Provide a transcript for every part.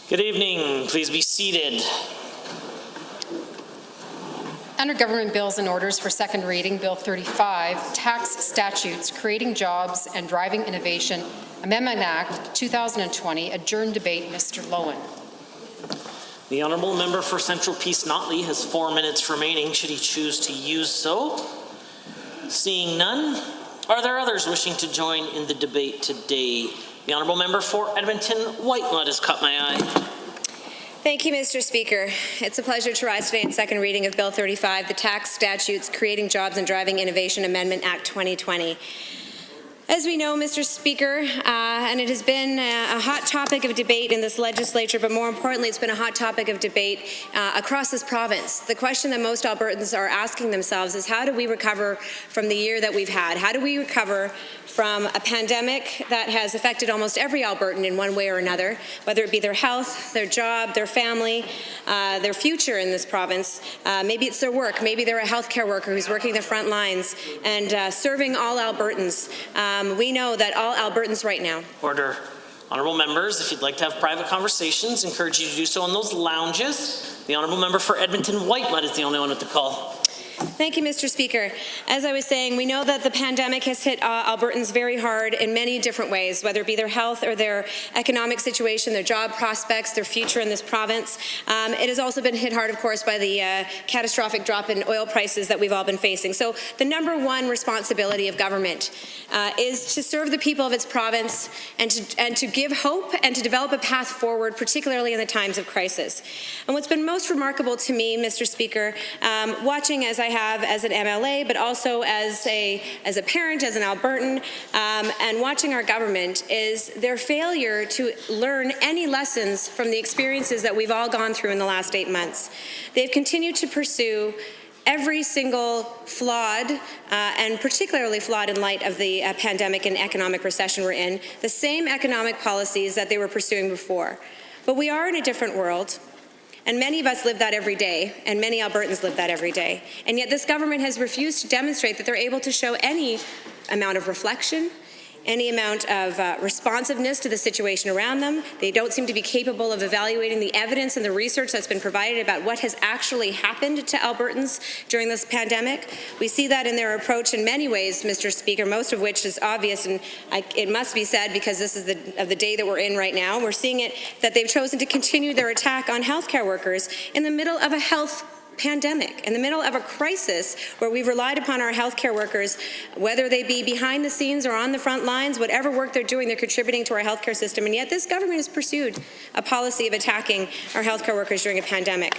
Good evening. Please be seated. Under Government Bills and Orders for second reading, Bill 35, Tax Statutes Creating Jobs and Driving Innovation, Amendment Act 2020, adjourned debate. Mr. Lowen. The Honourable Member for Central Peace Notley has 4 minutes remaining should he choose to use so. Seeing none, are there others wishing to join in the debate today? The Honourable Member for Edmonton Whitemud has caught my eye. Thank you, Mr. Speaker. It's a pleasure to rise today in second reading of Bill 35, the Tax Statutes Creating Jobs and Driving Innovation Amendment Act 2020. As we know, Mr. Speaker, and it has been a hot topic of debate in this legislature, but more importantly, it's been a hot topic of debate across this province. The question that most Albertans are asking themselves is, how do we recover from the year that we've had? How do we recover from a pandemic that has affected almost every Albertan in one way or another, whether it be their health, their job, their family, their future in this province? Maybe it's their work. Maybe they're a healthcare worker who's working the front lines and serving all Albertans. We know that all Albertans right now. Order. Honourable members, if you'd like to have private conversations, encourage you to do so in those lounges. The Honourable Member for Edmonton Whitemud is the only one with the call. Thank you, Mr. Speaker. As I was saying, we know that the pandemic has hit Albertans very hard in many different ways, whether it be their health or their economic situation, their job prospects, their future in this province. It has also been hit hard, of course, by the catastrophic drop in oil prices that we've all been facing. So the number one responsibility of government is to serve the people of its province and to give hope and to develop a path forward, particularly in the times of crisis. And what's been most remarkable to me, Mr. Speaker, watching as I have as an MLA, but also as a parent, as an Albertan, and watching our government, is their failure to learn any lessons from the experiences that we've all gone through in the last 8 months. They've continued to pursue every single flawed, and particularly flawed in light of the pandemic and economic recession we're in, the same economic policies that they were pursuing before. But we are in a different world. And many of us live that every day, and many Albertans live that every day. And yet this government has refused to demonstrate that they're able to show any amount of reflection, any amount of responsiveness to the situation around them. They don't seem to be capable of evaluating the evidence and the research that's been provided about what has actually happened to Albertans during this pandemic. We see that in their approach in many ways, Mr. Speaker, most of which is obvious, and it must be said because this is the day that we're in right now. We're seeing it that they've chosen to continue their attack on healthcare workers in the middle of a health pandemic, in the middle of a crisis where we've relied upon our healthcare workers, whether they be behind the scenes or on the front lines, whatever work they're doing, they're contributing to our healthcare system. And yet this government has pursued a policy of attacking our healthcare workers during a pandemic.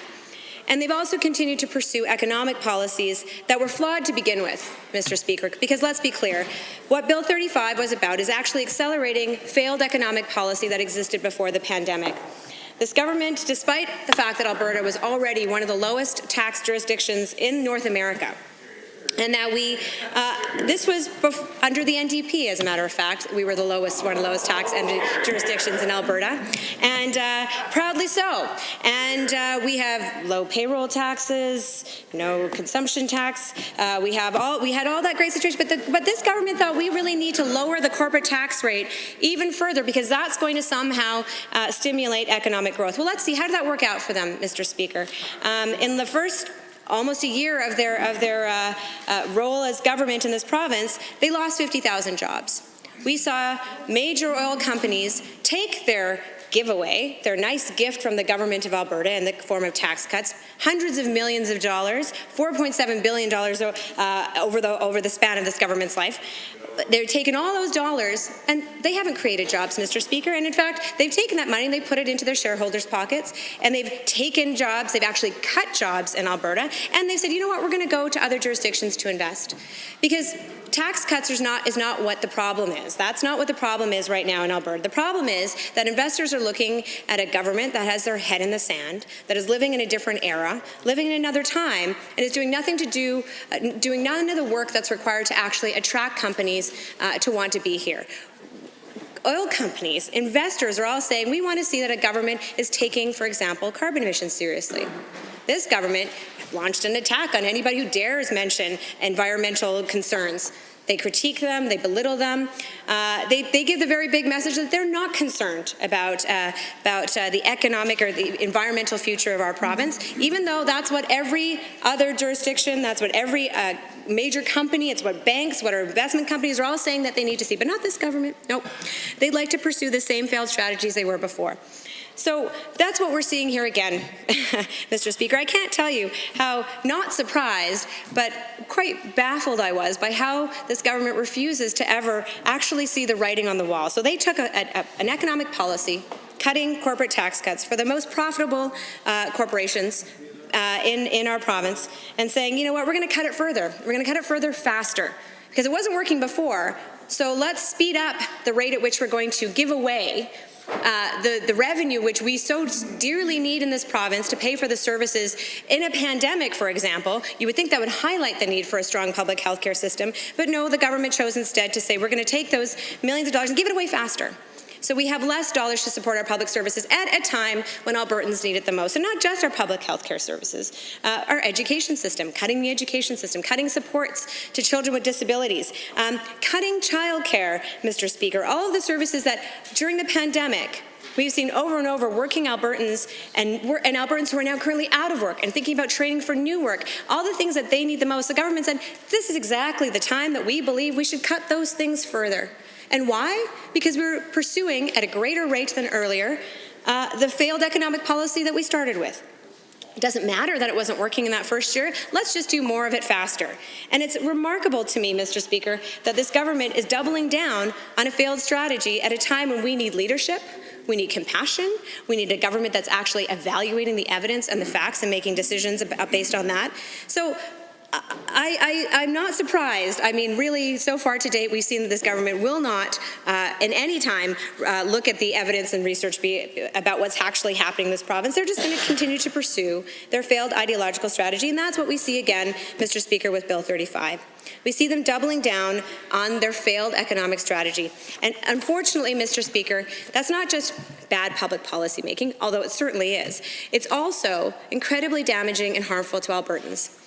And they've also continued to pursue economic policies that were flawed to begin with, Mr. Speaker, because let's be clear, what Bill 35 was about is actually accelerating failed economic policy that existed before the pandemic. This government, despite the fact that Alberta was already one of the lowest tax jurisdictions in North America, and that this was under the NDP, as a matter of fact. We were one of the lowest tax jurisdictions in Alberta, and proudly so. And we have low payroll taxes, no consumption tax. We had all that great situation, but this government thought we really need to lower the corporate tax rate even further because that's going to somehow stimulate economic growth. Well, let's see, how did that work out for them, Mr. Speaker? In the first almost a year of their role as government in this province, they lost 50,000 jobs. We saw major oil companies take their giveaway, their nice gift from the government of Alberta in the form of tax cuts, hundreds of millions of dollars, $4.7 billion over the span of this government's life. They're taking all those dollars and they haven't created jobs, Mr. Speaker. And in fact, they've taken that money and they put it into their shareholders' pockets, and they've taken jobs, they've actually cut jobs in Alberta, and they've said, you know what, we're going to go to other jurisdictions to invest. Because tax cuts is not what the problem is. That's not what the problem is right now in Alberta. The problem is that investors are looking at a government that has their head in the sand, that is living in a different era, living in another time, and is doing nothing to doing none of the work that's required to actually attract companies to want to be here. Oil companies, investors are all saying, we want to see that a government is taking, for example, carbon emissions seriously. This government launched an attack on anybody who dares mention environmental concerns. They critique them, they belittle them. They give the very big message that they're not concerned about the economic or the environmental future of our province, even though that's what every other jurisdiction, that's what every major company, it's what banks, what our investment companies are all saying that they need to see, but not this government. Nope. They'd like to pursue the same failed strategies they were before. So that's what we're seeing here again, Mr. Speaker. I can't tell you how not surprised, but quite baffled I was by how this government refuses to ever actually see the writing on the wall. So they took an economic policy, cutting corporate tax cuts for the most profitable corporations in our province, and saying, you know what, we're going to cut it further. We're going to cut it further faster because it wasn't working before. So let's speed up the rate at which we're going to give away the revenue which we so dearly need in this province to pay for the services in a pandemic, for example. You would think that would highlight the need for a strong public health care system, but no, the government chose instead to say we're going to take those millions of dollars and give it away faster. So we have less dollars to support our public services at a time when Albertans need it the most. And not just our public health care services, our education system, cutting the education system, cutting supports to children with disabilities, cutting childcare, Mr. Speaker, all of the services that during the pandemic we've seen over and over working Albertans and Albertans who are now currently out of work and thinking about training for new work, all the things that they need the most. The government said, this is exactly the time that we believe we should cut those things further. And why? Because we're pursuing at a greater rate than earlier the failed economic policy that we started with. It doesn't matter that it wasn't working in that first year. Let's just do more of it faster. And it's remarkable to me, Mr. Speaker, that this government is doubling down on a failed strategy at a time when we need leadership, we need compassion, we need a government that's actually evaluating the evidence and the facts and making decisions based on that. So I'm not surprised. I mean, really, so far to date, we've seen that this government will not, in any time, look at the evidence and research about what's actually happening in this province. They're just going to continue to pursue their failed ideological strategy, and that's what we see again, Mr. Speaker, with Bill 35. We see them doubling down on their failed economic strategy. And unfortunately, Mr. Speaker, that's not just bad public policy making, although it certainly is. It's also incredibly damaging and harmful to Albertans.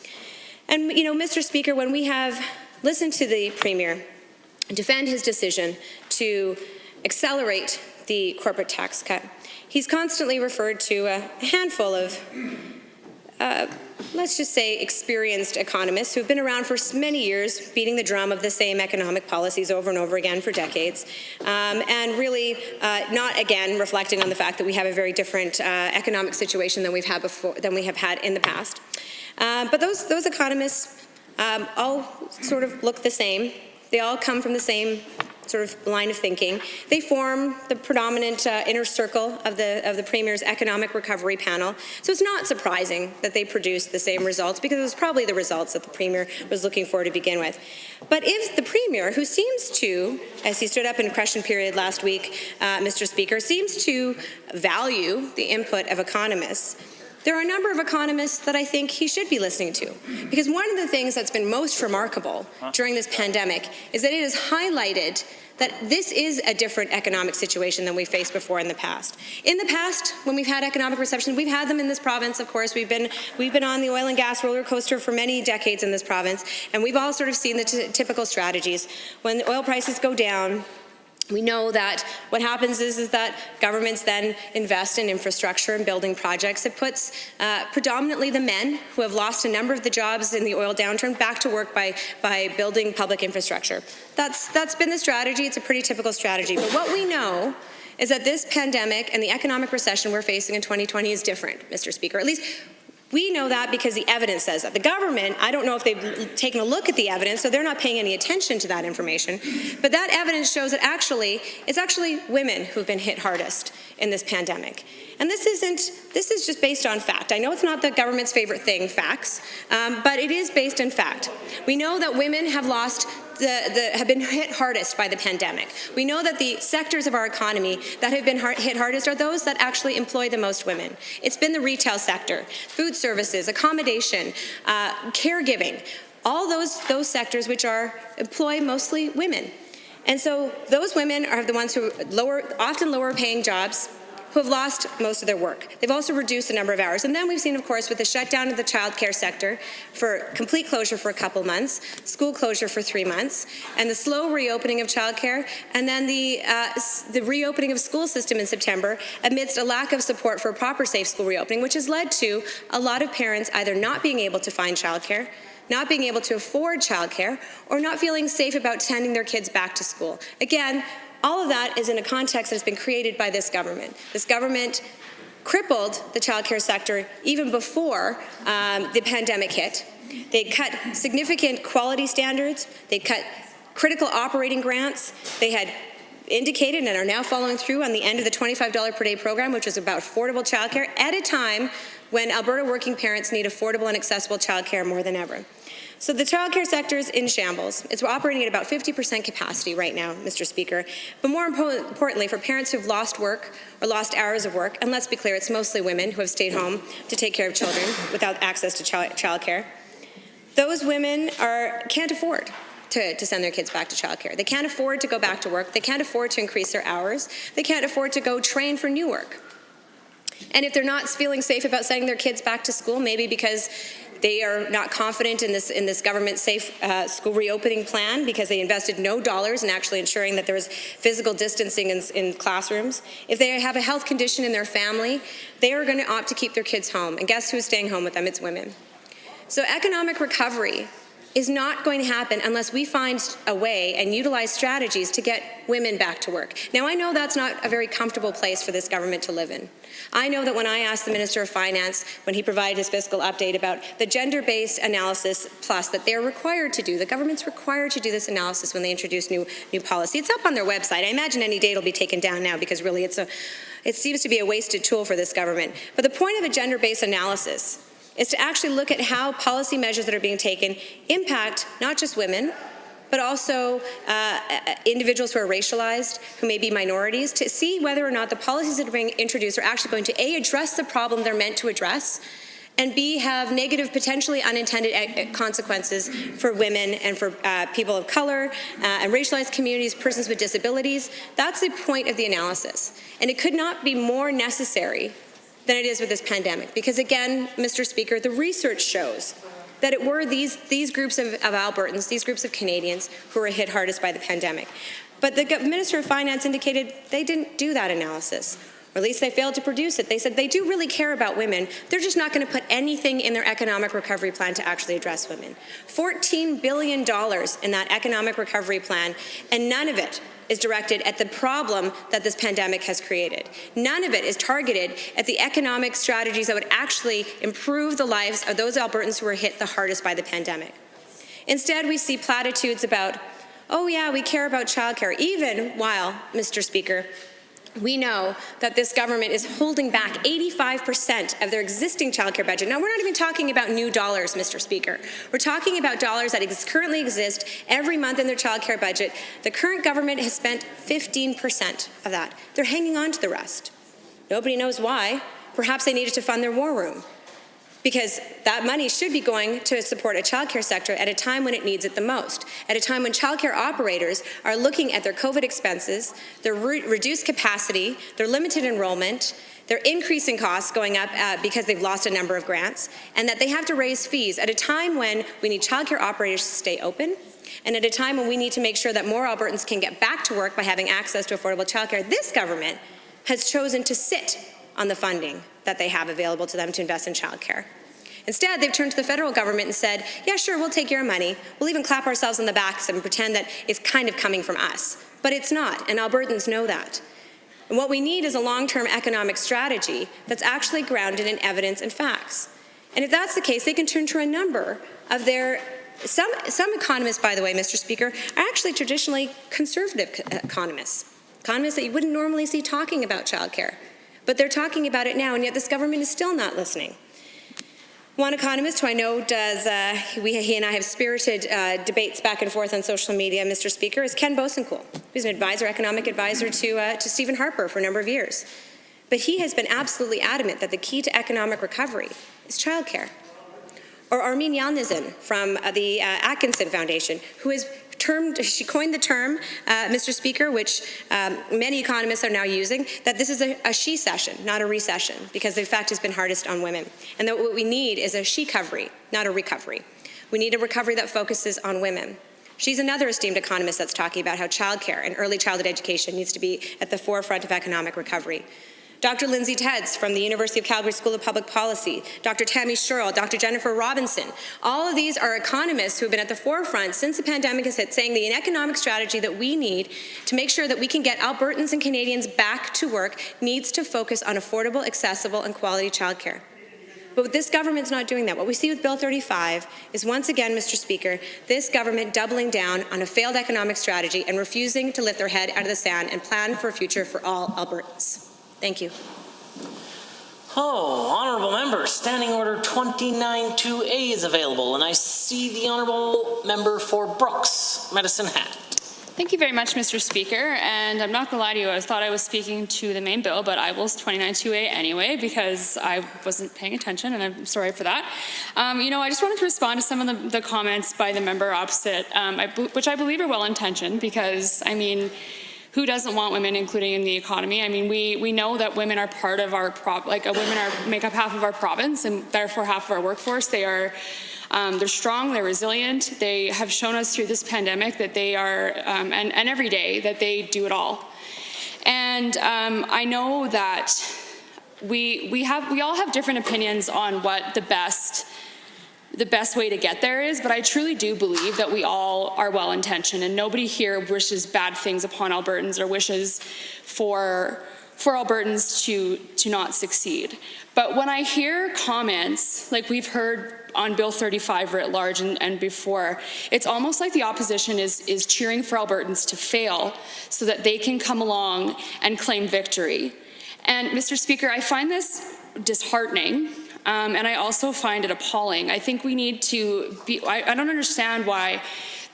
And, you know, Mr. Speaker, when we have listened to the Premier defend his decision to accelerate the corporate tax cut, he's constantly referred to a handful of, let's just say, experienced economists who've been around for many years, beating the drum of the same economic policies over and over again for decades, and really not, again, reflecting on the fact that we have a very different economic situation than we have had in the past. But those economists all sort of look the same. They all come from the same sort of line of thinking. They form the predominant inner circle of the Premier's economic recovery panel. So it's not surprising that they produced the same results, because it was probably the results that the Premier was looking for to begin with. But if the Premier, who seems to, as he stood up in question period last week, Mr. Speaker, seems to value the input of economists, there are a number of economists that I think he should be listening to. Because one of the things that's been most remarkable during this pandemic is that it has highlighted that this is a different economic situation than we faced before in the past. In the past, when we've had economic recession, we've had them in this province, of course. We've been on the oil and gas roller coaster for many decades in this province, and we've all sort of seen the typical strategies. When oil prices go down, we know that what happens is that governments then invest in infrastructure and building projects. It puts predominantly the men who have lost a number of the jobs in the oil downturn back to work by building public infrastructure. That's been the strategy. It's a pretty typical strategy. But what we know is that this pandemic and the economic recession we're facing in 2020 is different, Mr. Speaker. At least we know that because the evidence says that. The government, I don't know if they've taken a look at the evidence, so they're not paying any attention to that information. But that evidence shows that it's actually women who've been hit hardest in this pandemic. And this is just based on fact. I know it's not the government's favorite thing, facts, but it is based on fact. We know that women have been hit hardest by the pandemic. We know that the sectors of our economy that have been hit hardest are those that actually employ the most women. It's been the retail sector, food services, accommodation, caregiving, all those sectors which employ mostly women. And so those women are the ones who often lower paying jobs, who have lost most of their work. They've also reduced the number of hours. And then we've seen, of course, with the shutdown of the childcare sector for complete closure for a couple months, school closure for 3 months, and the slow reopening of childcare, and then the reopening of school system in September amidst a lack of support for a proper safe school reopening, which has led to a lot of parents either not being able to find childcare, not being able to afford childcare, or not feeling safe about sending their kids back to school. Again, all of that is in a context that has been created by this government. This government crippled the childcare sector even before the pandemic hit. They cut significant quality standards. They cut critical operating grants. They had indicated and are now following through on the end of the $25 per day program, which is about affordable childcare at a time when Alberta working parents need affordable and accessible childcare more than ever. So the childcare sector is in shambles. It's operating at about 50% capacity right now, Mr. Speaker. But more importantly, for parents who've lost work or lost hours of work, and let's be clear, it's mostly women who have stayed home to take care of children without access to childcare, those women can't afford to send their kids back to childcare. They can't afford to go back to work. They can't afford to increase their hours. They can't afford to go train for new work. And if they're not feeling safe about sending their kids back to school, maybe because they are not confident in this government safe school reopening plan because they invested no dollars in actually ensuring that there was physical distancing in classrooms. If they have a health condition in their family, they are going to opt to keep their kids home. And guess who's staying home with them? It's women. So economic recovery is not going to happen unless we find a way and utilize strategies to get women back to work. Now, I know that's not a very comfortable place for this government to live in. I know that when I asked the Minister of Finance, when he provided his fiscal update about the gender-based analysis plus that they're required to do, the government's required to do this analysis when they introduce new policy. It's up on their website. I imagine any day it'll be taken down now because really it seems to be a wasted tool for this government. But the point of a gender-based analysis is to actually look at how policy measures that are being taken impact not just women, but also individuals who are racialized, who may be minorities, to see whether or not the policies that are being introduced are actually going to A, address the problem they're meant to address, and B, have negative, potentially unintended consequences for women and for people of color and racialized communities, persons with disabilities. That's the point of the analysis. And it could not be more necessary than it is with this pandemic. Because again, Mr. Speaker, the research shows that it were these groups of Albertans, these groups of Canadians who were hit hardest by the pandemic. But the Minister of Finance indicated they didn't do that analysis, or at least they failed to produce it. They said they do really care about women. They're just not going to put anything in their economic recovery plan to actually address women. $14 billion in that economic recovery plan, and none of it is directed at the problem that this pandemic has created. None of it is targeted at the economic strategies that would actually improve the lives of those Albertans who were hit the hardest by the pandemic. Instead, we see platitudes about, oh yeah, we care about childcare, even while, Mr. Speaker, we know that this government is holding back 85% of their existing childcare budget. Now, we're not even talking about new dollars, Mr. Speaker. We're talking about dollars that currently exist every month in their childcare budget. The current government has spent 15% of that. They're hanging on to the rest. Nobody knows why. Perhaps they needed to fund their war room, because that money should be going to support a childcare sector at a time when it needs it the most, at a time when childcare operators are looking at their COVID expenses, their reduced capacity, their limited enrollment, their increasing costs going up because they've lost a number of grants, and that they have to raise fees at a time when we need childcare operators to stay open, and at a time when we need to make sure that more Albertans can get back to work by having access to affordable childcare. This government has chosen to sit on the funding that they have available to them to invest in childcare. Instead, they've turned to the federal government and said, yeah, sure, we'll take your money. We'll even clap ourselves on the backs and pretend that it's kind of coming from us. But it's not, and Albertans know that. And what we need is a long-term economic strategy that's actually grounded in evidence and facts. And if that's the case, they can turn to a number of their some economists, by the way, Mr. Speaker, are actually traditionally conservative economists that you wouldn't normally see talking about childcare. But they're talking about it now, and yet this government is still not listening. One economist who I know does, he and I have spirited debates back and forth on social media, Mr. Speaker, is Ken Bosenkool. He's an economic advisor to Stephen Harper for a number of years. But he has been absolutely adamant that the key to economic recovery is childcare. Or Armin Yalnizyan from the Atkinson Foundation, who has coined the term, Mr. Speaker, which many economists are now using, that this is a she-cession, not a recession, because the effect has been hardest on women. And that what we need is a she-covery, not a recovery. We need a recovery that focuses on women. She's another esteemed economist that's talking about how childcare and early childhood education needs to be at the forefront of economic recovery. Dr. Lindsay Tedds from the University of Calgary School of Public Policy, Dr. Tammy Sherrill, Dr. Jennifer Robinson. All of these are economists who have been at the forefront since the pandemic has hit, saying the economic strategy that we need to make sure that we can get Albertans and Canadians back to work needs to focus on affordable, accessible, and quality childcare. But this government's not doing that. What we see with Bill 35 is, once again, Mr. Speaker, this government doubling down on a failed economic strategy and refusing to lift their head out of the sand and plan for a future for all Albertans. Thank you. Oh, honourable member, Standing Order 29-2A is available, and I see the honourable member for Brooks, Medicine Hat. Thank you very much, Mr. Speaker, and I'm not going to lie to you, I thought I was speaking to the main bill, but I was 29-2A anyway because I wasn't paying attention, and I'm sorry for that. I just wanted to respond to some of the comments by the member opposite, which I believe are well-intentioned, because, I mean, who doesn't want women including in the economy? I mean, we know that women are part of our make up half of our province and therefore half of our workforce. They're strong, they're resilient. They have shown us through this pandemic that they are, and every day, that they do it all. And I know that we all have different opinions on what the best way to get there is, but I truly do believe that we all are well-intentioned, and nobody here wishes bad things upon Albertans or wishes for Albertans to not succeed. But when I hear comments like we've heard on Bill 35 writ large and before, it's almost like the opposition is cheering for Albertans to fail so that they can come along and claim victory. And Mr. Speaker, I find this disheartening. And I also find it appalling. I think we need to be, I don't understand why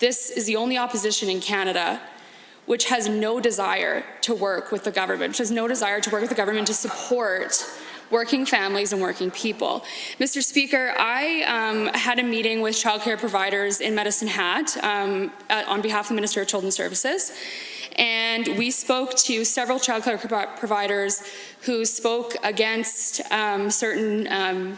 this is the only opposition in Canada which has no desire to work with the government, which has no desire to work with the government to support working families and working people. Mr. Speaker, I had a meeting with childcare providers in Medicine Hat on behalf of the Minister of Children's Services. And we spoke to several childcare providers who spoke against certain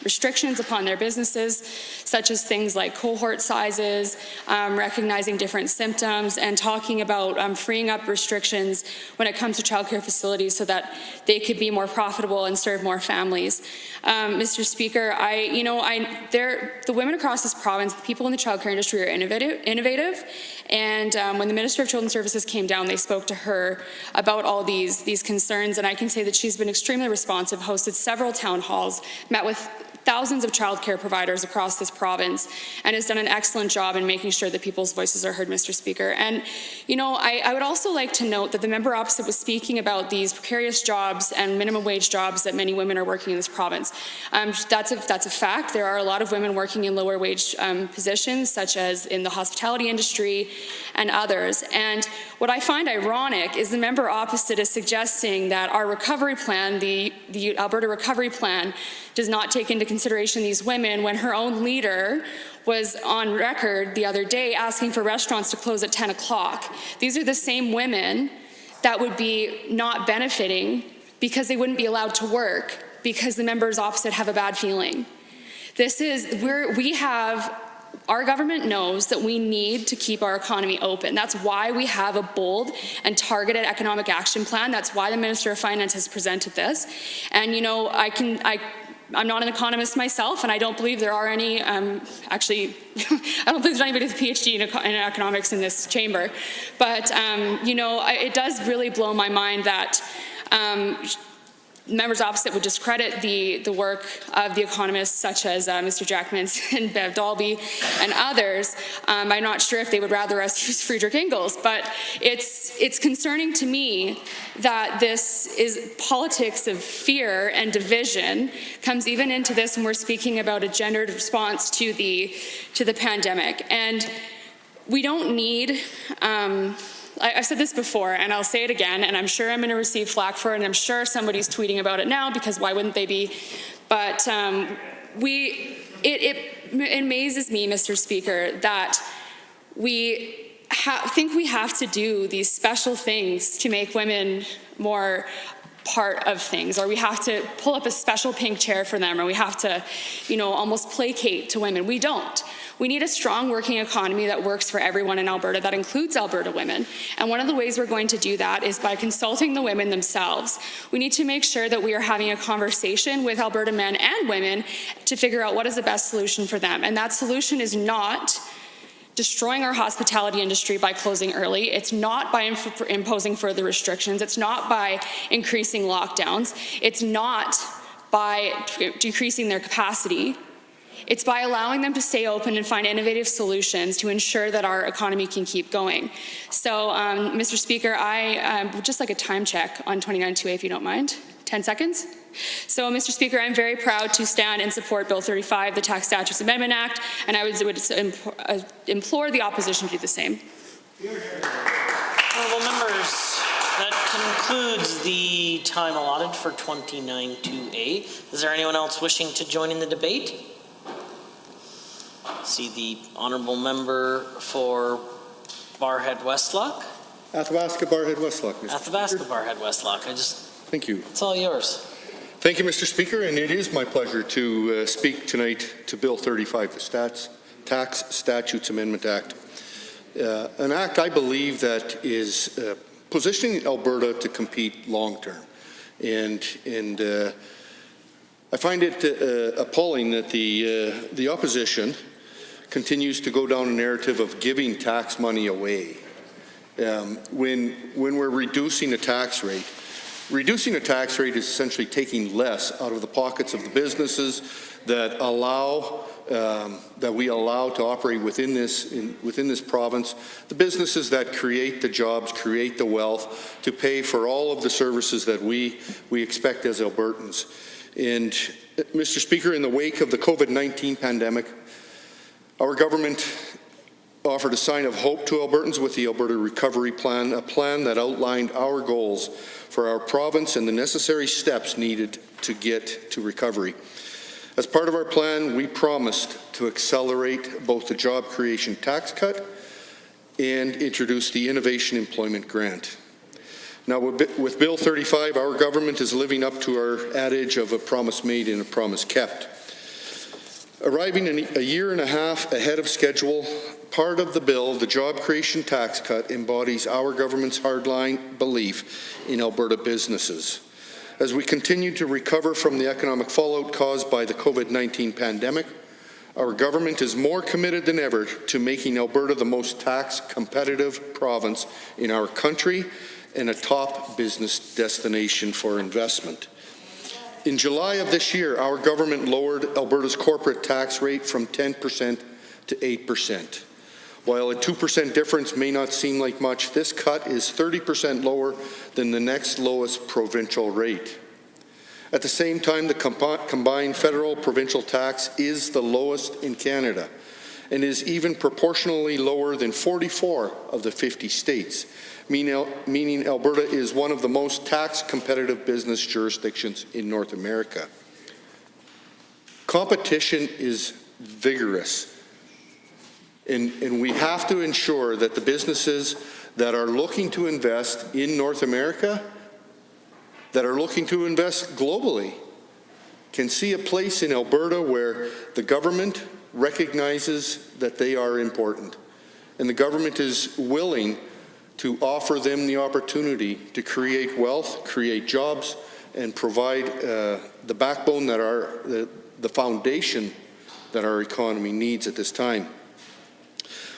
restrictions upon their businesses, such as things like cohort sizes, recognizing different symptoms, and talking about freeing up restrictions when it comes to childcare facilities so that they could be more profitable and serve more families. Mr. Speaker, the women across this province, the people in the childcare industry are innovative, and when the Minister of Children's Services came down, they spoke to her about all these concerns, and I can say that she's been extremely responsive, hosted several town halls, met with thousands of childcare providers across this province, and has done an excellent job in making sure that people's voices are heard, Mr. Speaker. And, I would also like to note that the member opposite was speaking about these precarious jobs and minimum wage jobs that many women are working in this province. That's a fact. There are a lot of women working in lower wage positions, such as in the hospitality industry and others. And what I find ironic is the member opposite is suggesting that our recovery plan, the Alberta Recovery Plan, does not take into consideration these women, when her own leader was on record the other day asking for restaurants to close at 10 o'clock. These are the same women that would be not benefiting because they wouldn't be allowed to work because the members opposite have a bad feeling. Our government knows that we need to keep our economy open. That's why we have a bold and targeted economic action plan. That's why the Minister of Finance has presented this. And I'm not an economist myself, and I don't believe there are any, I don't believe there's anybody with a PhD in economics in this chamber. But, it does really blow my mind that members opposite would discredit the work of the economists such as Mr. Jack Mintz and Bev Dalby and others. I'm not sure if they would rather us use Friedrich Engels, but it's concerning to me that this is politics of fear and division comes even into this when we're speaking about a gendered response to the pandemic. And we don't need I've said this before, and I'll say it again, and I'm sure I'm going to receive flack for it, and I'm sure somebody's tweeting about it now, because why wouldn't they be? But it amazes me, Mr. Speaker, that we think we have to do these special things to make women more part of things, or we have to pull up a special pink chair for them, or we have to, almost placate to women. We don't. We need a strong working economy that works for everyone in Alberta, that includes Alberta women. And one of the ways we're going to do that is by consulting the women themselves. We need to make sure that we are having a conversation with Alberta men and women to figure out what is the best solution for them. And that solution is not destroying our hospitality industry by closing early. It's not by imposing further restrictions. It's not by increasing lockdowns. It's not by decreasing their capacity. It's by allowing them to stay open and find innovative solutions to ensure that our economy can keep going. So, Mr. Speaker, I would just like a time check on 29.2a, if you don't mind. 10 seconds. So, Mr. Speaker, I'm very proud to stand and support Bill 35, the Tax Statutes Amendment Act, and I would implore the opposition to do the same. Honourable members, that concludes the time allotted for 29.2a. Is there anyone else wishing to join in the debate? See the honourable member for Barrhead Westlock. Athabasca Barrhead Westlock, Mr. Athabasca Speaker. Barrhead Westlock. Thank you. It's all yours. Thank you, Mr. Speaker, and it is my pleasure to speak tonight to Bill 35, the Tax Statutes Amendment Act. An act I believe that is positioning Alberta to compete long-term. And I find it appalling that the opposition continues to go down a narrative of giving tax money away. When we're reducing a tax rate is essentially taking less out of the pockets of the businesses that we allow to operate within this province, the businesses that create the jobs, create the wealth to pay for all of the services that we expect as Albertans. And Mr. Speaker, in the wake of the COVID-19 pandemic, our government offered a sign of hope to Albertans with the Alberta Recovery Plan, a plan that outlined our goals for our province and the necessary steps needed to get to recovery. As part of our plan, we promised to accelerate both the job creation tax cut and introduce the Innovation Employment Grant. Now, with Bill 35, our government is living up to our adage of a promise made and a promise kept. Arriving a year and a half ahead of schedule, part of the bill, the job creation tax cut, embodies our government's hardline belief in Alberta businesses. As we continue to recover from the economic fallout caused by the COVID-19 pandemic, our government is more committed than ever to making Alberta the most tax competitive province in our country and a top business destination for investment. In July of this year, our government lowered Alberta's corporate tax rate from 10% to 8%. While a 2% difference may not seem like much, this cut is 30% lower than the next lowest provincial rate. At the same time, the combined federal-provincial tax is the lowest in Canada and is even proportionally lower than 44 of the 50 states, meaning Alberta is one of the most tax-competitive business jurisdictions in North America. Competition is vigorous. And we have to ensure that the businesses that are looking to invest in North America, that are looking to invest globally, can see a place in Alberta where the government recognizes that they are important. And the government is willing to offer them the opportunity to create wealth, create jobs, and provide the backbone that the foundation that our economy needs at this time.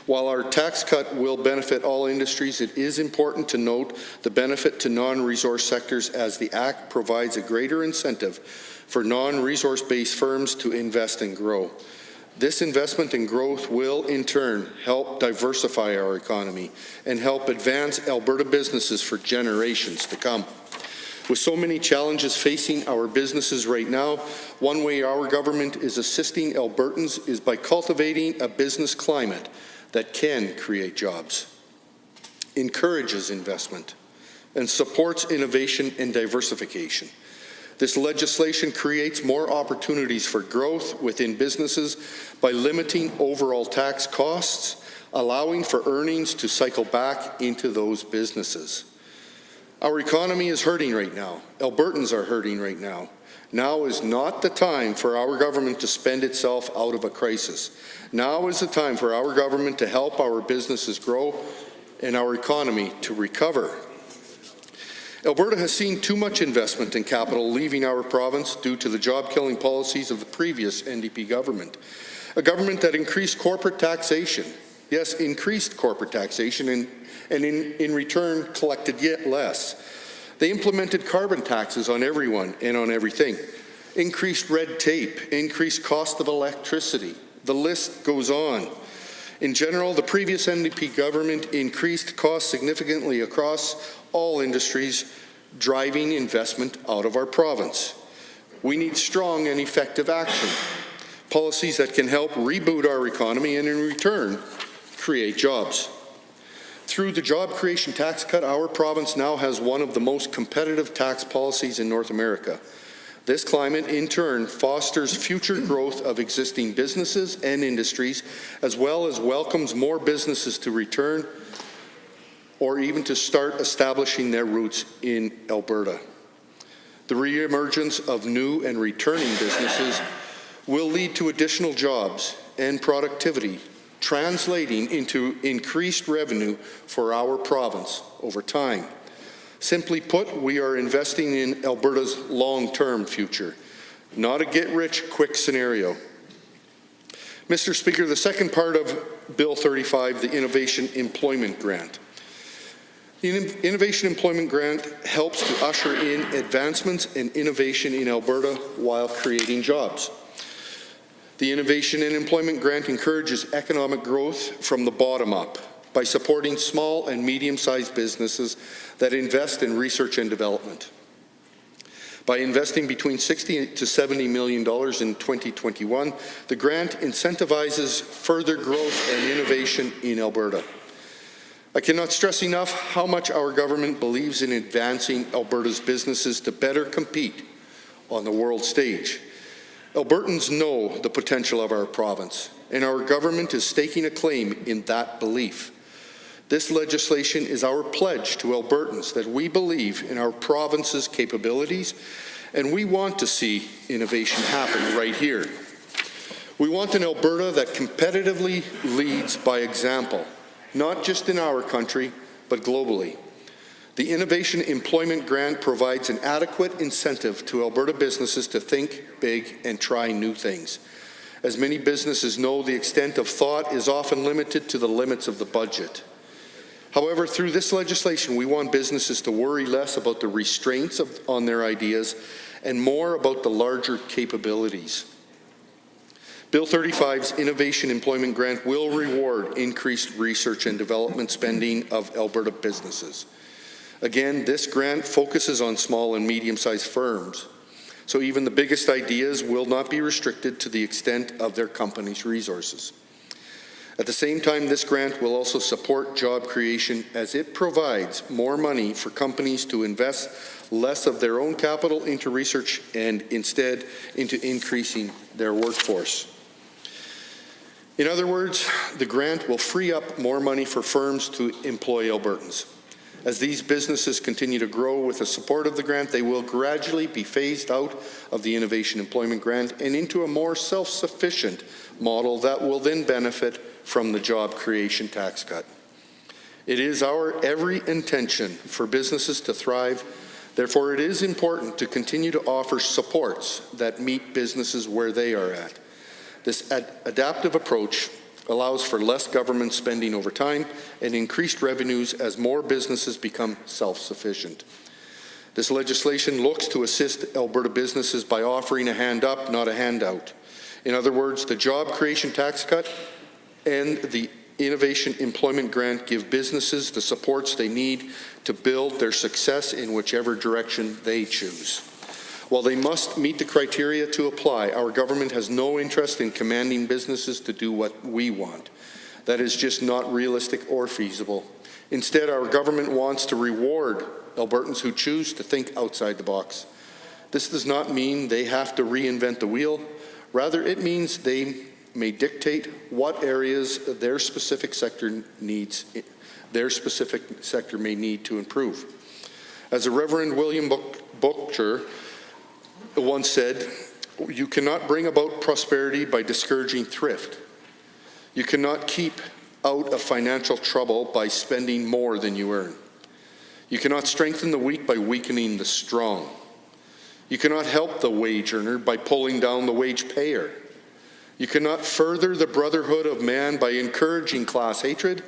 While our tax cut will benefit all industries, it is important to note the benefit to non-resource sectors, as the Act provides a greater incentive for non-resource-based firms to invest and grow. This investment and growth will, in turn, help diversify our economy and help advance Alberta businesses for generations to come. With so many challenges facing our businesses right now, one way our government is assisting Albertans is by cultivating a business climate that can create jobs, encourages investment, and supports innovation and diversification. This legislation creates more opportunities for growth within businesses by limiting overall tax costs, allowing for earnings to cycle back into those businesses. Our economy is hurting right now. Albertans are hurting right now. Now is not the time for our government to spend itself out of a crisis. Now is the time for our government to help our businesses grow and our economy to recover. Alberta has seen too much investment in capital leaving our province due to the job-killing policies of the previous NDP government. A government that increased corporate taxation, yes, increased corporate taxation and in return collected yet less. They implemented carbon taxes on everyone and on everything, increased red tape, increased cost of electricity. The list goes on. In general, the previous NDP government increased costs significantly across all industries, driving investment out of our province. We need strong and effective action, policies that can help reboot our economy and in return, create jobs. Through the job creation tax cut, our province now has one of the most competitive tax policies in North America. This climate, in turn, fosters future growth of existing businesses and industries, as well as welcomes more businesses to return or even to start establishing their roots in Alberta. The re-emergence of new and returning businesses will lead to additional jobs and productivity, translating into increased revenue for our province over time. Simply put, we are investing in Alberta's long-term future, not a get-rich-quick scenario. Mr. Speaker, the second part of Bill 35, the Innovation Employment Grant. The Innovation Employment Grant helps to usher in advancements and innovation in Alberta while creating jobs. The Innovation and Employment Grant encourages economic growth from the bottom up by supporting small and medium-sized businesses that invest in research and development. By investing between $60 to $70 million in 2021, the grant incentivizes further growth and innovation in Alberta. I cannot stress enough how much our government believes in advancing Alberta's businesses to better compete on the world stage. Albertans know the potential of our province, and our government is staking a claim in that belief. This legislation is our pledge to Albertans that we believe in our province's capabilities, and we want to see innovation happen right here. We want an Alberta that competitively leads by example, not just in our country, but globally. The Innovation Employment Grant provides an adequate incentive to Alberta businesses to think big and try new things. As many businesses know, the extent of thought is often limited to the limits of the budget. However, through this legislation, we want businesses to worry less about the restraints on their ideas and more about the larger capabilities. Bill 35's Innovation Employment Grant will reward increased research and development spending of Alberta businesses. Again, this grant focuses on small and medium-sized firms, so even the biggest ideas will not be restricted to the extent of their company's resources. At the same time, this grant will also support job creation as it provides more money for companies to invest less of their own capital into research and instead into increasing their workforce. In other words, the grant will free up more money for firms to employ Albertans. As these businesses continue to grow with the support of the grant, they will gradually be phased out of the Innovation Employment Grant and into a more self-sufficient model that will then benefit from the job creation tax cut. It is our every intention for businesses to thrive. Therefore, it is important to continue to offer supports that meet businesses where they are at. This adaptive approach allows for less government spending over time and increased revenues as more businesses become self-sufficient. This legislation looks to assist Alberta businesses by offering a hand up, not a handout. In other words, the job creation tax cut and the Innovation Employment Grant give businesses the supports they need to build their success in whichever direction they choose. While they must meet the criteria to apply, our government has no interest in commanding businesses to do what we want. That is just not realistic or feasible. Instead, our government wants to reward Albertans who choose to think outside the box. This does not mean they have to reinvent the wheel. Rather, it means they may dictate what areas their specific sector may need to improve. As the Reverend William Butcher once said, you cannot bring about prosperity by discouraging thrift. You cannot keep out of financial trouble by spending more than you earn. You cannot strengthen the weak by weakening the strong. You cannot help the wage earner by pulling down the wage payer. You cannot further the brotherhood of man by encouraging class hatred.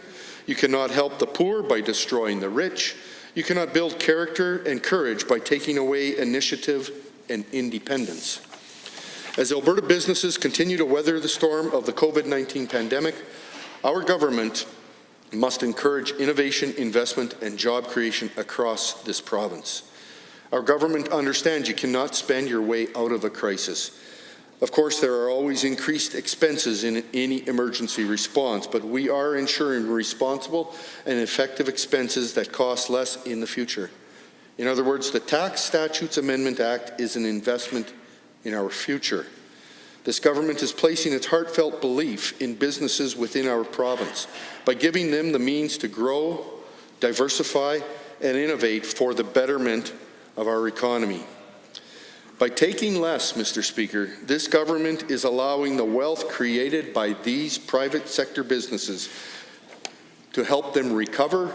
You cannot help the poor by destroying the rich. You cannot build character and courage by taking away initiative and independence. As Alberta businesses continue to weather the storm of the COVID-19 pandemic, our government must encourage innovation, investment, and job creation across this province. Our government understands you cannot spend your way out of a crisis. Of course, there are always increased expenses in any emergency response, but we are ensuring responsible and effective expenses that cost less in the future. In other words, the Tax Statutes Amendment Act is an investment in our future. This government is placing its heartfelt belief in businesses within our province by giving them the means to grow, diversify, and innovate for the betterment of our economy. By taking less, Mr. Speaker, this government is allowing the wealth created by these private sector businesses to help them recover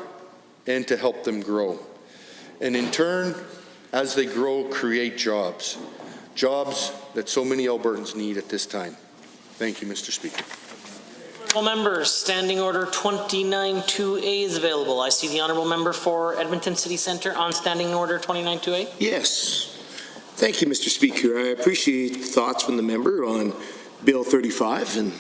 and to help them grow. And in turn, as they grow, create jobs. Jobs that so many Albertans need at this time. Thank you, Mr. Speaker. Honourable members, Standing Order 29-2A is available. I see the Honourable Member for Edmonton City Centre on Standing Order 29-2A. Yes. Thank you, Mr. Speaker. I appreciate thoughts from the member on Bill 35 and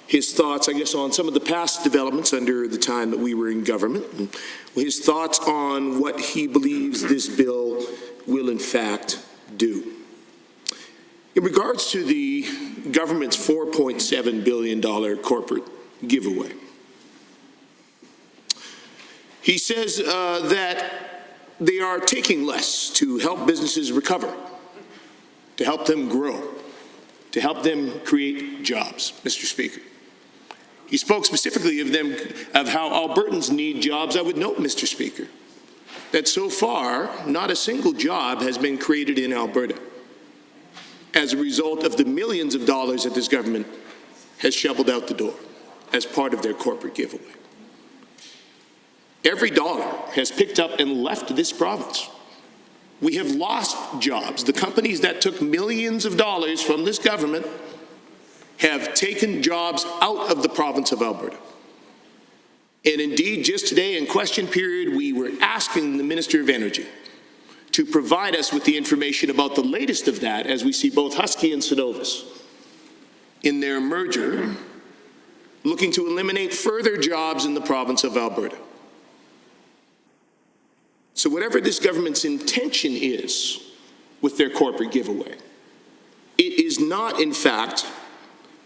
his thoughts, I guess, on some of the past developments under the time that we were in government, and his thoughts on what he believes this bill will in fact do. In regards to the government's $4.7 billion corporate giveaway, he says that they are taking less to help businesses recover, to help them grow, to help them create jobs, Mr. Speaker. He spoke specifically of how Albertans need jobs. I would note, Mr. Speaker, that so far, not a single job has been created in Alberta as a result of the millions of dollars that this government has shoveled out the door as part of their corporate giveaway. Every dollar has picked up and left this province. We have lost jobs. The companies that took millions of dollars from this government have taken jobs out of the province of Alberta. And indeed, just today in question period, we were asking the Minister of Energy to provide us with the information about the latest of that, as we see both Husky and Cenovus in their merger looking to eliminate further jobs in the province of Alberta. So whatever this government's intention is with their corporate giveaway, it is not, in fact,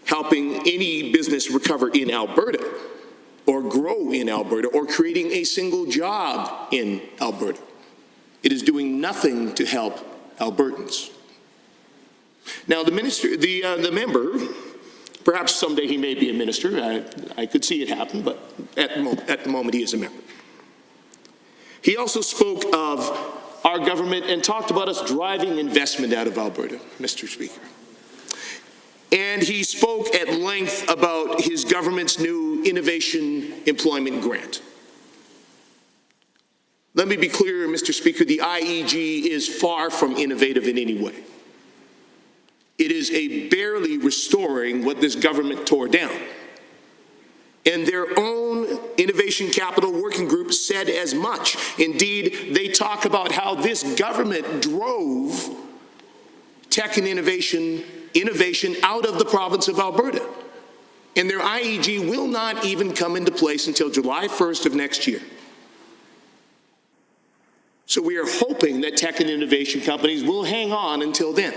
helping any business recover in Alberta or grow in Alberta or creating a single job in Alberta. It is doing nothing to help Albertans. Now, the member, perhaps someday he may be a minister. I could see it happen, but at the moment he is a member. He also spoke of our government and talked about us driving investment out of Alberta, Mr. Speaker. And he spoke at length about his government's new innovation employment grant. Let me be clear, Mr. Speaker, the IEG is far from innovative in any way. It is a barely restoring what this government tore down. And their own Innovation Capital Working Group said as much. Indeed, they talk about how this government drove tech and innovation out of the province of Alberta. And their IEG will not even come into place until July 1st of next year. So we are hoping that tech and innovation companies will hang on until then,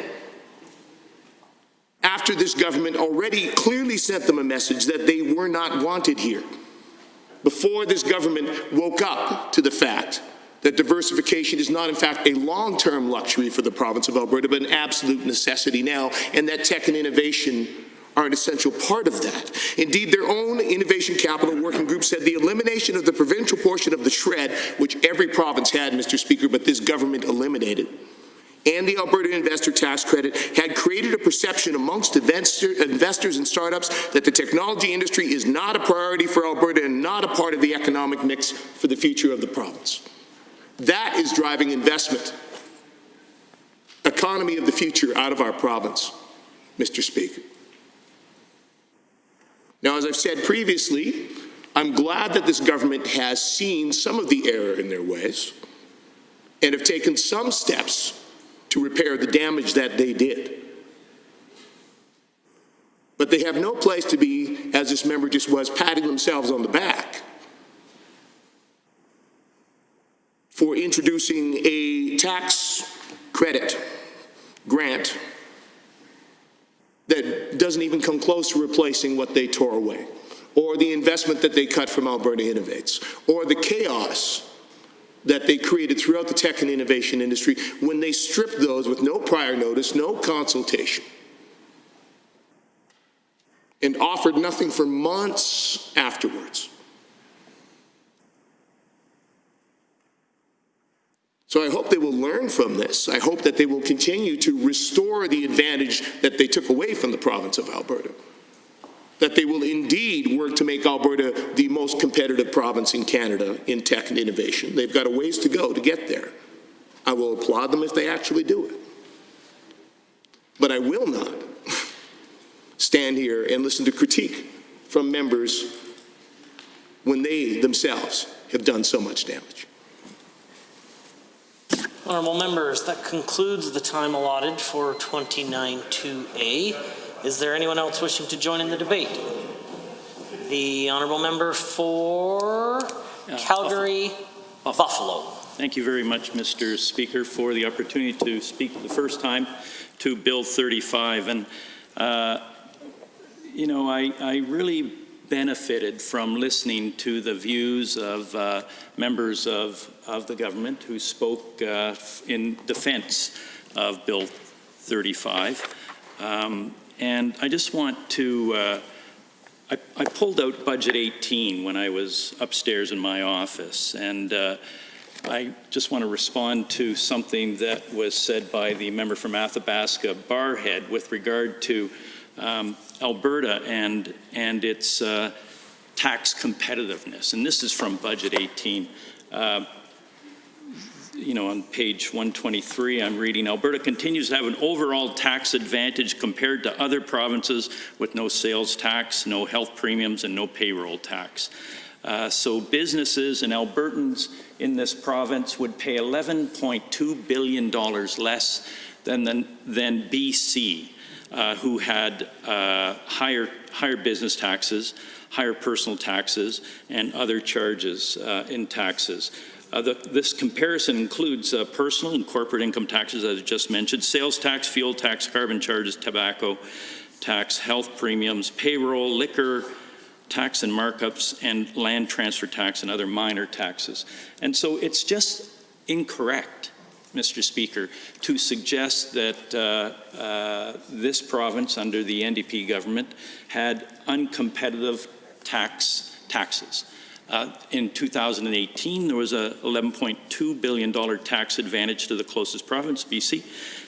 after this government already clearly sent them a message that they were not wanted here, before this government woke up to the fact that diversification is not, in fact, a long-term luxury for the province of Alberta, but an absolute necessity now, and that tech and innovation are an essential part of that. Indeed, their own Innovation Capital Working Group said the elimination of the provincial portion of the shred, which every province had, Mr. Speaker, but this government eliminated, and the Alberta Investor Tax Credit had created a perception amongst investors and startups that the technology industry is not a priority for Alberta and not a part of the economic mix for the future of the province. That is driving investment, economy of the future out of our province, Mr. Speaker. Now, as I've said previously, I'm glad that this government has seen some of the error in their ways and have taken some steps to repair the damage that they did. But they have no place to be, as this member just was, patting themselves on the back for introducing a tax credit grant that doesn't even come close to replacing what they tore away, or the investment that they cut from Alberta Innovates, or the chaos that they created throughout the tech and innovation industry when they stripped those with no prior notice, no consultation, and offered nothing for months afterwards. So I hope they will learn from this. I hope that they will continue to restore the advantage that they took away from the province of Alberta, that they will indeed work to make Alberta the most competitive province in Canada in tech and innovation. They've got a ways to go to get there. I will applaud them if they actually do it. But I will not stand here and listen to critique from members when they themselves have done so much damage. Honourable members, that concludes the time allotted for 29-2A. Is there anyone else wishing to join in the debate? The honourable member for Calgary, Buffalo. Thank you very much, Mr. Speaker, for the opportunity to speak the first time to Bill 35. And, you know, I really benefited from listening to the views of members of the government who spoke in defense of Bill 35. And I just want to, I pulled out Budget 18 when I was upstairs in my office, and I just want to respond to something that was said by the member from Athabasca Barhead with regard to Alberta and its tax competitiveness. And this is from Budget 18. You know, on page 123, I'm reading, Alberta continues to have an overall tax advantage compared to other provinces with no sales tax, no health premiums, and no payroll tax. So businesses and Albertans in this province would pay $11.2 billion less than BC, who had higher business taxes, higher personal taxes, and other charges in taxes. This comparison includes personal and corporate income taxes, as I just mentioned, sales tax, fuel tax, carbon charges, tobacco tax, health premiums, payroll, liquor tax and markups, and land transfer tax and other minor taxes. And so it's just incorrect, Mr. Speaker, to suggest that this province under the NDP government had uncompetitive taxes. In 2018, there was a $11.2 billion tax advantage to the closest province, BC,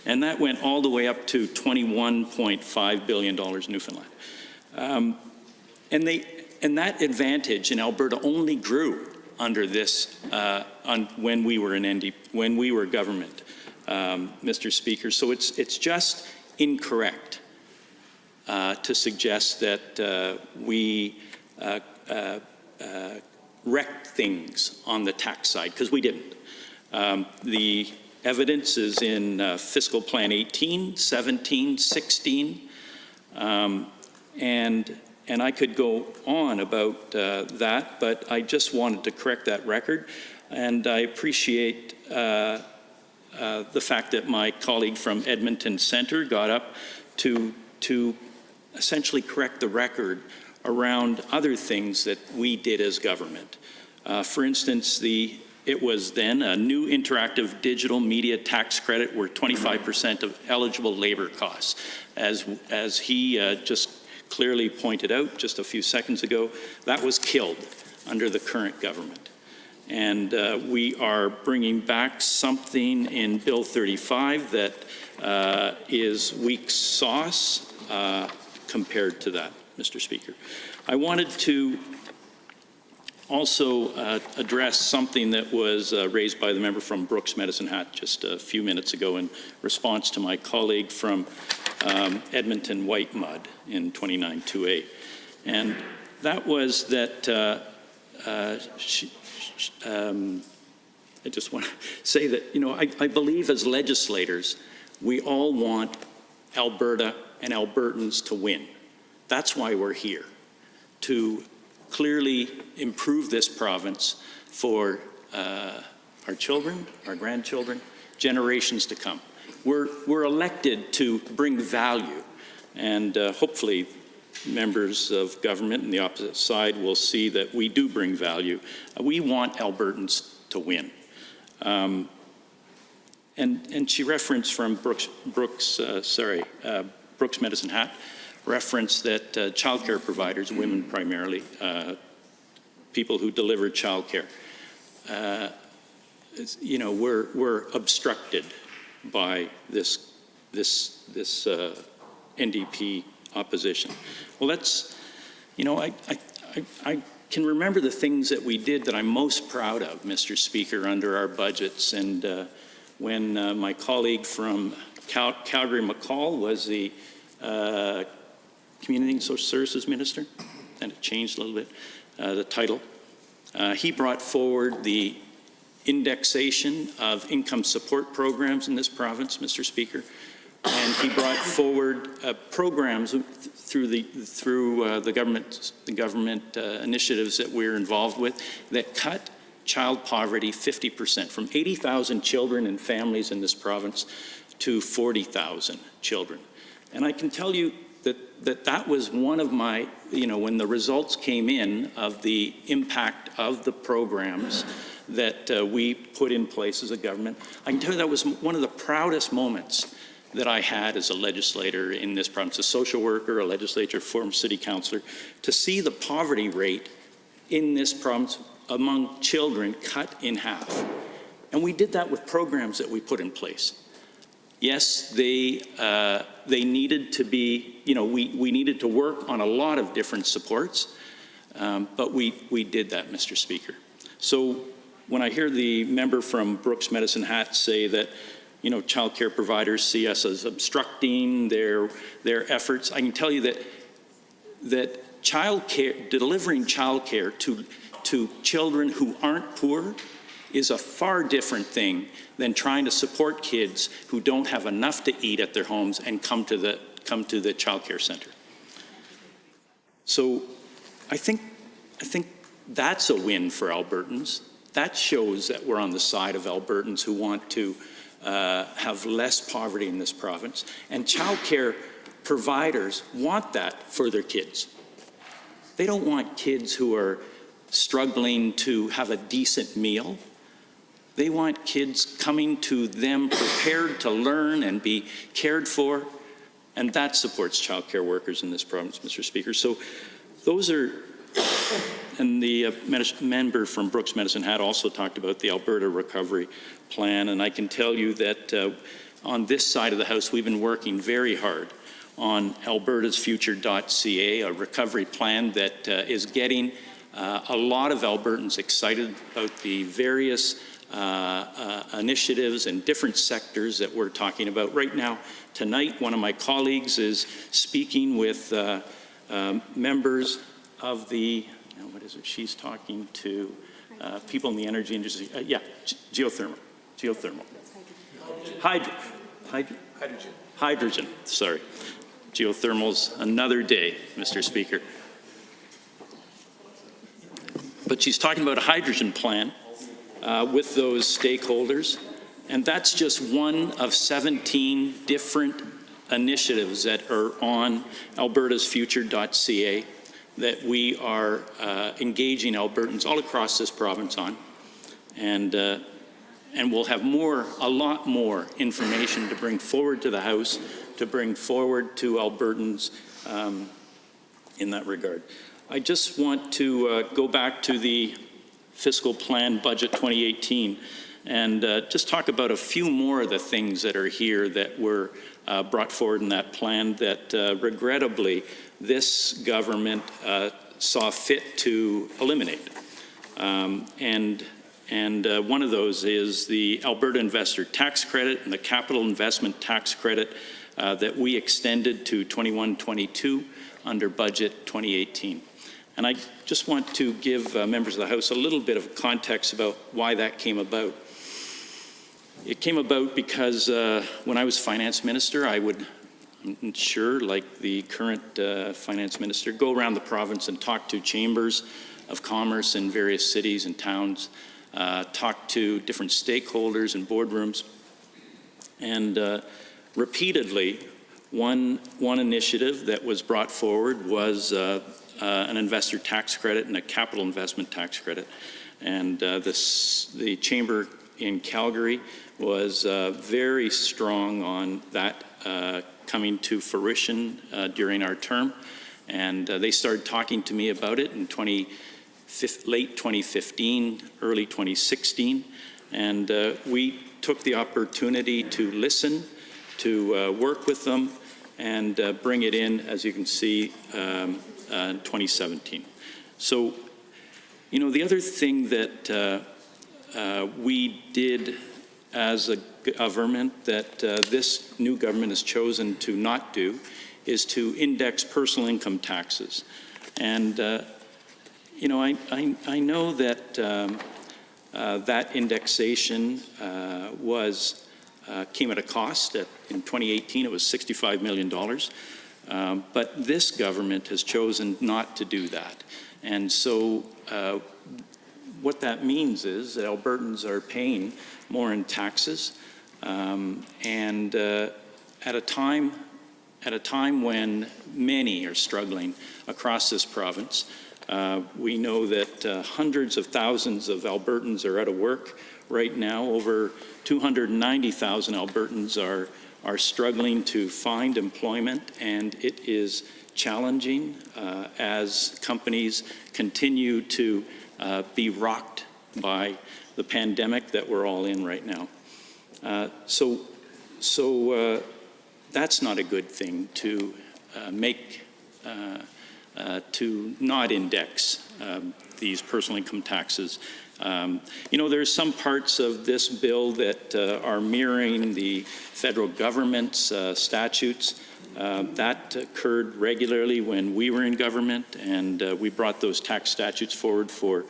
and that went all the way up to $21.5 billion in Newfoundland. And that advantage in Alberta only grew under this when we were government, Mr. Speaker. So it's just incorrect to suggest that we wrecked things on the tax side, because we didn't. The evidence is in Fiscal Plan 18, 17, 16, and I could go on about that, but I just wanted to correct that record, and I appreciate the fact that my colleague from Edmonton Centre got up to essentially correct the record around other things that we did as government. For instance, it was then a new interactive digital media tax credit worth 25% of eligible labor costs, as he just clearly pointed out just a few seconds ago, that was killed under the current government. And we are bringing back something in Bill 35 that is weak sauce compared to that, Mr. Speaker. I wanted to also address something that was raised by the member from Brooks Medicine Hat just a few minutes ago in response to my colleague from Edmonton White Mud in 29-2A. And that was that I just want to say that, you know, I believe as legislators, we all want Alberta and Albertans to win. That's why we're here, to clearly improve this province for our children, our grandchildren, generations to come. We're elected to bring value, and hopefully members of government and the opposite side will see that we do bring value. We want Albertans to win. And she referenced from Brooks Medicine Hat, referenced that childcare providers, women primarily, people who deliver childcare, you know, we're obstructed by this NDP opposition. Well, that's, you know, I can remember the things that we did that I'm most proud of, Mr. Speaker, under our budgets. And when my colleague from Calgary McCall was the Community and Social Services Minister, and it changed a little bit, the title, he brought forward the indexation of income support programs in this province, Mr. Speaker. And he brought forward programs through the government initiatives that we're involved with that cut child poverty 50%, from 80,000 children and families in this province to 40,000 children. And I can tell you that was one of my, you know, when the results came in of the impact of the programs that we put in place as a government, I can tell you that was one of the proudest moments that I had as a legislator in this province, a social worker, a legislator, former city councillor, to see the poverty rate in this province among children cut in half. And we did that with programs that we put in place. Yes, they needed to be, you know, we needed to work on a lot of different supports, but we did that, Mr. Speaker. So when I hear the member from Brooks Medicine Hat say that, you know, childcare providers see us as obstructing their efforts, I can tell you that childcare, delivering childcare to children who aren't poor is a far different thing than trying to support kids who don't have enough to eat at their homes and come to the childcare center. So I think that's a win for Albertans. That shows that we're on the side of Albertans who want to have less poverty in this province. And childcare providers want that for their kids. They don't want kids who are struggling to have a decent meal. They want kids coming to them prepared to learn and be cared for. And that supports childcare workers in this province, Mr. Speaker. So those are, and the member from Brooks Medicine Hat also talked about the Alberta Recovery Plan. And I can tell you that on this side of the House, we've been working very hard on Alberta's Future.ca, a recovery plan that is getting a lot of Albertans excited about the various initiatives and different sectors that we're talking about. Right now, tonight, one of my colleagues is speaking with members of the, what is it, she's talking to people in the energy industry, geothermal. Hydrogen, sorry. Geothermal's another day, Mr. Speaker. But she's talking about a hydrogen plan with those stakeholders, and that's just one of 17 different initiatives that are on Alberta's Future.ca that we are engaging Albertans all across this province on, and we'll have a lot more information to bring forward to the House, to bring forward to Albertans in that regard. I just want to go back to the fiscal plan budget 2018 and just talk about a few more of the things that are here that were brought forward in that plan that regrettably this government saw fit to eliminate. And one of those is the Alberta Investor Tax Credit and the Capital Investment Tax Credit that we extended to 21-22 under budget 2018. And I just want to give members of the House a little bit of context about why that came about. It came about because when I was finance minister, I would, like the current finance minister, go around the province and talk to chambers of commerce in various cities and towns, talk to different stakeholders and boardrooms, and repeatedly, one initiative that was brought forward was an investor tax credit and a capital investment tax credit. And the chamber in Calgary was very strong on that coming to fruition during our term. And they started talking to me about it in late 2015, early 2016. And we took the opportunity to listen, to work with them, and bring it in, as you can see, in 2017. So, the other thing that we did as a government that this new government has chosen to not do is to index personal income taxes. And, I know that that indexation came at a cost. In 2018, it was $65 million. But this government has chosen not to do that. And so what that means is that Albertans are paying more in taxes. And at a time when many are struggling across this province, we know that hundreds of thousands of Albertans are out of work right now. Over 290,000 Albertans are struggling to find employment, and it is challenging as companies continue to be rocked by the pandemic that we're all in right now. So that's not a good thing to to not index these personal income taxes. There's some parts of this bill that are mirroring the federal government's statutes. That occurred regularly when we were in government, and we brought those tax statutes forward for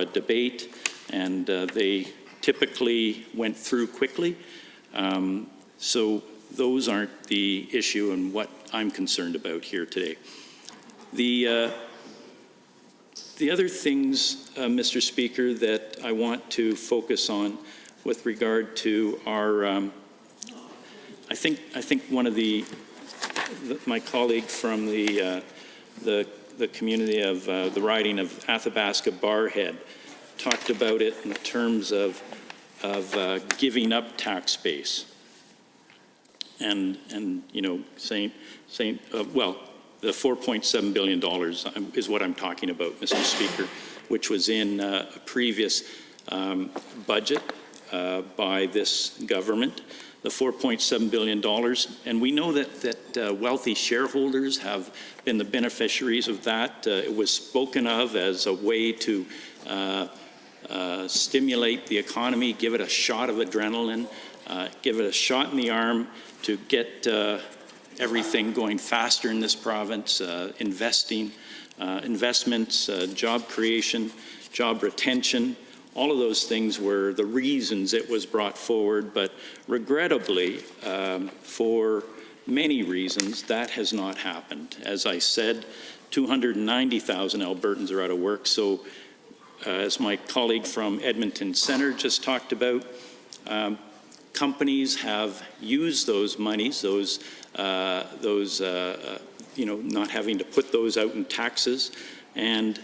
debate, and they typically went through quickly. So those aren't the issue and what I'm concerned about here today. The other things, Mr. Speaker, that I want to focus on with regard to our, I think one of my colleague from the community of the riding of Athabasca Barrhead talked about it in terms of giving up tax base, and saying well, the $4.7 billion is what I'm talking about, Mr. Speaker, which was in a previous budget by this government, the $4.7 billion. And we know that wealthy shareholders have been the beneficiaries of that. It was spoken of as a way to stimulate the economy, give it a shot of adrenaline, give it a shot in the arm to get everything going faster in this province, investments, job creation, job retention. All of those things were the reasons it was brought forward, but regrettably, for many reasons, that has not happened. As I said, 290,000 Albertans are out of work. So, as my colleague from Edmonton Centre just talked about, companies have used those monies, not having to put those out in taxes, and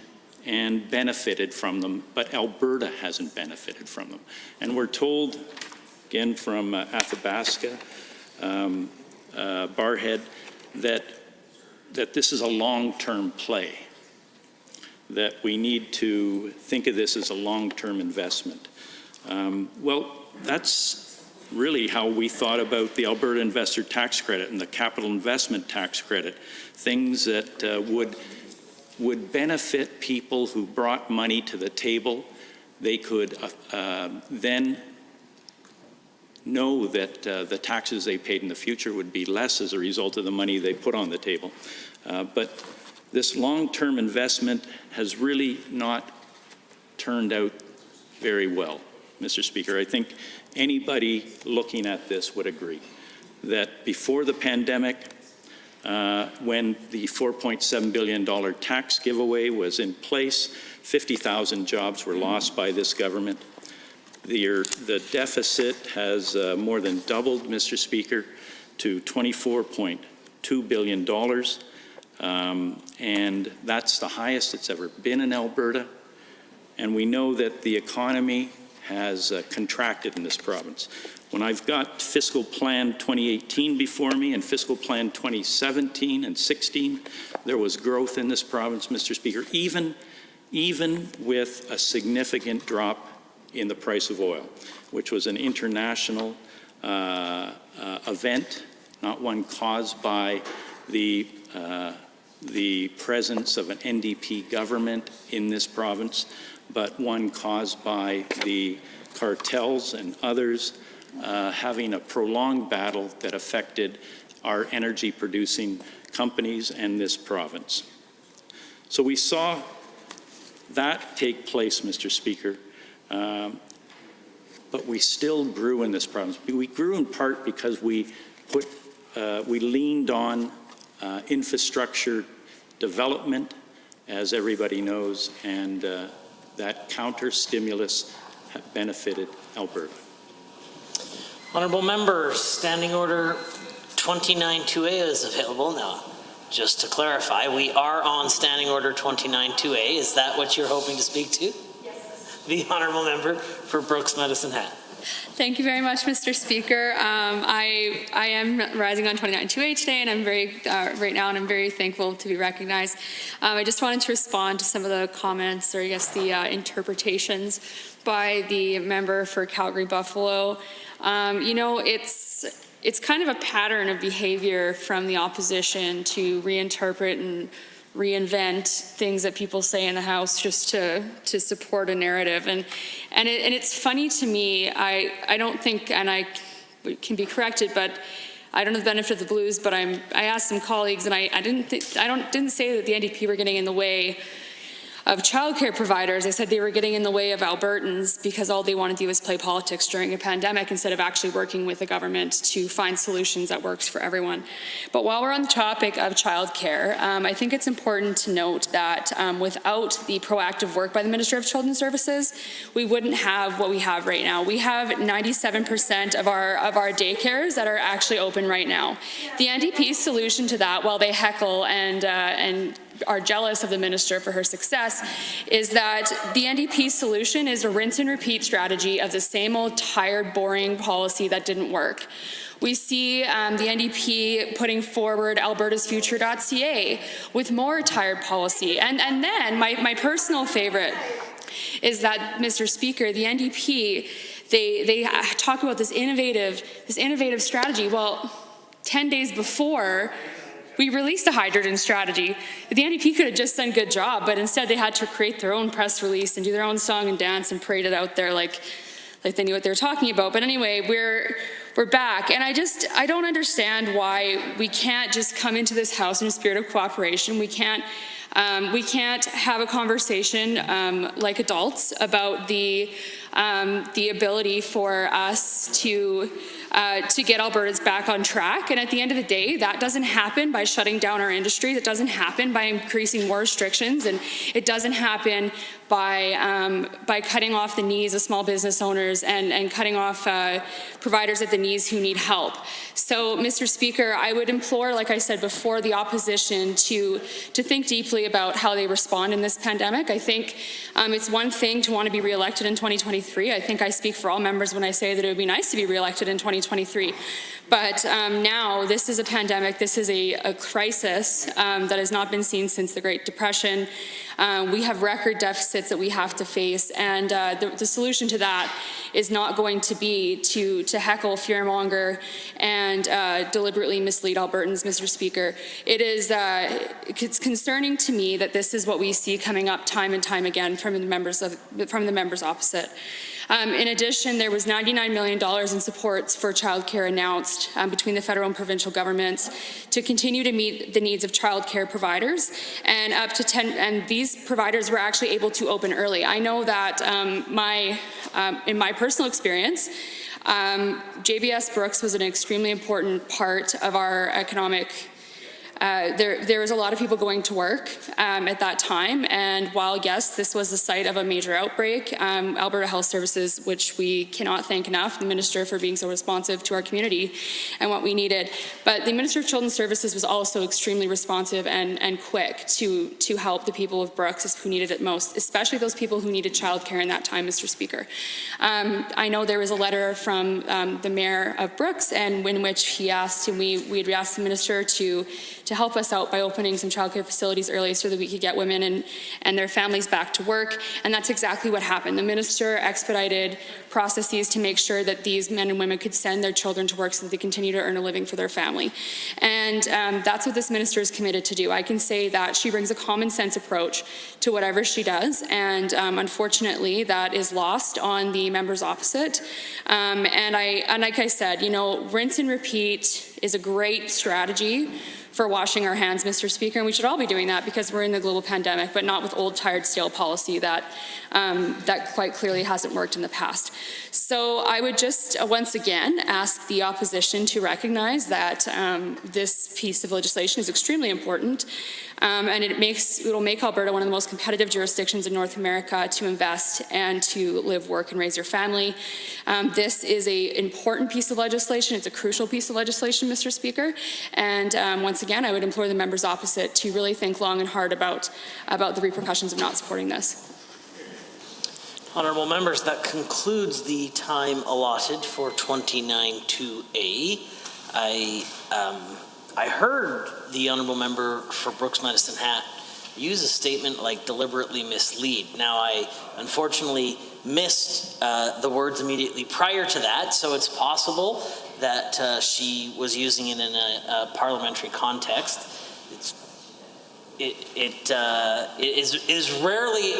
benefited from them, but Alberta hasn't benefited from them. And we're told, again from Athabasca, Barrhead, that that this is a long-term play, that we need to think of this as a long-term investment. Well, that's really how we thought about the Alberta Investor Tax Credit and the Capital Investment Tax Credit, things that would benefit people who brought money to the table. They could then know that the taxes they paid in the future would be less as a result of the money they put on the table. But this long-term investment has really not turned out very well, Mr. Speaker. I think anybody looking at this would agree that before the pandemic, when the $4.7 billion tax giveaway was in place, 50,000 jobs were lost by this government. The deficit has more than doubled, Mr. Speaker, to $24.2 billion. And that's the highest it's ever been in Alberta. And we know that the economy has contracted in this province. When I've got Fiscal Plan 2018 before me and Fiscal Plan 2017 and 16, there was growth in this province, Mr. Speaker, even with a significant drop in the price of oil, which was an international event, not one caused by the presence of an NDP government in this province, but one caused by the cartels and others having a prolonged battle that affected our energy-producing companies and this province. So we saw that take place, Mr. Speaker, but we still grew in this province. We grew in part because we leaned on infrastructure development, as everybody knows, and that counter-stimulus benefited Alberta. Honourable members, Standing Order 29-2A is available now. Just to clarify, we are on Standing Order 29-2A. Is that what you're hoping to speak to? Yes. The Honourable Member for Brooks Medicine Hat. Thank you very much, Mr. Speaker. I am rising on 29-2A today, and I'm very right now, and I'm very thankful to be recognized. I just wanted to respond to some of the comments, or I guess the interpretations by the member for Calgary Buffalo. You know, it's kind of a pattern of behavior from the opposition to reinterpret and reinvent things that people say in the House just to support a narrative. And it's funny to me, I don't think, and I can be corrected, but I don't have the benefit of the blues, but I asked some colleagues, and I didn't say that the NDP were getting in the way of childcare providers. I said they were getting in the way of Albertans because all they want to do is play politics during a pandemic instead of actually working with the government to find solutions that works for everyone. But while we're on the topic of childcare, I think it's important to note that without the proactive work by the Minister of Children's Services, we wouldn't have what we have right now. We have 97% of our daycares that are actually open right now. The NDP's solution to that, while they heckle and are jealous of the minister for her success, is that the NDP's solution is a rinse and repeat strategy of the same old tired, boring policy that didn't work. We see the NDP putting forward albertasfuture.ca with more tired policy. And then my personal favorite is that, Mr. Speaker, the NDP, they talk about this innovative strategy. Well, 10 days before, we released a hydrogen strategy. The NDP could have just done a good job, but instead they had to create their own press release and do their own song and dance and parade it out there like they knew what they were talking about. But anyway, we're back, and I don't understand why we can't just come into this House in a spirit of cooperation. We can't have a conversation like adults about the ability for us to get Alberta's back on track. And at the end of the day, that doesn't happen by shutting down our industry. That doesn't happen by increasing more restrictions. And it doesn't happen by cutting off the knees of small business owners and cutting off providers at the knees who need help. So, Mr. Speaker, I would implore, like I said before, the opposition to think deeply about how they respond in this pandemic. I think it's one thing to want to be reelected in 2023. 2023. I think I speak for all members when I say that it would be nice to be reelected in 2023. But now this is a pandemic, this is a crisis that has not been seen since the Great Depression. We have record deficits that we have to face, and the solution to that is not going to be to heckle, fearmonger, and deliberately mislead Albertans, Mr. Speaker. It's concerning to me that this is what we see coming up time and time again from the members opposite. In addition, there was $99 million in supports for childcare announced between the federal and provincial governments to continue to meet the needs of childcare providers, and up to 10, and these providers were actually able to open early. I know that in my personal experience, JBS Brooks was an extremely important part of our economic. There was a lot of people going to work at that time, and while yes, this was the site of a major outbreak, Alberta Health Services, which we cannot thank enough, the Minister for being so responsive to our community and what we needed, but the Minister of Children's Services was also extremely responsive and quick to help the people of Brooks who needed it most, especially those people who needed childcare in that time, Mr. Speaker. I know there was a letter from the Mayor of Brooks, and in which he asked, and we had asked the Minister to help us out by opening some childcare facilities early so that we could get women and their families back to work, and that's exactly what happened. The Minister expedited processes to make sure that these men and women could send their children to work so that they continue to earn a living for their family. And that's what this Minister is committed to do. I can say that she brings a common sense approach to whatever she does, and unfortunately that is lost on the members opposite. And like I said, you know, rinse and repeat is a great strategy for washing our hands, Mr. Speaker, and we should all be doing that because we're in the global pandemic, but not with old, tired, stale policy that quite clearly hasn't worked in the past. So I would just once again ask the opposition to recognize that this piece of legislation is extremely important, and it will make Alberta one of the most competitive jurisdictions in North America to invest and to live, work, and raise your family. This is an important piece of legislation. It's a crucial piece of legislation, Mr. Speaker, and once again, I would implore the members opposite to really think long and hard about the repercussions of not supporting this. Honourable members, that concludes the time allotted for 29-2A. I heard the Honourable Member for Brooks Medicine Hat use a statement like deliberately mislead. Now, I unfortunately missed the words immediately prior to that, so it's possible that she was using it in a parliamentary context. It is rarely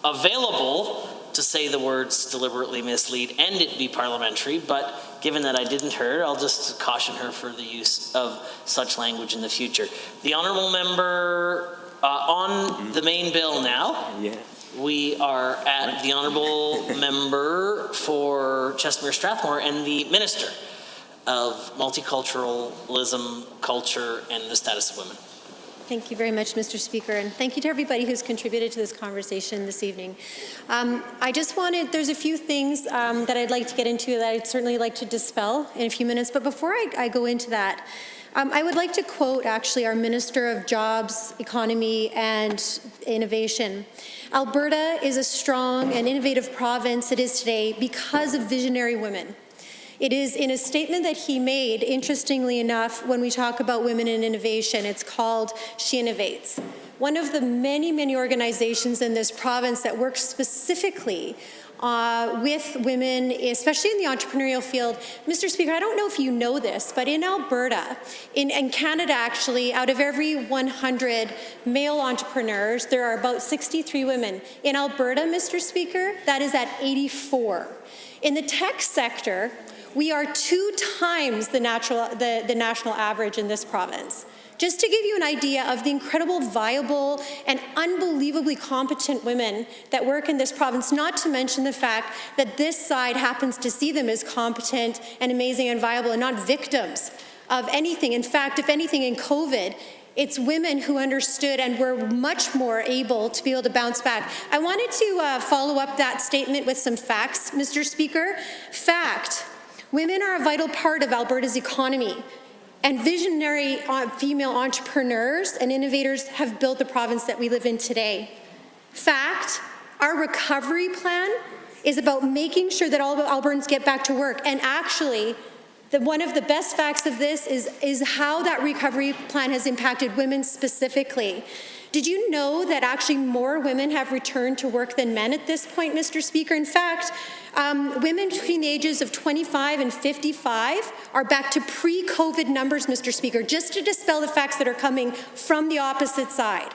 available to say the words deliberately mislead and it be parliamentary, but given that I didn't hear it, I'll just caution her for the use of such language in the future. The Honourable Member on the main bill now. Yeah. We are at the Honourable Member for Chestermere Strathmore and the Minister of Multiculturalism, Culture and the Status of Women. Thank you very much, Mr. Speaker, and thank you to everybody who's contributed to this conversation this evening. There's a few things that I'd like to get into that I'd certainly like to dispel in a few minutes, but before I go into that, I would like to quote actually our Minister of Jobs, Economy and Innovation. Alberta is a strong and innovative province it is today because of visionary women. It is in a statement that he made, interestingly enough, when we talk about women in innovation, it's called She Innovates. One of the many, many organizations in this province that works specifically with women, especially in the entrepreneurial field. Mr. Speaker, I don't know if you know this, but in Alberta, in Canada actually, out of every 100 male entrepreneurs, there are about 63 women. In Alberta, Mr. Speaker, that is at 84. In the tech sector, we are 2 times the national average in this province. Just to give you an idea of the incredible, viable, and unbelievably competent women that work in this province, not to mention the fact that this side happens to see them as competent and amazing and viable and not victims of anything. In fact, if anything, in COVID, it's women who understood and were much more able to be able to bounce back. I wanted to follow up that statement with some facts, Mr. Speaker. Fact. Women are a vital part of Alberta's economy, and visionary female entrepreneurs and innovators have built the province that we live in today. Fact, our recovery plan is about making sure that all Albertans get back to work. And actually, one of the best facts of this is how that recovery plan has impacted women specifically. Did you know that actually more women have returned to work than men at this point, Mr. Speaker? In fact, women between the ages of 25 and 55 are back to pre-COVID numbers, Mr. Speaker, just to dispel the facts that are coming from the opposite side.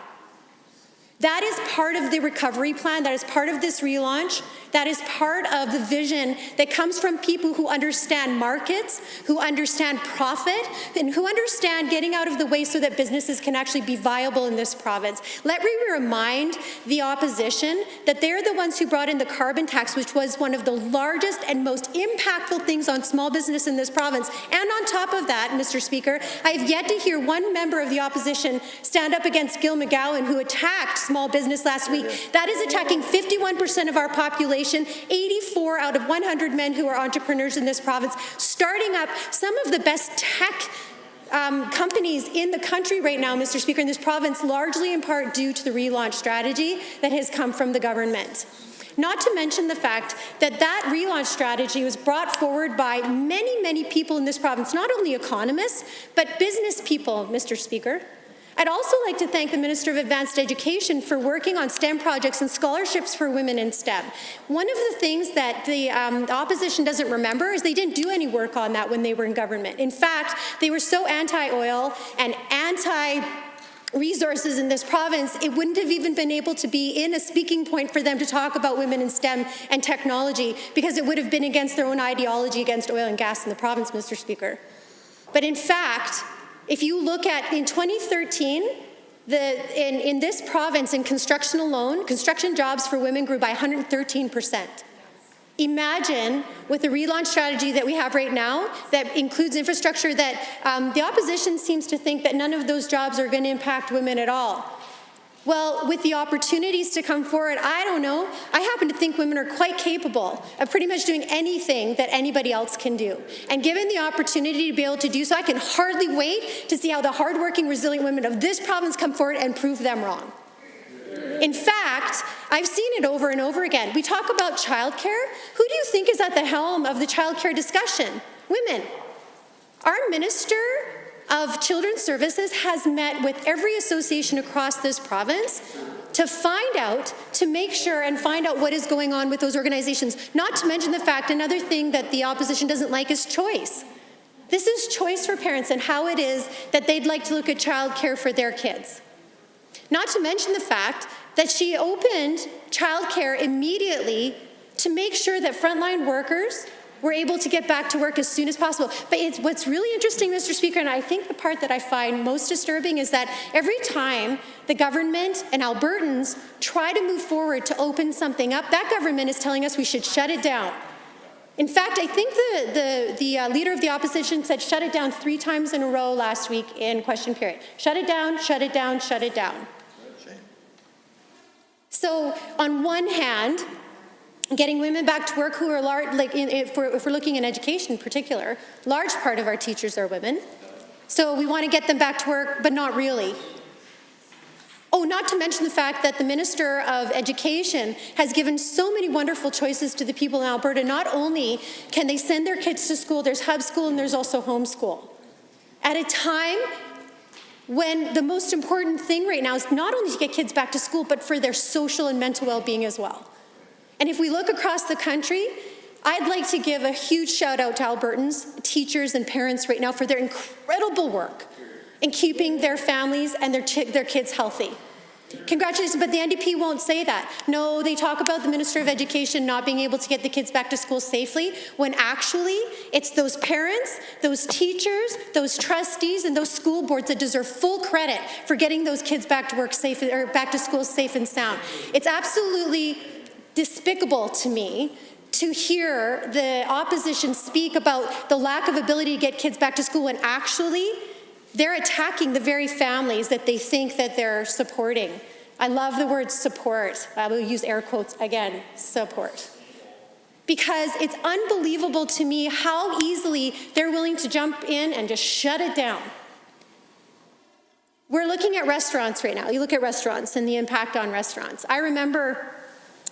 That is part of the recovery plan. That is part of this relaunch. That is part of the vision that comes from people who understand markets, who understand profit, and who understand getting out of the way so that businesses can actually be viable in this province. Let me remind the opposition that they're the ones who brought in the carbon tax, which was one of the largest and most impactful things on small business in this province. And on top of that, Mr. Speaker, I have yet to hear one member of the opposition stand up against Gil McGowan, who attacked small business last week. That is attacking 51% of our population, 84 out of 100 men who are entrepreneurs in this province, starting up some of the best tech companies in the country right now, Mr. Speaker, in this province, largely in part due to the relaunch strategy that has come from the government. Not to mention the fact that that relaunch strategy was brought forward by many, many people in this province, not only economists, but business people, Mr. Speaker. I'd also like to thank the Minister of Advanced Education for working on STEM projects and scholarships for women in STEM. One of the things that the opposition doesn't remember is they didn't do any work on that when they were in government. In fact, they were so anti-oil and anti-resources in this province, it wouldn't have even been able to be in a speaking point for them to talk about women in STEM and technology, because it would have been against their own ideology against oil and gas in the province, Mr. Speaker. But in fact, if you look at, in 2013, in this province, in construction alone, construction jobs for women grew by 113%. Imagine, with the relaunch strategy that we have right now, that includes infrastructure, that the opposition seems to think that none of those jobs are going to impact women at all. Well, with the opportunities to come forward, I don't know. I happen to think women are quite capable of pretty much doing anything that anybody else can do. And given the opportunity to be able to do so, I can hardly wait to see how the hardworking, resilient women of this province come forward and prove them wrong. In fact, I've seen it over and over again. We talk about childcare. Who do you think is at the helm of the childcare discussion? Women. Our Minister of Children's Services has met with every association across this province to find out, to make sure and find out what is going on with those organizations. Not to mention the fact, another thing that the opposition doesn't like is choice. This is choice for parents and how it is that they'd like to look at childcare for their kids. Not to mention the fact that she opened childcare immediately to make sure that frontline workers were able to get back to work as soon as possible. But what's really interesting, Mr. Speaker, and I think the part that I find most disturbing is that every time the government and Albertans try to move forward to open something up, that government is telling us we should shut it down. In fact, I think the leader of the opposition said shut it down 3 times in a row last week in question period. Shut it down, shut it down, shut it down. So on one hand, getting women back to work who are large, like if we're looking in education in particular, large part of our teachers are women. So we want to get them back to work, but not really. Oh, not to mention the fact that the Minister of Education has given so many wonderful choices to the people in Alberta. Not only can they send their kids to school, there's hub school and there's also homeschool. At a time when the most important thing right now is not only to get kids back to school, but for their social and mental well-being as well. And if we look across the country, I'd like to give a huge shout out to Albertans, teachers and parents right now for their incredible work in keeping their families and their kids healthy. Congratulations, but the NDP won't say that. No, they talk about the Minister of Education not being able to get the kids back to school safely, when actually it's those parents, those teachers, those trustees, and those school boards that deserve full credit for getting those kids back to work safe, or back to school safe and sound. It's absolutely despicable to me to hear the opposition speak about the lack of ability to get kids back to school when actually they're attacking the very families that they think that they're supporting. I love the word support. I will use air quotes again, support. Because it's unbelievable to me how easily they're willing to jump in and just shut it down. We're looking at restaurants right now. You look at restaurants and the impact on restaurants. I remember,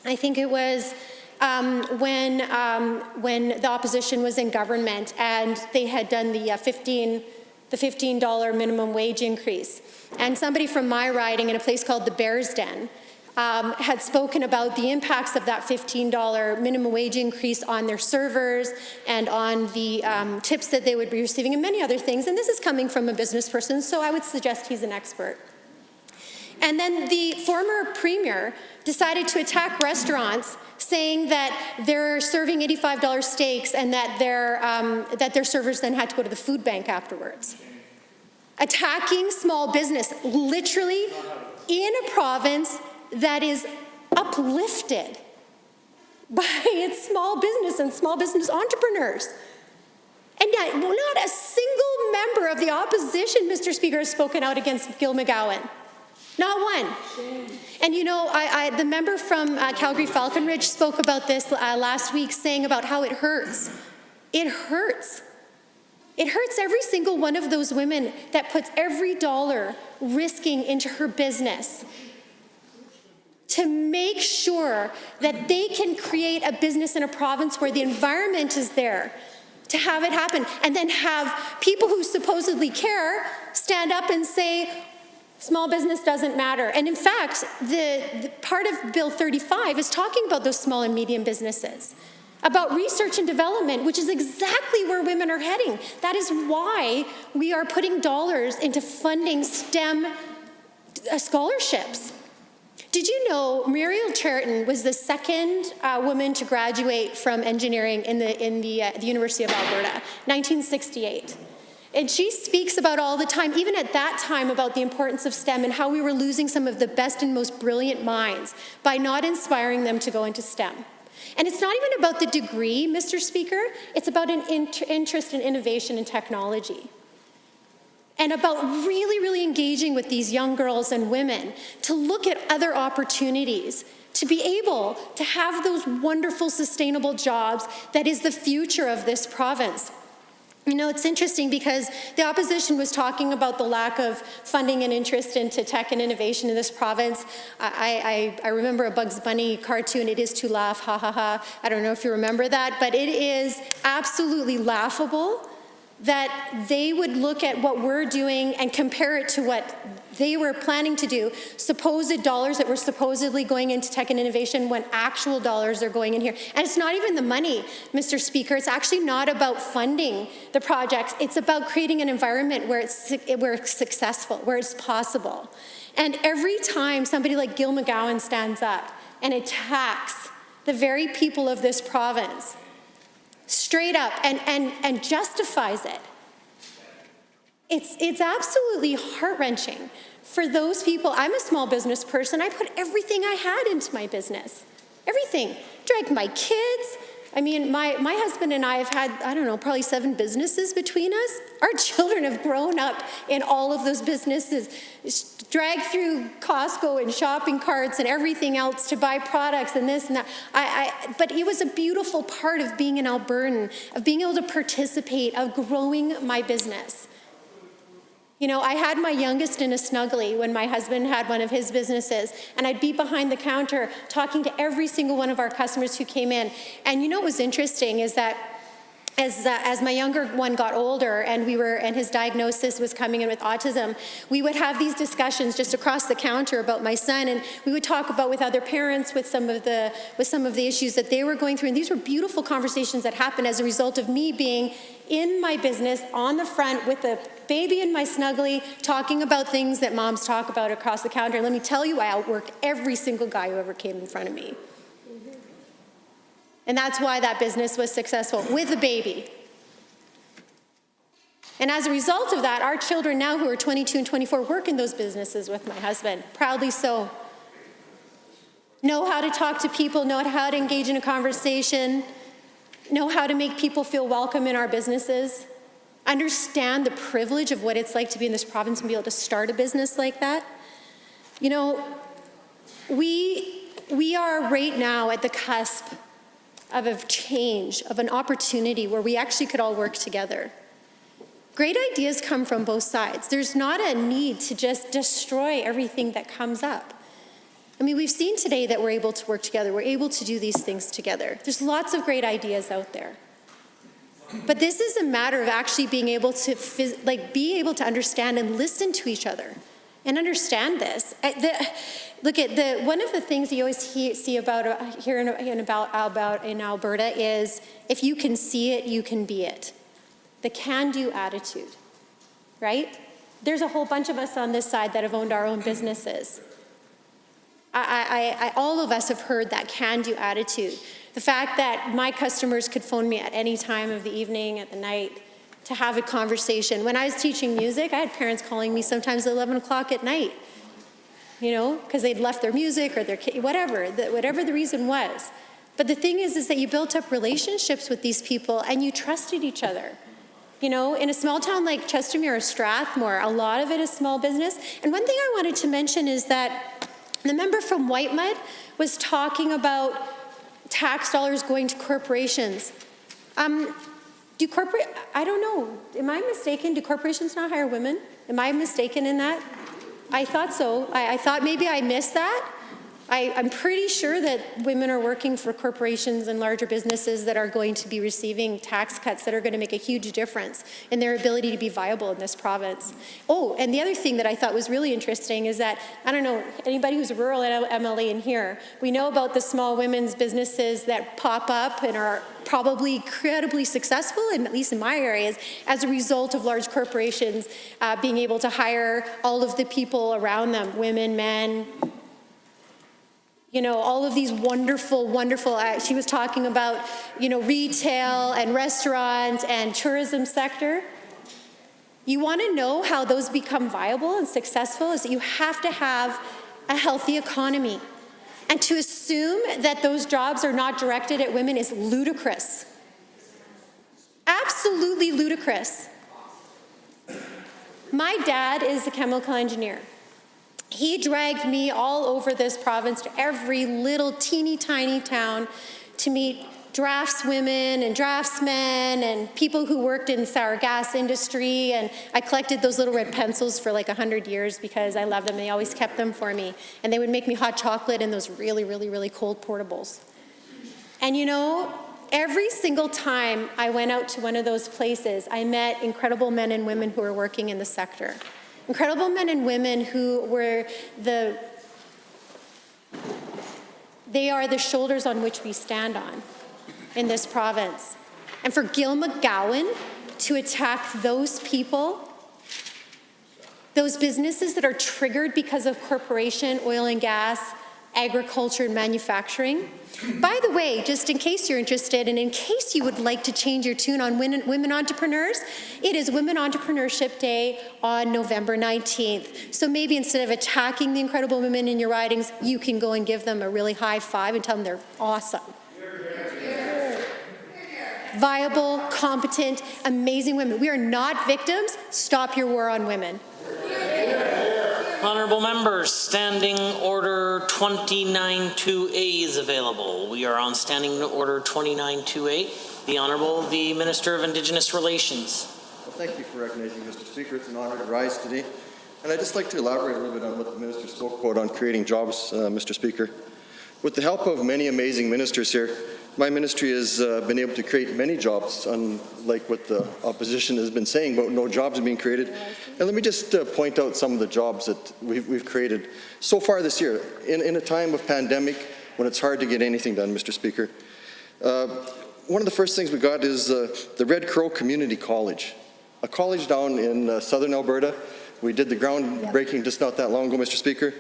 I think it was when the opposition was in government and they had done the $15 minimum wage increase. And somebody from my riding in a place called the Bears Den had spoken about the impacts of that $15 minimum wage increase on their servers and on the tips that they would be receiving and many other things. And this is coming from a business person, so I would suggest he's an expert. And then the former premier decided to attack restaurants, saying that they're serving $85 steaks and that their servers then had to go to the food bank afterwards. Attacking small business, literally in a province that is uplifted by its small business and small business entrepreneurs. And yet, not a single member of the opposition, Mr. Speaker, has spoken out against Gil McGowan. Not one. And you know, the member from Calgary Falconridge spoke about this last week, saying about how it hurts. It hurts. It hurts every single one of those women that puts every dollar risking into her business to make sure that they can create a business in a province where the environment is there to have it happen, and then have people who supposedly care stand up and say, small business doesn't matter. And in fact, the part of Bill 35 is talking about those small and medium businesses, about research and development, which is exactly where women are heading. That is why we are putting dollars into funding STEM scholarships. Did you know Muriel Cheriton was the second woman to graduate from engineering in the University of Alberta, 1968? And she speaks about all the time, even at that time, about the importance of STEM and how we were losing some of the best and most brilliant minds by not inspiring them to go into STEM. And it's not even about the degree, Mr. Speaker, it's about an interest in innovation and technology. And about really, really engaging with these young girls and women to look at other opportunities, to be able to have those wonderful, sustainable jobs that is the future of this province. You know, it's interesting because the opposition was talking about the lack of funding and interest into tech and innovation in this province. I remember a Bugs Bunny cartoon, "It is to laugh, ha ha ha." I don't know if you remember that, but it is absolutely laughable that they would look at what we're doing and compare it to what they were planning to do, supposed dollars that were supposedly going into tech and innovation when actual dollars are going in here. And it's not even the money, Mr. Speaker. It's actually not about funding the projects. It's about creating an environment where it's successful, where it's possible. And every time somebody like Gil McGowan stands up and attacks the very people of this province, straight up, and justifies it, it's absolutely heart-wrenching for those people. I'm a small business person. I put everything I had into my business. Everything. Dragged my kids. I mean, my husband and I have had, I don't know, probably 7 businesses between us. Our children have grown up in all of those businesses, dragged through Costco and shopping carts and everything else to buy products and this and that. But it was a beautiful part of being an Albertan, of being able to participate, of growing my business. You know, I had my youngest in a Snuggly when my husband had one of his businesses, and I'd be behind the counter talking to every single one of our customers who came in. And you know what was interesting is that as my younger one got older and his diagnosis was coming in with autism, we would have these discussions just across the counter about my son, and we would talk about with other parents with some of the issues that they were going through. And these were beautiful conversations that happened as a result of me being in my business on the front with a baby in my Snuggly, talking about things that moms talk about across the counter. And let me tell you, I outworked every single guy who ever came in front of me. And that's why that business was successful, with a baby. And as a result of that, our children now who are 22 and 24 work in those businesses with my husband, proudly so. Know how to talk to people, know how to engage in a conversation, know how to make people feel welcome in our businesses, understand the privilege of what it's like to be in this province and be able to start a business like that. You know, we are right now at the cusp of a change, of an opportunity where we actually could all work together. Great ideas come from both sides. There's not a need to just destroy everything that comes up. I mean, we've seen today that we're able to work together. We're able to do these things together. There's lots of great ideas out there. But this is a matter of actually being able to be able to understand and listen to each other and understand this. One of the things you always see about here in Alberta is if you can see it, you can be it. The can-do attitude, right? There's a whole bunch of us on this side that have owned our own businesses. All of us have heard that can-do attitude. The fact that my customers could phone me at any time of the evening, at the night, to have a conversation. When I was teaching music, I had parents calling me sometimes at 11 o'clock at night, you know, because they'd left their music or their kid, whatever the reason was. But the thing is that you built up relationships with these people and you trusted each other. You know, in a small town like Chestermere or Strathmore, a lot of it is small business. And one thing I wanted to mention is that the member from Whitemud was talking about tax dollars going to corporations. I don't know, am I mistaken? Do corporations not hire women? Am I mistaken in that? I thought so. I thought maybe I missed that. I'm pretty sure that women are working for corporations and larger businesses that are going to be receiving tax cuts that are going to make a huge difference in their ability to be viable in this province. Oh, and the other thing that I thought was really interesting is that, I don't know, anybody who's a rural MLA in here, we know about the small women's businesses that pop up and are probably incredibly successful, at least in my areas, as a result of large corporations being able to hire all of the people around them, women, men, you know, all of these wonderful, she was talking about, you know, retail and restaurant and tourism sector. You want to know how those become viable and successful is that you have to have a healthy economy. And to assume that those jobs are not directed at women is ludicrous. Absolutely ludicrous. My dad is a chemical engineer. He dragged me all over this province to every little teeny tiny town to meet draftswomen and draftsmen and people who worked in the sour gas industry, and I collected those little red pencils for like 100 years because I loved them. They always kept them for me, and they would make me hot chocolate in those really cold portables. And you know, every single time I went out to one of those places, I met incredible men and women who were working in the sector. Incredible men and women who were they are the shoulders on which we stand on in this province. And for Gil McGowan to attack those people, those businesses that are triggered because of corporation, oil and gas, agriculture and manufacturing. By the way, just in case you're interested and in case you would like to change your tune on women entrepreneurs, it is Women Entrepreneurship Day on November 19th. So maybe instead of attacking the incredible women in your ridings, you can go and give them a really high five and tell them they're awesome. Viable, competent, amazing women. We are not victims. Stop your war on women. Honourable members, Standing Order 29-2A is available. We are on Standing Order 29-2A. The Honourable, the Minister of Indigenous Relations. Well, thank you for recognizing me, Mr. Speaker. It's an honour to rise today. And I'd just like to elaborate a little bit on what the Minister spoke about on creating jobs, Mr. Speaker. With the help of many amazing ministers here, my ministry has been able to create many jobs, unlike what the opposition has been saying about no jobs being created. And let me just point out some of the jobs that we've created so far this year, in a time of pandemic when it's hard to get anything done, Mr. Speaker. One of the first things we got is the Red Crow Community College, a college down in southern Alberta. We did the groundbreaking just not that long ago, Mr. Speaker.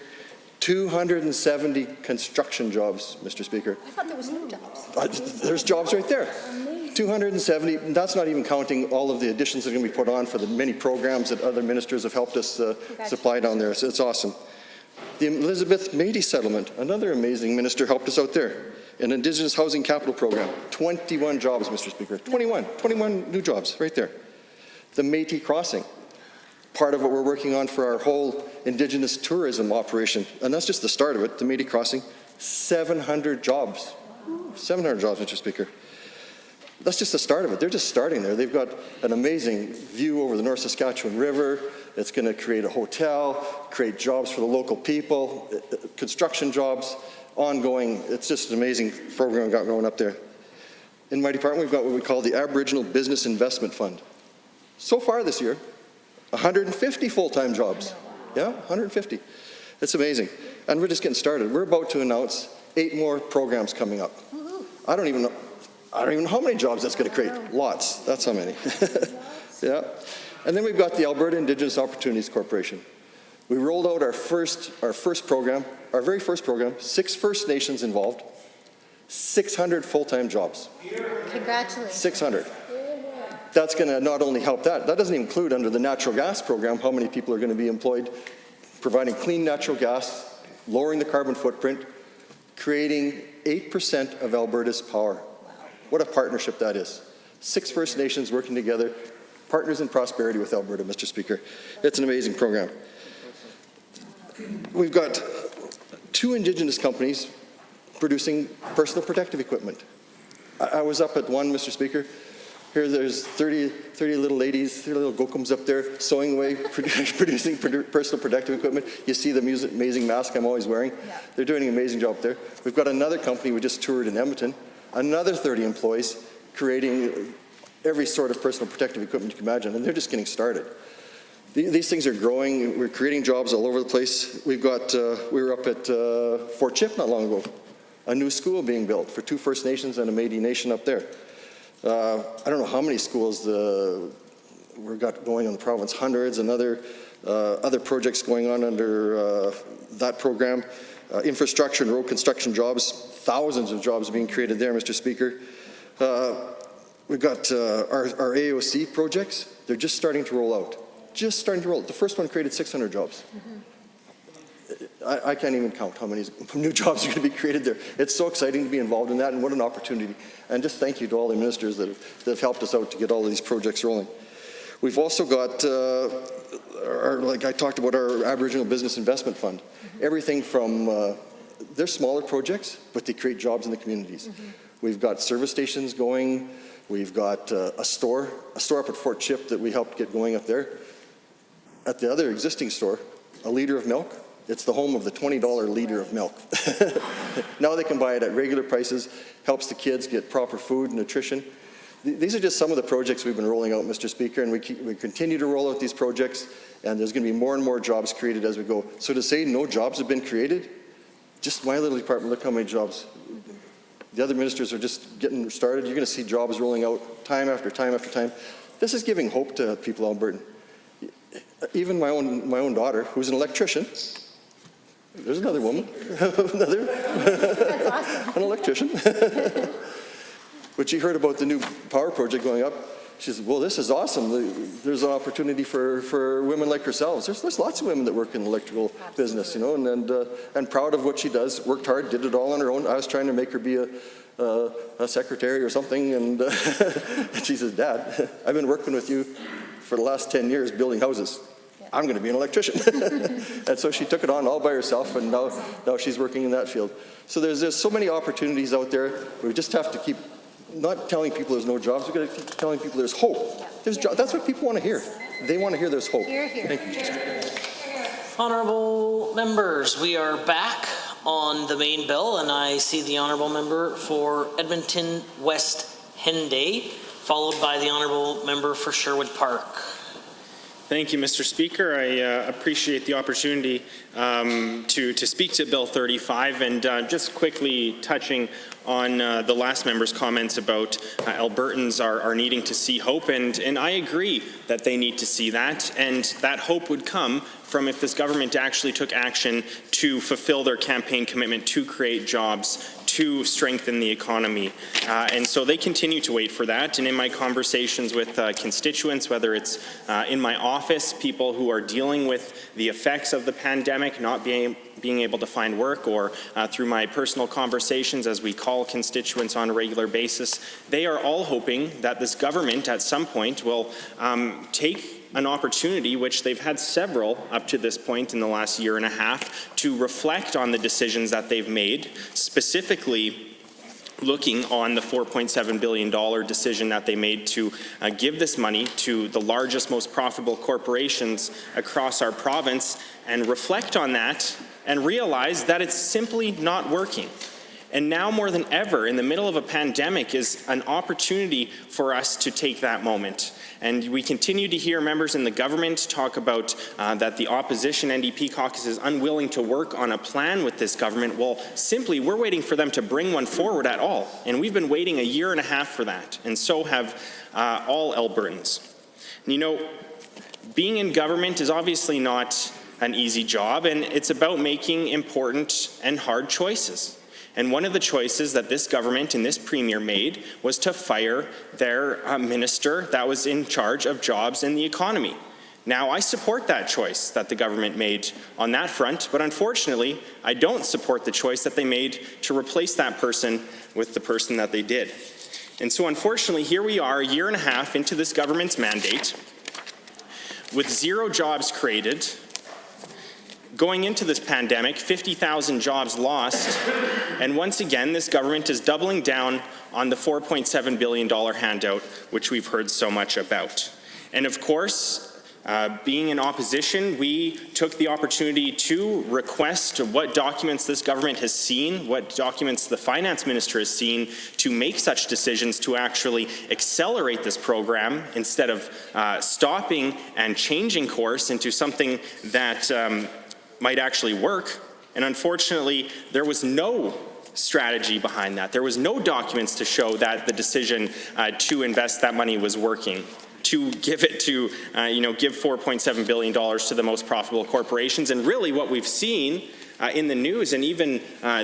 270 construction jobs, Mr. Speaker. I thought there was no jobs. There's jobs right there. 270, and that's not even counting all of the additions that are going to be put on for the many programs that other ministers have helped us supply down there. So it's awesome. The Elizabeth Mady Settlement, another amazing minister helped us out there. An Indigenous Housing Capital Program, 21 jobs, Mr. Speaker. 21 new jobs right there. The Métis Crossing, part of what we're working on for our whole Indigenous tourism operation. And that's just the start of it, the Métis Crossing. 700 jobs. 700 jobs, Mr. Speaker. That's just the start of it. They're just starting there. They've got an amazing view over the North Saskatchewan River, It's going to create a hotel, create jobs for the local people, construction jobs, ongoing. It's just an amazing program we've got going up there. In my department, we've got what we call the Aboriginal Business Investment Fund. So far this year, 150 full-time jobs. Yeah, 150. It's amazing. And we're just getting started. We're about to announce 8 more programs coming up. I don't even know how many jobs that's going to create. Lots. That's how many. Yeah. And then we've got the Alberta Indigenous Opportunities Corporation. We rolled out our very first program, 6 First Nations involved, 600 full-time jobs. Congratulations. 600. That's going to not only help that doesn't include under the natural gas program how many people are going to be employed, providing clean natural gas, lowering the carbon footprint, creating 8% of Alberta's power. What a partnership that is. 6 First Nations working together, partners in prosperity with Alberta, Mr. Speaker. It's an amazing program. We've got 2 Indigenous companies producing personal protective equipment. I was up at one, Mr. Speaker. Here there's 30 little ladies, 30 little gokums up there sewing away, producing personal protective equipment. You see the amazing mask I'm always wearing. Yeah. They're doing an amazing job there. We've got another company we just toured in Edmonton, another 30 employees creating every sort of personal protective equipment you can imagine, and they're just getting started. These things are growing. We're creating jobs all over the place. We've got, we were up at Fort Chip not long ago, a new school being built for 2 First Nations and a Métis Nation up there. I don't know how many schools we've got going in the province, hundreds, and other projects going on under that program. Infrastructure and road construction jobs, thousands of jobs being created there, Mr. Speaker. We've got our AOC projects. They're just starting to roll out. Just starting to roll out. The first one created 600 jobs. I can't even count how many new jobs are going to be created there. It's so exciting to be involved in that, and what an opportunity. And just thank you to all the ministers that have helped us out to get all of these projects rolling. We've also got, like I talked about, our Aboriginal Business Investment Fund. Everything from, they're smaller projects, but they create jobs in the communities. We've got service stations going. We've got a store up at Fort Chip that we helped get going up there. At the other existing store, a liter of milk. It's the home of the $20 liter of milk. Now they can buy it at regular prices, helps the kids get proper food and nutrition. These are just some of the projects we've been rolling out, Mr. Speaker, and we continue to roll out these projects, and there's going to be more and more jobs created as we go. So to say no jobs have been created, just my little department, look how many jobs. The other ministers are just getting started. You're going to see jobs rolling out time after time after time. This is giving hope to people of Alberta. Even my own daughter, who's an electrician, there's another woman, That's awesome. an electrician. But she heard about the new power project going up. She said, well, this is awesome. There's an opportunity for women like yourselves. There's lots of women that work in the electrical business, you know, and proud of what she does. Worked hard, did it all on her own. I was trying to make her be a secretary or something, and she says, Dad, I've been working with you for the last 10 years building houses. I'm going to be an electrician. And so she took it on all by herself, and now she's working in that field. So there's so many opportunities out there. We just have to keep not telling people there's no jobs. We've got to keep telling people there's hope. That's what people want to hear. They want to hear there's hope. Hear, hear. Thank you. Honourable members, we are back on the main bill, and I see the Honourable Member for Edmonton West Henday, followed by the Honourable Member for Sherwood Park. Thank you, Mr. Speaker. I appreciate the opportunity to speak to Bill 35, and just quickly touching on the last member's comments about Albertans are needing to see hope, and I agree that they need to see that, and that hope would come from if this government actually took action to fulfill their campaign commitment to create jobs, to strengthen the economy. And so they continue to wait for that. And in my conversations with constituents, whether it's in my office, people who are dealing with the effects of the pandemic, not being able to find work, or through my personal conversations as we call constituents on a regular basis, they are all hoping that this government at some point will take an opportunity, which they've had several up to this point in the last year and a half, to reflect on the decisions that they've made, specifically looking on the $4.7 billion decision that they made to give this money to the largest, most profitable corporations across our province and reflect on that and realize that it's simply not working. And now more than ever, in the middle of a pandemic, is an opportunity for us to take that moment. And we continue to hear members in the government talk about that the opposition NDP caucus is unwilling to work on a plan with this government. Well, simply, we're waiting for them to bring one forward at all. And we've been waiting 1.5 years for that. And so have all Albertans. And you know, being in government is obviously not an easy job, and it's about making important and hard choices. And one of the choices that this government and this premier made was to fire their minister that was in charge of jobs and the economy. Now, I support that choice that the government made on that front, but unfortunately, I don't support the choice that they made to replace that person with the person that they did. And so unfortunately, here we are 1.5 years into this government's mandate with 0 jobs created. Going into this pandemic, 50,000 jobs lost, and once again, this government is doubling down on the $4.7 billion handout, which we've heard so much about. And of course, being in opposition, we took the opportunity to request what documents this government has seen, what documents the finance minister has seen to make such decisions to actually accelerate this program instead of stopping and changing course into something that might actually work. And unfortunately, there was no strategy behind that. There was no documents to show that the decision to invest that money was working, to give it to, give $4.7 billion to the most profitable corporations. And really what we've seen in the news, and even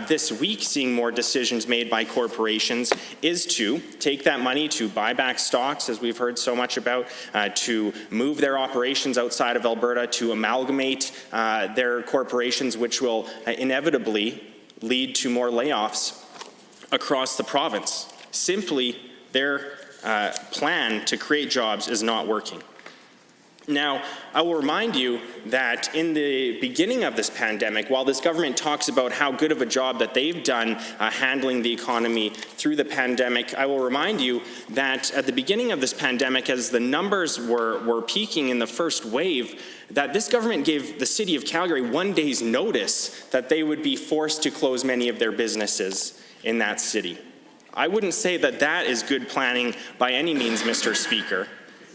this week seeing more decisions made by corporations, is to take that money to buy back stocks, as we've heard so much about, to move their operations outside of Alberta, to amalgamate their corporations, which will inevitably lead to more layoffs across the province. Simply, their plan to create jobs is not working. Now, I will remind you that in the beginning of this pandemic, while this government talks about how good of a job that they've done handling the economy through the pandemic, I will remind you that at the beginning of this pandemic, as the numbers were peaking in the first wave, that this government gave the city of Calgary 1 day's notice that they would be forced to close many of their businesses in that city. I wouldn't say that that is good planning by any means, Mr. Speaker.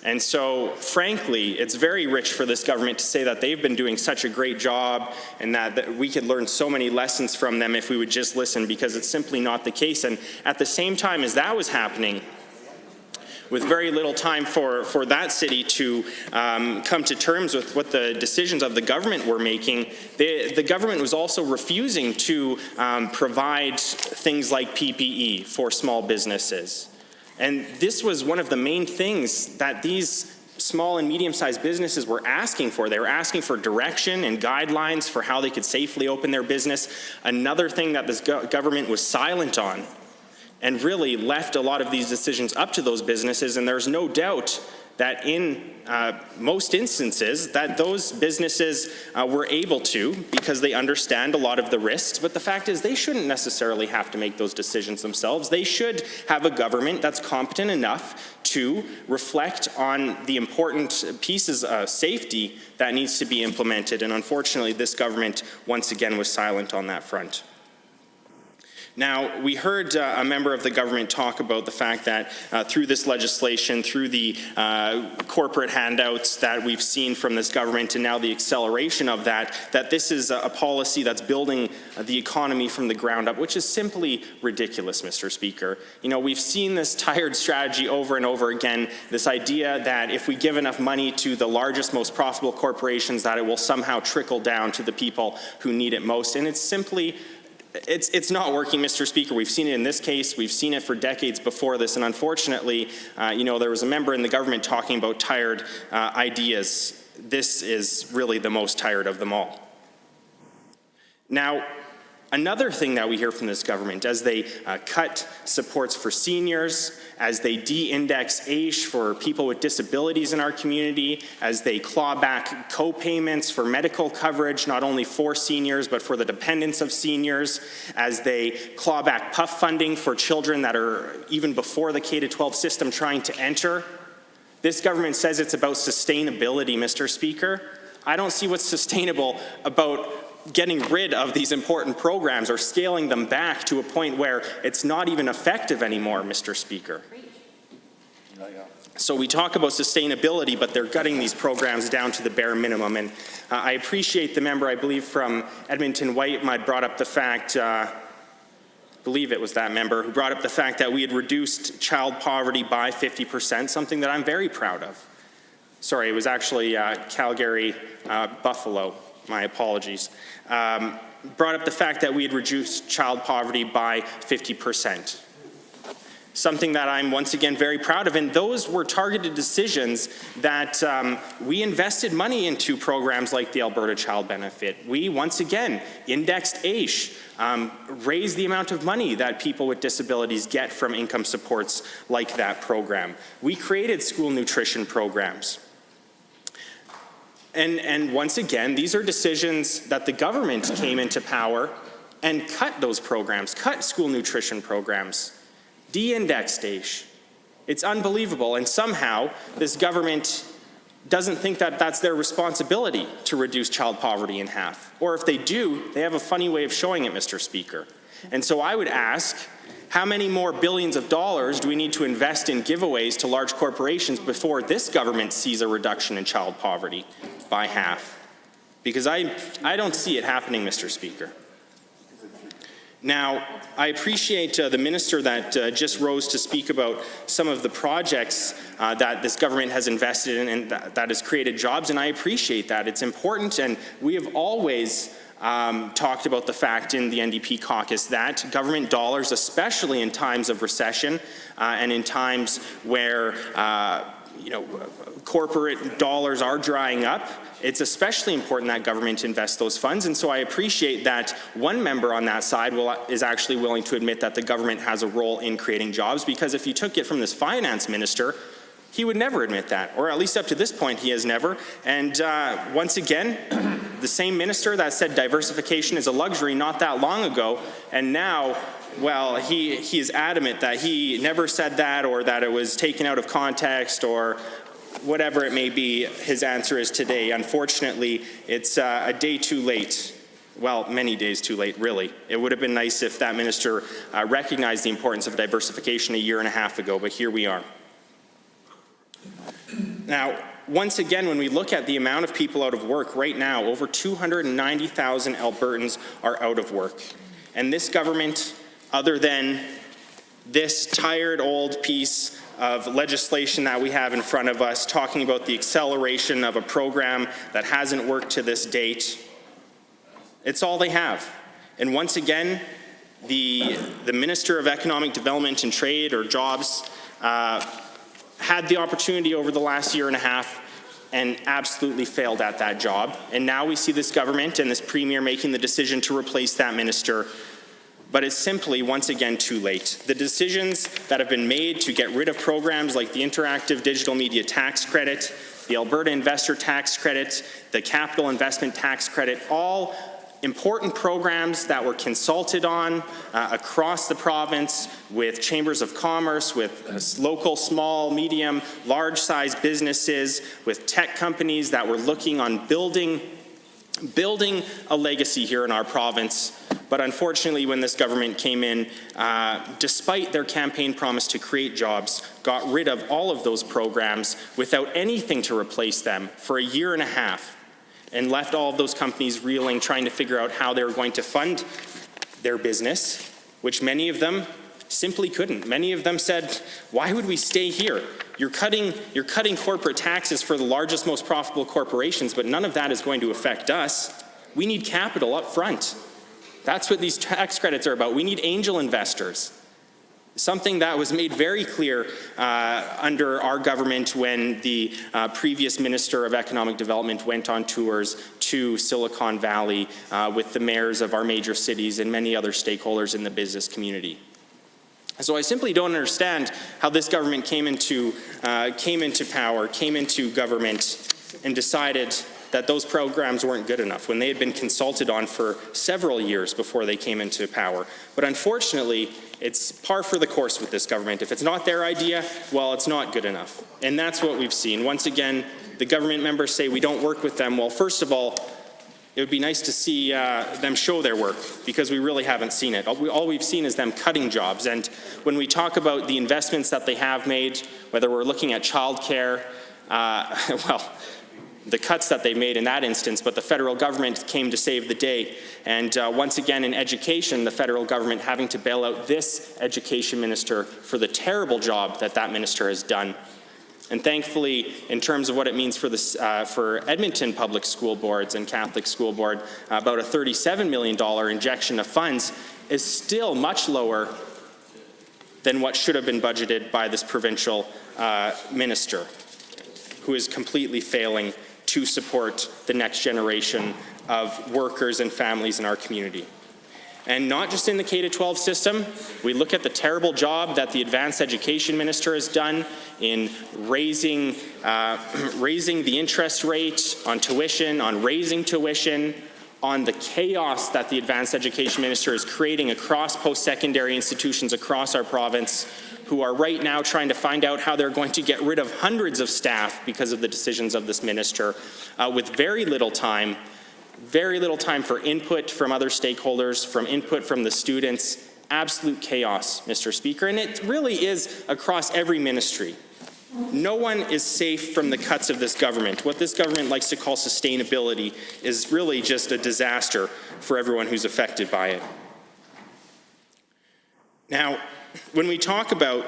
And so, frankly, it's very rich for this government to say that they've been doing such a great job and that we could learn so many lessons from them if we would just listen, because it's simply not the case. And at the same time as that was happening, with very little time for that city to come to terms with what the decisions of the government were making, the government was also refusing to provide things like PPE for small businesses. And this was one of the main things that these small and medium-sized businesses were asking for. They were asking for direction and guidelines for how they could safely open their business. Another thing that this government was silent on, and really left a lot of these decisions up to those businesses. And there's no doubt that in most instances that those businesses were able to, because they understand a lot of the risks. But the fact is, they shouldn't necessarily have to make those decisions themselves. They should have a government that's competent enough to reflect on the important pieces of safety that needs to be implemented. And unfortunately, this government once again was silent on that front. Now, we heard a member of the government talk about the fact that through this legislation, through the corporate handouts that we've seen from this government and now the acceleration of that this is a policy that's building the economy from the ground up, which is simply ridiculous, Mr. Speaker. You know, we've seen this tired strategy over and over again, this idea that if we give enough money to the largest, most profitable corporations, that it will somehow trickle down to the people who need it most. And it's simply It's not working, Mr. Speaker. We've seen it in this case. We've seen it for decades before this. And unfortunately, there was a member in the government talking about tired ideas. This is really the most tired of them all. Now, Another thing that we hear from this government, as they cut supports for seniors, as they de-index AISH for people with disabilities in our community, as they claw back co-payments for medical coverage, not only for seniors, but for the dependents of seniors, as they claw back PUF funding for children that are even before the K-12 system trying to enter. This government says it's about sustainability, Mr. Speaker. I don't see what's sustainable about getting rid of these important programs or scaling them back to a point where it's not even effective anymore, Mr. Speaker. So we talk about sustainability, but they're gutting these programs down to the bare minimum. And I appreciate the member, I believe from Edmonton White, brought up the fact, I believe it was that member, who brought up the fact that we had reduced child poverty by 50%, something that I'm very proud of. Sorry, it was actually Calgary, Buffalo. My apologies, brought up the fact that we had reduced child poverty by 50%. Something that I'm once again very proud of, and those were targeted decisions that we invested money into programs like the Alberta Child Benefit. We once again indexed AISH, raised the amount of money that people with disabilities get from income supports like that program. We created school nutrition programs. And once again, these are decisions that the government came into power and cut those programs, cut school nutrition programs, de-indexed AISH. It's unbelievable, and somehow this government doesn't think that that's their responsibility to reduce child poverty in half. Or if they do, they have a funny way of showing it, Mr. Speaker. And so I would ask, how many more billions of dollars do we need to invest in giveaways to large corporations before this government sees a reduction in child poverty by half? Because I don't see it happening, Mr. Speaker. Now, I appreciate the minister that just rose to speak about some of the projects that this government has invested in and that has created jobs, and I appreciate that. It's important, and we have always talked about the fact in the NDP caucus that government dollars, especially in times of recession and in times where corporate dollars are drying up, it's especially important that government invest those funds. And so I appreciate that one member on that side is actually willing to admit that the government has a role in creating jobs, because if you took it from this finance minister, he would never admit that, or at least up to this point he has never. And once again, the same minister that said diversification is a luxury not that long ago, and now, well, he is adamant that he never said that, or that it was taken out of context, or whatever it may be, his answer is today. Unfortunately, it's a day too late. Well, many days too late, really. It would have been nice if that minister recognized the importance of diversification a year and a half ago, but here we are. Now, once again, when we look at the amount of people out of work right now, over 290,000 Albertans are out of work. And this government, other than this tired old piece of legislation that we have in front of us, talking about the acceleration of a program that hasn't worked to this date, it's all they have. And once again, the Minister of Economic Development and Trade, or Jobs, had the opportunity over the last year and a half and absolutely failed at that job. And now we see this government and this premier making the decision to replace that minister, but it's simply, once again, too late. The decisions that have been made to get rid of programs like the Interactive Digital Media Tax Credit, the Alberta Investor Tax Credit, the Capital Investment Tax Credit, all important programs that were consulted on across the province with chambers of commerce, with local, small, medium, large-sized businesses, with tech companies that were looking on building a legacy here in our province. But unfortunately, when this government came in, despite their campaign promise to create jobs, got rid of all of those programs without anything to replace them for a year and a half, and left all of those companies reeling, trying to figure out how they were going to fund their business, which many of them simply couldn't. Many of them said, why would we stay here? You're cutting corporate taxes for the largest, most profitable corporations, but none of that is going to affect us. We need capital up front. That's what these tax credits are about. We need angel investors. Something that was made very clear under our government when the previous Minister of Economic Development went on tours to Silicon Valley with the mayors of our major cities and many other stakeholders in the business community. So I simply don't understand how this government came into power, came into government, and decided that those programs weren't good enough when they had been consulted on for several years before they came into power. But unfortunately, it's par for the course with this government. If it's not their idea, well, it's not good enough. And that's what we've seen. Once again, the government members say we don't work with them. Well, first of all, it would be nice to see them show their work, because we really haven't seen it. All we've seen is them cutting jobs. And when we talk about the investments that they have made, whether we're looking at childcare, well, the cuts that they made in that instance, but the federal government came to save the day. And once again, in education, the federal government having to bail out this education minister for the terrible job that that minister has done. And thankfully, in terms of what it means for, for Edmonton public school boards and Catholic school board, about a $37 million injection of funds is still much lower than what should have been budgeted by this provincial minister, who is completely failing to support the next generation of workers and families in our community. And not just in the K-12 system, we look at the terrible job that the advanced education minister has done in raising the interest rate on tuition, on raising tuition, on the chaos that the advanced education minister is creating across post-secondary institutions across our province, who are right now trying to find out how they're going to get rid of hundreds of staff because of the decisions of this minister, with very little time for input from other stakeholders, from input from the students. Absolute chaos, Mr. Speaker, and it really is across every ministry. No one is safe from the cuts of this government. What this government likes to call sustainability is really just a disaster for everyone who's affected by it. Now, when we talk about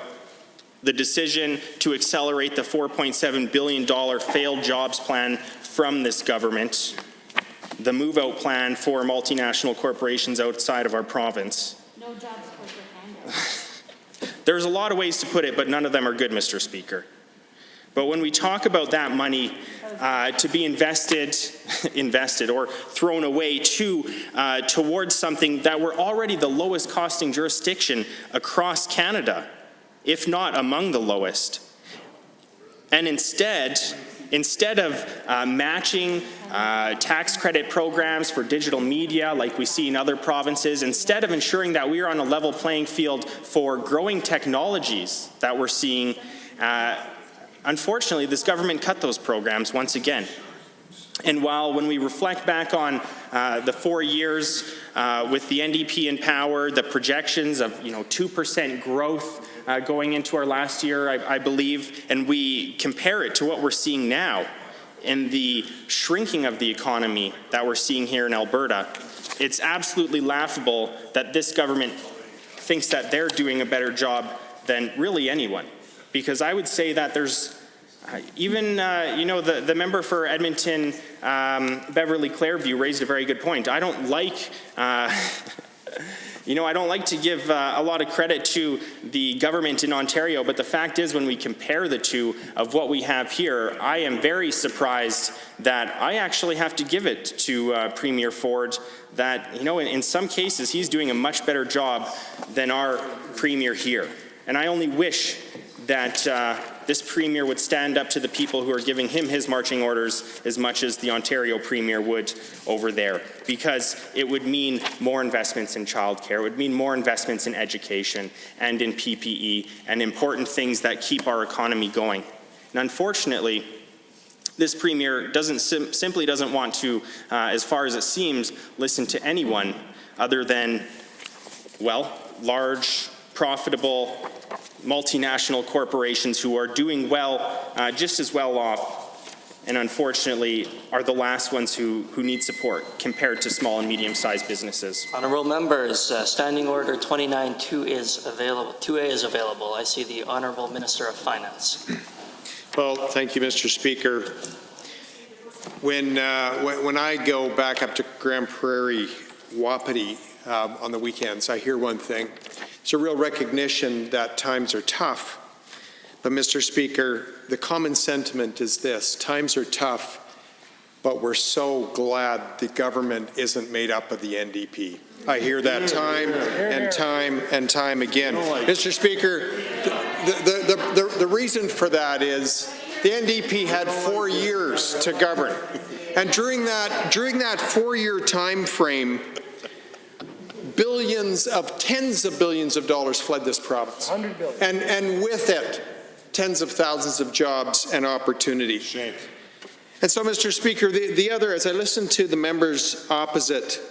the decision to accelerate the $4.7 billion failed jobs plan from this government, the move-out plan for multinational corporations outside of our province. No jobs for your hand. There's a lot of ways to put it, but none of them are good, Mr. Speaker. But when we talk about that money to be invested or thrown away towards something that we're already the lowest costing jurisdiction across Canada, if not among the lowest, and instead of matching tax credit programs for digital media like we see in other provinces, instead of ensuring that we are on a level playing field for growing technologies that we're seeing, unfortunately, this government cut those programs once again. And while when we reflect back on the 4 years with the NDP in power, the projections of 2% growth going into our last year, I believe, and we compare it to what we're seeing now in the shrinking of the economy that we're seeing here in Alberta, it's absolutely laughable that this government thinks that they're doing a better job than really anyone. Because I would say that there's even, the member for Edmonton, Beverly Clairview, raised a very good point. I don't like, I don't like to give a lot of credit to the government in Ontario, but the fact is when we compare the two of what we have here, I am very surprised that I actually have to give it to Premier Ford that, in some cases, he's doing a much better job than our Premier here. And I only wish that this Premier would stand up to the people who are giving him his marching orders as much as the Ontario Premier would over there, because it would mean more investments in childcare, it would mean more investments in education and in PPE and important things that keep our economy going. And unfortunately, this Premier simply doesn't want to, as far as it seems, listen to anyone other than, large, profitable, multinational corporations who are doing well, just as well off, and unfortunately are the last ones who need support compared to small and medium-sized businesses. Honourable members, Standing Order 29-2 is available. 2A is available. I see the Honourable Minister of Finance. Well, thank you, Mr. Speaker. When I go back up to Grand Prairie, Wapiti on the weekends, I hear one thing. It's a real recognition that times are tough. But, Mr. Speaker, the common sentiment is this: times are tough, but we're so glad the government isn't made up of the NDP. I hear that time and time and time again. Mr. Speaker, the reason for that is the NDP had 4 years to govern. And during that 4-year time frame, tens of billions of dollars fled this province. 100 billion. And with it, tens of thousands of jobs and opportunity. Shame. And so, Mr. Speaker, the other, as I listen to the members opposite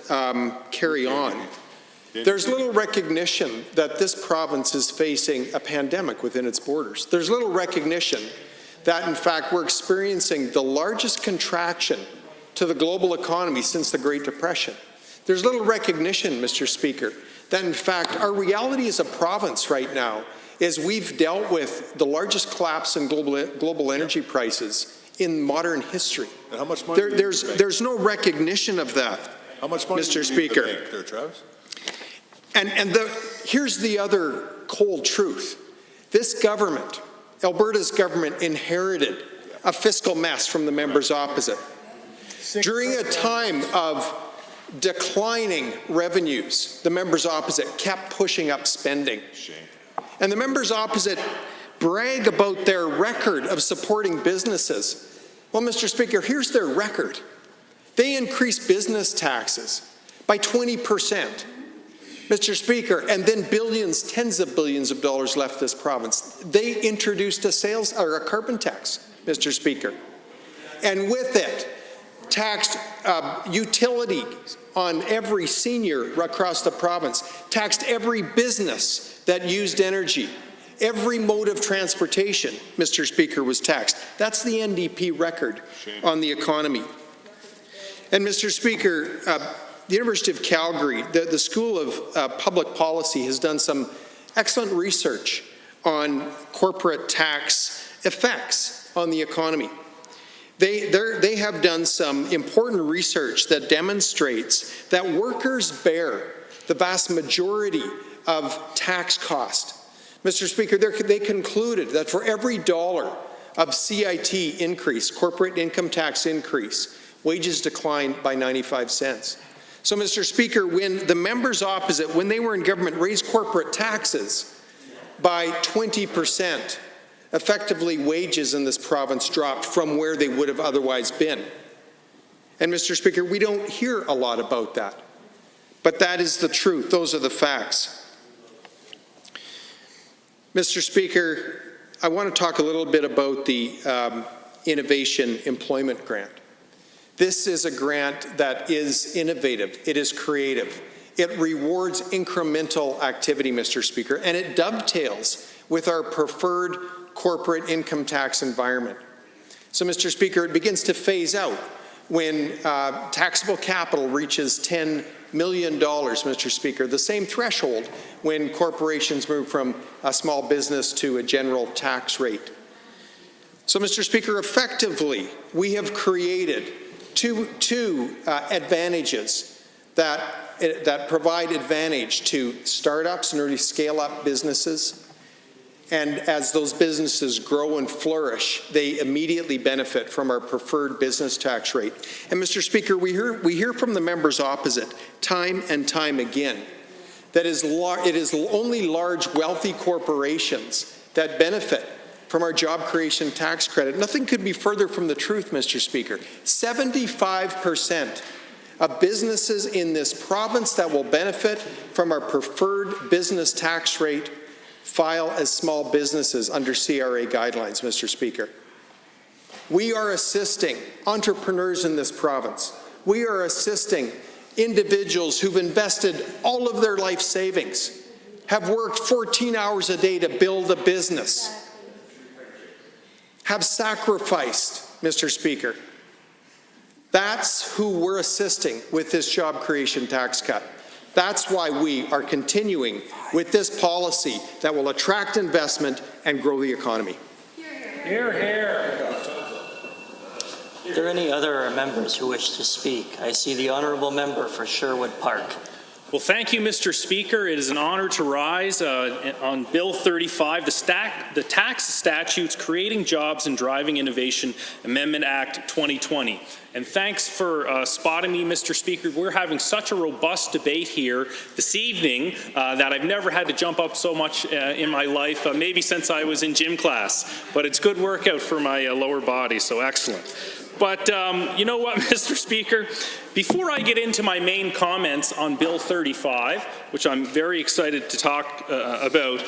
carry on, there's little recognition that this province is facing a pandemic within its borders. There's little recognition that, in fact, we're experiencing the largest contraction to the global economy since the Great Depression. There's little recognition, Mr. Speaker, that, in fact, our reality as a province right now is we've dealt with the largest collapse in global energy prices in modern history. And how much money there's no recognition of that, how much money Mr. Speaker. There, Travis? And here's the other cold truth. This government, Alberta's government, inherited a fiscal mess from the members opposite. During a time of declining revenues, the members opposite kept pushing up spending. And the members opposite brag about their record of supporting businesses. Well, Mr. Speaker, here's their record. They increased business taxes by 20%. Mr. Speaker, and then billions, tens of billions of dollars left this province. They introduced a carbon tax, Mr. Speaker. And with it, taxed utilities on every senior across the province, taxed every business that used energy. Every mode of transportation, Mr. Speaker, was taxed. That's the NDP record on the economy. And Mr. Speaker, the University of Calgary, the School of Public Policy has done some excellent research on corporate tax effects on the economy. They have done some important research that demonstrates that workers bear the vast majority of tax cost. Mr. Speaker, they concluded that for every $1 of CIT increase, corporate income tax increase, wages declined by 95 cents. So, Mr. Speaker, when the members opposite, when they were in government, raised corporate taxes by 20%, effectively wages in this province dropped from where they would have otherwise been. And, Mr. Speaker, we don't hear a lot about that. But that is the truth. Those are the facts. Mr. Speaker, I want to talk a little bit about the Innovation Employment Grant. This is a grant that is innovative. It is creative. It rewards incremental activity, Mr. Speaker, and it dovetails with our preferred corporate income tax environment. So, Mr. Speaker, it begins to phase out when taxable capital reaches $10 million, Mr. Speaker, the same threshold when corporations move from a small business to a general tax rate. So, Mr. Speaker, effectively, we have created two advantages that provide advantage to startups and early scale-up businesses. And as those businesses grow and flourish, they immediately benefit from our preferred business tax rate. And, Mr. Speaker, we hear from the members opposite time and time again that it is only large, wealthy corporations that benefit from our job creation tax credit. Nothing could be further from the truth, Mr. Speaker. 75% of businesses in this province that will benefit from our preferred business tax rate file as small businesses under CRA guidelines, Mr. Speaker. We are assisting entrepreneurs in this province. We are assisting individuals who've invested all of their life savings, have worked 14 hours a day to build a business, have sacrificed, Mr. Speaker. That's who we're assisting with this job creation tax cut. That's why we are continuing with this policy that will attract investment and grow the economy. Hear, hear. Are there any other members who wish to speak? I see the honourable member for Sherwood Park. Well, thank you, Mr. Speaker. It is an honor to rise on Bill 35, the Tax Statutes Creating Jobs and Driving Innovation Amendment Act 2020. And thanks for spotting me, Mr. Speaker. We're having such a robust debate here this evening that I've never had to jump up so much in my life, maybe since I was in gym class. But it's good workout for my lower body, so excellent. But you know what, Mr. Speaker? Before I get into my main comments on Bill 35, which I'm very excited to talk about,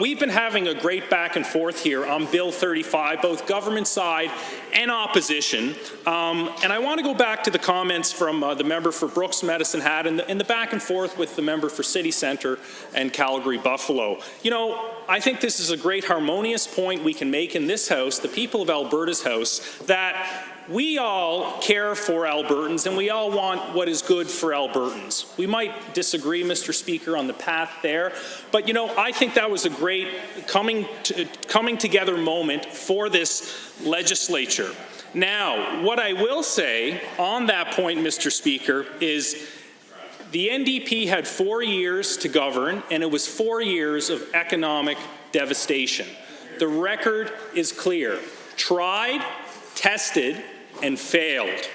we've been having a great back and forth here on Bill 35, both government side and opposition. And I want to go back to the comments from the member for Brooks Medicine Hat and the back and forth with the member for City Centre and Calgary Buffalo. You know, I think this is a great harmonious point we can make in this House, the people of Alberta's House, that we all care for Albertans and we all want what is good for Albertans. We might disagree, Mr. Speaker, on the path there, but you know, I think that was a great coming together moment for this legislature. Now, what I will say on that point, Mr. Speaker, is the NDP had 4 years to govern, and it was 4 years of economic devastation. The record is clear. Tried, tested, and failed.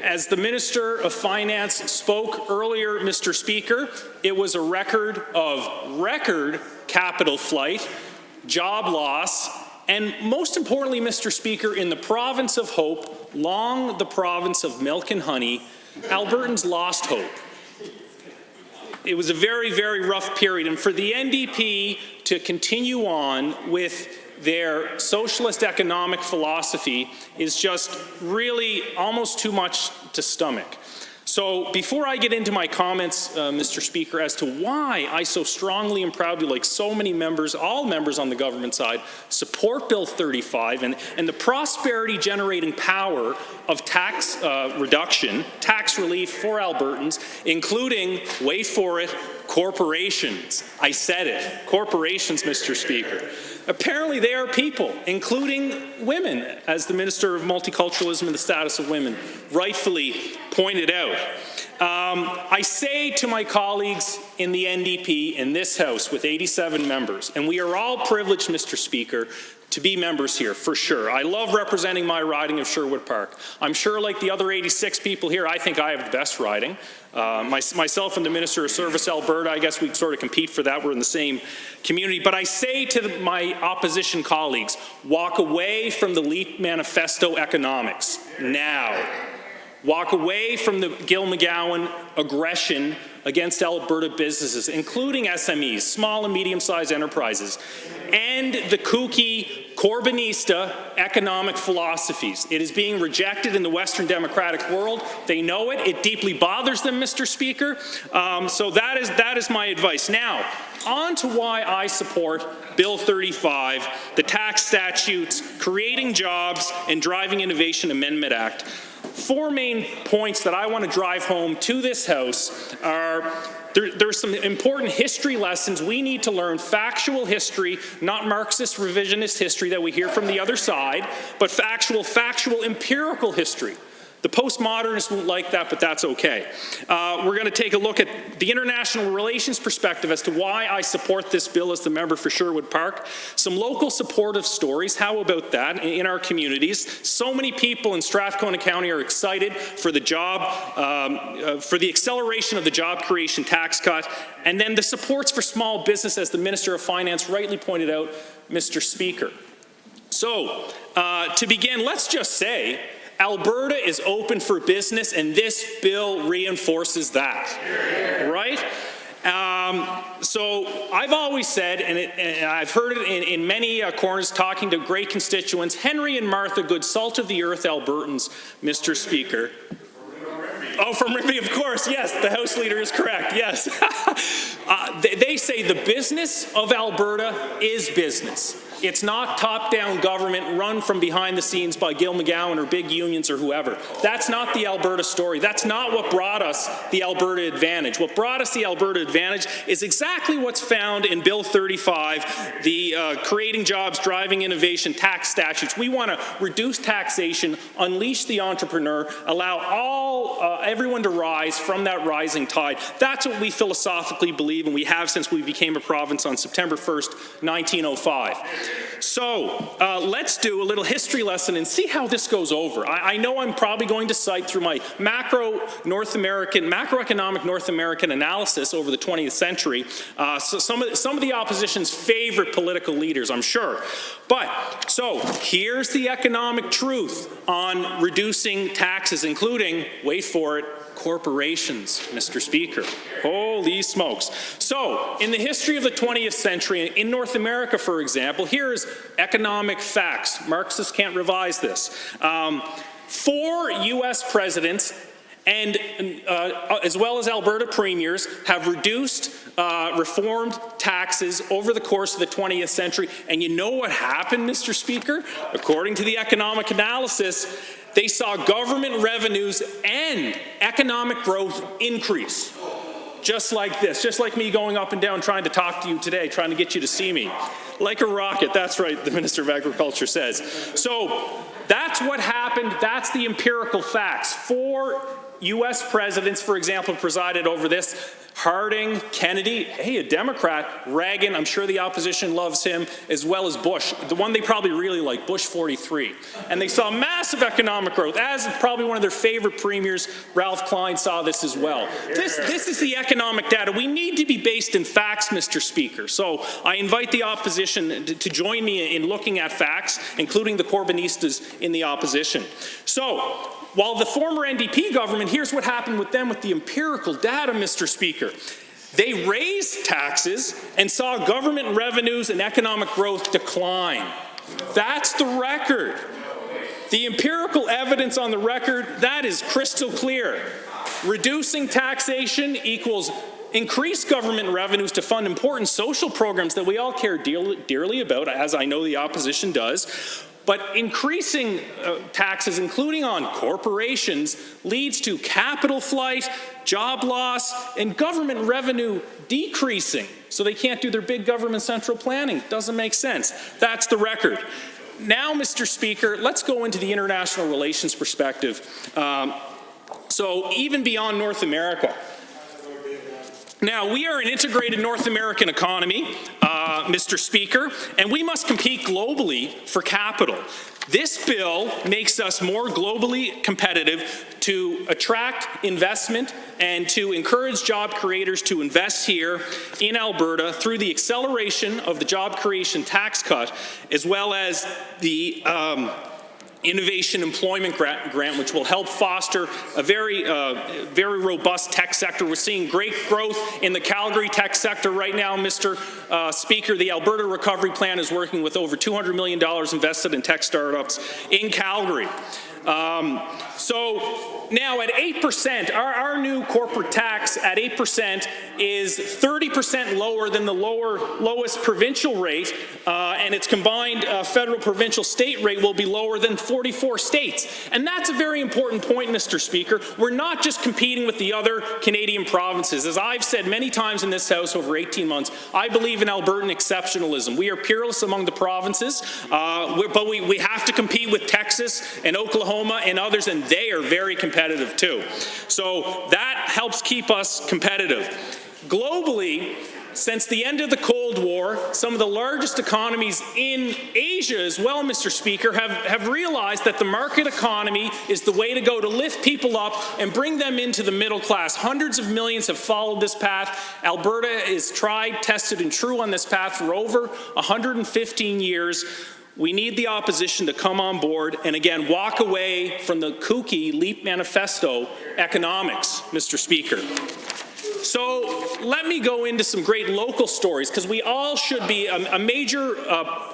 As the Minister of Finance spoke earlier, Mr. Speaker, it was a record of record capital flight, job loss, and most importantly, Mr. Speaker, in the province of hope, long the province of milk and honey, Albertans lost hope. It was a very, very rough period, and for the NDP to continue on with their socialist economic philosophy is just really almost too much to stomach. So before I get into my comments, Mr. Speaker, as to why I so strongly and proudly, like so many members, all members on the government side, support Bill 35 and the prosperity-generating power of tax reduction, tax relief for Albertans, including, wait for it, corporations. I said it, corporations, Mr. Speaker. Apparently they are people, including women, as the Minister of Multiculturalism and the Status of Women rightfully pointed out. I say to my colleagues in the NDP in this House with 87 members, and we are all privileged, Mr. Speaker, to be members here, for sure. I love representing my riding of Sherwood Park. I'm sure, like the other 86 people here, I think I have the best riding. Myself and the Minister of Service Alberta, I guess we sort of compete for that. We're in the same community. But I say to my opposition colleagues, walk away from the LEAP manifesto economics now. Walk away from the Gil McGowan aggression against Alberta businesses, including SMEs, small and medium-sized enterprises, and the kooky Corbynista economic philosophies. It is being rejected in the Western democratic world. They know it. It deeply bothers them, Mr. Speaker. So that is my advice. Now, on to why I support Bill 35, the Tax Statutes Creating Jobs and Driving Innovation Amendment Act. 4 main points that I want to drive home to this House are there's some important history lessons we need to learn, factual history, not Marxist revisionist history that we hear from the other side, but factual empirical history. The postmodernists won't like that, but that's okay. We're going to take a look at the international relations perspective as to why I support this bill as the member for Sherwood Park. Some local supportive stories, how about that, in our communities. So many people in Strathcona County are excited for the for the acceleration of the job creation tax cut, and then the supports for small business, as the Minister of Finance rightly pointed out, Mr. Speaker. So, to begin, let's just say, Alberta is open for business, and this bill reinforces that, right? So I've always said, and I've heard it in many corners talking to great constituents, Henry and Martha, good salt of the earth Albertans, Mr. Speaker. Oh, from Ripley, of course, yes, the House Leader is correct, yes. They they say the business of Alberta is business. It's not top-down government run from behind the scenes by Gil McGowan or big unions or whoever. That's not the Alberta story. That's not what brought us the Alberta Advantage. What brought us the Alberta Advantage is exactly what's found in Bill 35, the creating jobs, driving innovation, tax statutes. We want to reduce taxation, unleash the entrepreneur, allow everyone to rise from that rising tide. That's what we philosophically believe, and we have since we became a province on September 1st, 1905. So let's do a little history lesson and see how this goes over. I know I'm probably going to cite through my macroeconomic North American analysis over the 20th century so some of the opposition's favorite political leaders, I'm sure. So here's the economic truth on reducing taxes, including, wait for it, corporations, Mr. Speaker. Holy smokes. So, in the history of the 20th century, in North America, for example, here's economic facts. Marxists can't revise this. 4 U.S. presidents and as well as Alberta premiers have reduced, reformed taxes over the course of the 20th century. And you know what happened, Mr. Speaker? According to the economic analysis, they saw government revenues and economic growth increase. Just like this, just like me going up and down trying to talk to you today, trying to get you to see me. Like a rocket, that's right, the Minister of Agriculture says. So that's what happened, that's the empirical facts. 4 U.S. presidents, for example, presided over this. Harding, Kennedy, hey, a Democrat, Reagan, I'm sure the opposition loves him, as well as Bush, the one they probably really like, Bush 43. And they saw massive economic growth, as probably one of their favorite premiers, Ralph Klein, saw this as well. This is the economic data. We need to be based in facts, Mr. Speaker. So I invite the opposition to join me in looking at facts, including the Corbynistas in the opposition. So, while the former NDP government, here's what happened with them with the empirical data, Mr. Speaker. They raised taxes and saw government revenues and economic growth decline. That's the record. The empirical evidence on the record, that is crystal clear. Reducing taxation equals increased government revenues to fund important social programs that we all care dearly about, as I know the opposition does. But increasing taxes, including on corporations, leads to capital flight, job loss, and government revenue decreasing. So they can't do their big government central planning. Doesn't make sense. That's the record. Now, Mr. Speaker, let's go into the international relations perspective. So even beyond North America. Now, we are an integrated North American economy, Mr. Speaker, and we must compete globally for capital. This bill makes us more globally competitive to attract investment and to encourage job creators to invest here in Alberta through the acceleration of the job creation tax cut, as well as the Innovation Employment Grant, which will help foster a very robust tech sector. We're seeing great growth in the Calgary tech sector right now, Mr. Speaker. The Alberta Recovery Plan is working with over $200 million invested in tech startups in Calgary. So now at 8%, our new corporate tax at 8% is 30% lower than the lowest provincial rate, and its combined federal, provincial, state rate will be lower than 44 states. And that's a very important point, Mr. Speaker. We're not just competing with the other Canadian provinces. As I've said many times in this House over 18 months, I believe in Albertan exceptionalism. We are peerless among the provinces, but we have to compete with Texas and Oklahoma and others, and they are very competitive too. So that helps keep us competitive. Globally, since the end of the Cold War, some of the largest economies in Asia as well, Mr. Speaker, have realized that the market economy is the way to go to lift people up and bring them into the middle class. Hundreds of millions have followed this path. Alberta is tried, tested, and true on this path for over 115 years. We need the opposition to come on board and, again, walk away from the kooky LEAP manifesto economics, Mr. Speaker. So let me go into some great local stories, because we all should be, a major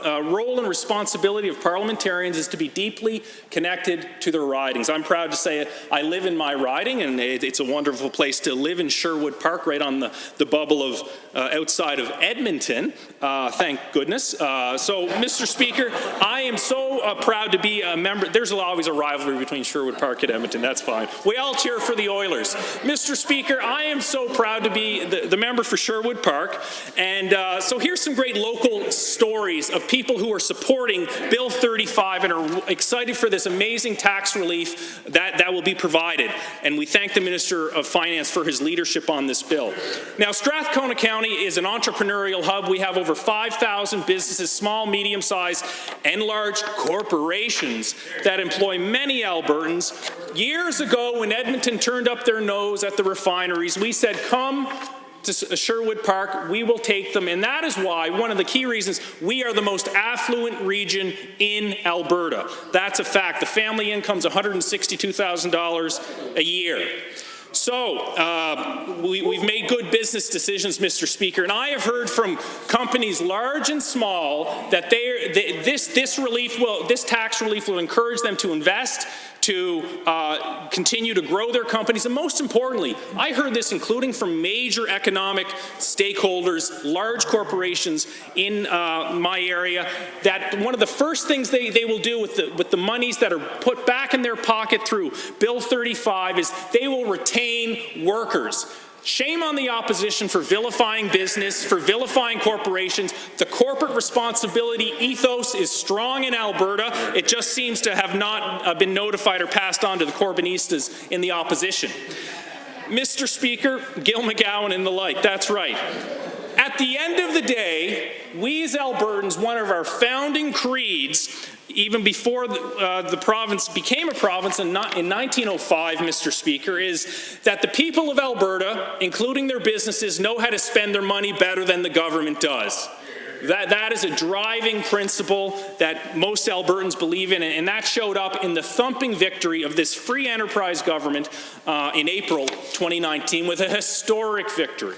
role and responsibility of parliamentarians is to be deeply connected to their ridings. I'm proud to say it. I live in my riding, and it's a wonderful place to live in Sherwood Park, right on the bubble of outside of Edmonton, thank goodness. So, Mr. Speaker, I am so proud to be a member. There's always a rivalry between Sherwood Park and Edmonton. That's fine. We all cheer for the Oilers. Mr. Speaker, I am so proud to be the member for Sherwood Park. And so here's some great local stories of people who are supporting Bill 35 and are excited for this amazing tax relief that will be provided. And we thank the Minister of Finance for his leadership on this bill. Now, Strathcona County is an entrepreneurial hub. We have over 5,000 businesses, small, medium-sized, and large corporations that employ many Albertans. Years ago, when Edmonton turned up their nose at the refineries, we said, come to Sherwood Park, we will take them. And that is why, one of the key reasons, we are the most affluent region in Alberta. That's a fact. The family income's $162,000 a year. So we've made good business decisions, Mr. Speaker, and I have heard from companies large and small that this tax relief will encourage them to invest, to continue to grow their companies, and most importantly, I heard this including from major economic stakeholders, large corporations in my area, that one of the first things they will do with the monies that are put back in their pocket through Bill 35 is they will retain workers. Shame on the opposition for vilifying business, for vilifying corporations. The corporate responsibility ethos is strong in Alberta. It just seems to have not been notified or passed on to the Corbynistas in the opposition. Mr. Speaker, Gil McGowan and the like, that's right. At the end of the day, we as Albertans, one of our founding creeds, even before the province became a province in 1905, Mr. Speaker, is that the people of Alberta, including their businesses, know how to spend their money better than the government does. That is a driving principle that most Albertans believe in, and that showed up in the thumping victory of this free enterprise government in April 2019 with a historic victory.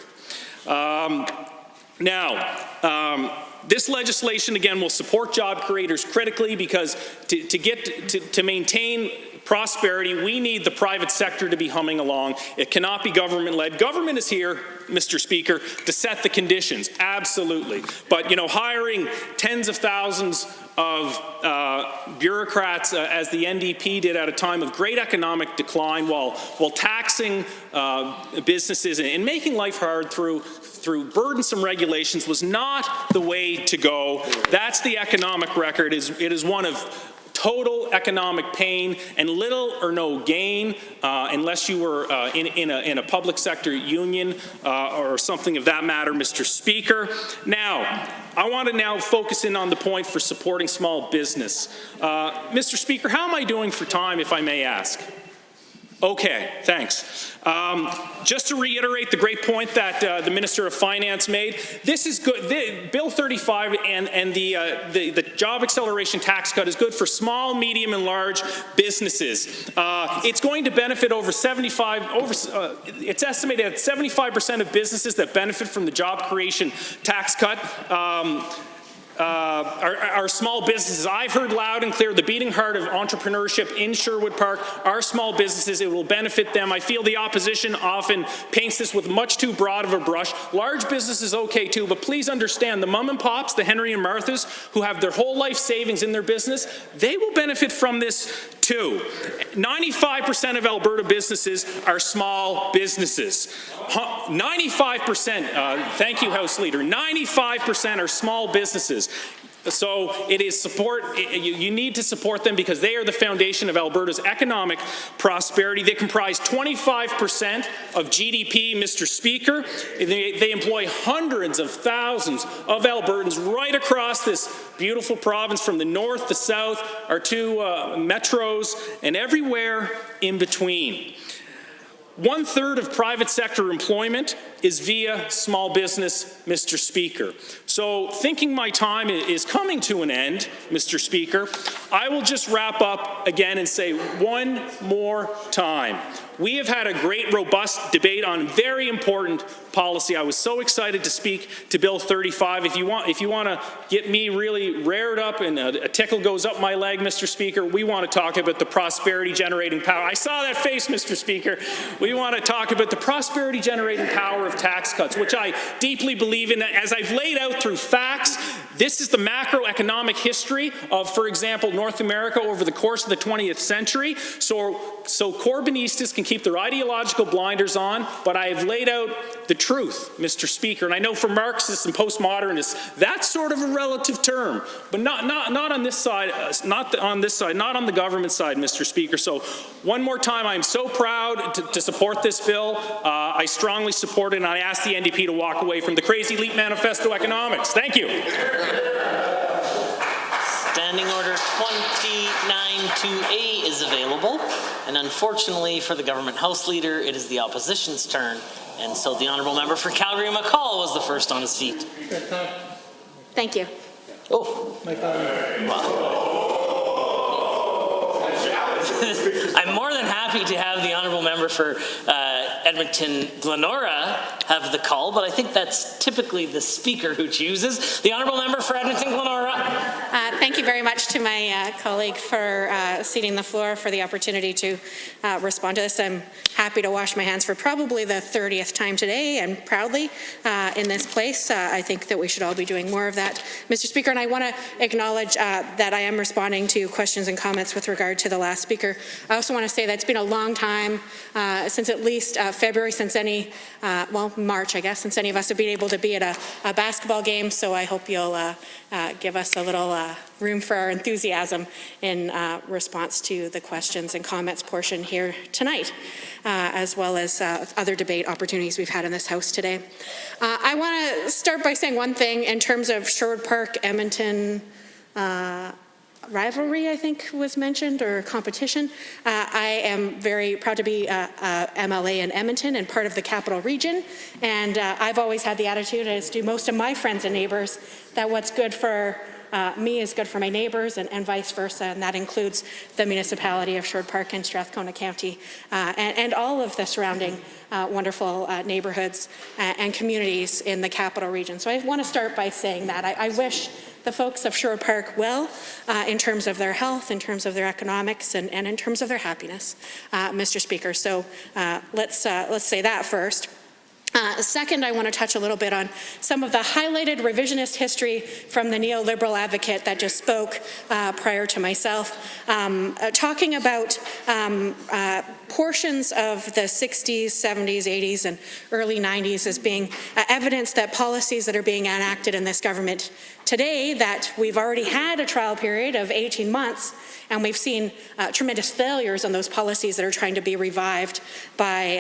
This legislation, again, will support job creators critically because to maintain prosperity, we need the private sector to be humming along. It cannot be government-led. Government is here, Mr. Speaker, to set the conditions, absolutely. But, hiring tens of thousands of bureaucrats, as the NDP did at a time of great economic decline, while taxing businesses and making life hard through burdensome regulations was not the way to go. That's the economic record. It is one of total economic pain and little or no gain unless you were in a public sector union or something of that matter, Mr. Speaker. Now, I want to now focus in on the point for supporting small business. Mr. Speaker, how am I doing for time, if I may ask? Okay, thanks. Just to reiterate the great point that the Minister of Finance made, this is good. Bill 35 and the job acceleration tax cut is good for small, medium, and large businesses. It's going to benefit it's estimated that 75% of businesses that benefit from the job creation tax cut our small businesses. I've heard loud and clear the beating heart of entrepreneurship in Sherwood Park are small businesses. It will benefit them. I feel the opposition often paints this with much too broad of a brush. Large businesses okay too, but please understand the mom and pops, the Henry and Marthas, who have their whole life savings in their business, they will benefit from this too. 95% of Alberta businesses are small businesses. 95%, thank you, House Leader, 95% are small businesses. So it is you need to support them because they are the foundation of Alberta's economic prosperity. They comprise 25% of GDP, Mr. Speaker. They employ hundreds of thousands of Albertans right across this beautiful province from the north, the south, our two metros, and everywhere in between. 1/3 of private sector employment is via small business, Mr. Speaker. So thinking my time is coming to an end, Mr. Speaker, I will just wrap up again and say one more time. We have had a great, robust debate on very important policy. I was so excited to speak to Bill 35. If you want to get me really rared up and a tickle goes up my leg, Mr. Speaker, we want to talk about the prosperity-generating power. I saw that face, Mr. Speaker. We want to talk about the prosperity-generating power of tax cuts, which I deeply believe in. As I've laid out through facts, this is the macroeconomic history of, for example, North America over the course of the 20th century. So Corbynistas can keep their ideological blinders on, but I have laid out the truth, Mr. Speaker. And I know for Marxists and postmodernists, that's sort of a relative term, but not on this side, not on the government side, Mr. Speaker. So one more time, I am so proud to support this bill. I strongly support it, and I ask the NDP to walk away from the crazy elite manifesto economics. Thank you. Standing Order 29-2A is available, and unfortunately for the government House Leader, it is the opposition's turn, and so the honourable member for Calgary-McCall was the first on his feet. Thank you. Oh. I'm more than happy to have the honourable member for Edmonton-Glenora have the call, but I think that's typically the Speaker who chooses. The honourable member for Edmonton-Glenora. Thank you very much to my colleague for ceding the floor for the opportunity to respond to this. I'm happy to wash my hands for probably the 30th time today, and proudly in this place. I think that we should all be doing more of that, Mr. Speaker, and I want to acknowledge that I am responding to questions and comments with regard to the last speaker. I also want to say that it's been a long time, since at least February, since any, March, I guess, since any of us have been able to be at a basketball game, so I hope you'll give us a little room for our enthusiasm in response to the questions and comments portion here tonight, as well as other debate opportunities we've had in this House today. I want to start by saying one thing in terms of Sherwood Park, Edmonton, rivalry, I think was mentioned, or competition. I am very proud to be MLA in Edmonton and part of the capital region, and I've always had the attitude, as do most of my friends and neighbors, that what's good for me is good for my neighbors, and vice versa, and that includes the municipality of Sherwood Park and Strathcona County, and all of the surrounding wonderful neighborhoods and communities in the capital region. So I want to start by saying that I wish the folks of Sherwood Park well in terms of their health, in terms of their economics, and in terms of their happiness, Mr. Speaker. So let's say that first. Second, I want to touch a little bit on some of the highlighted revisionist history from the neoliberal advocate that just spoke prior to myself, talking about portions of the 60s, 70s, 80s, and early 90s as being evidence that policies that are being enacted in this government today, that we've already had a trial period of 18 months, and we've seen tremendous failures on those policies that are trying to be revived by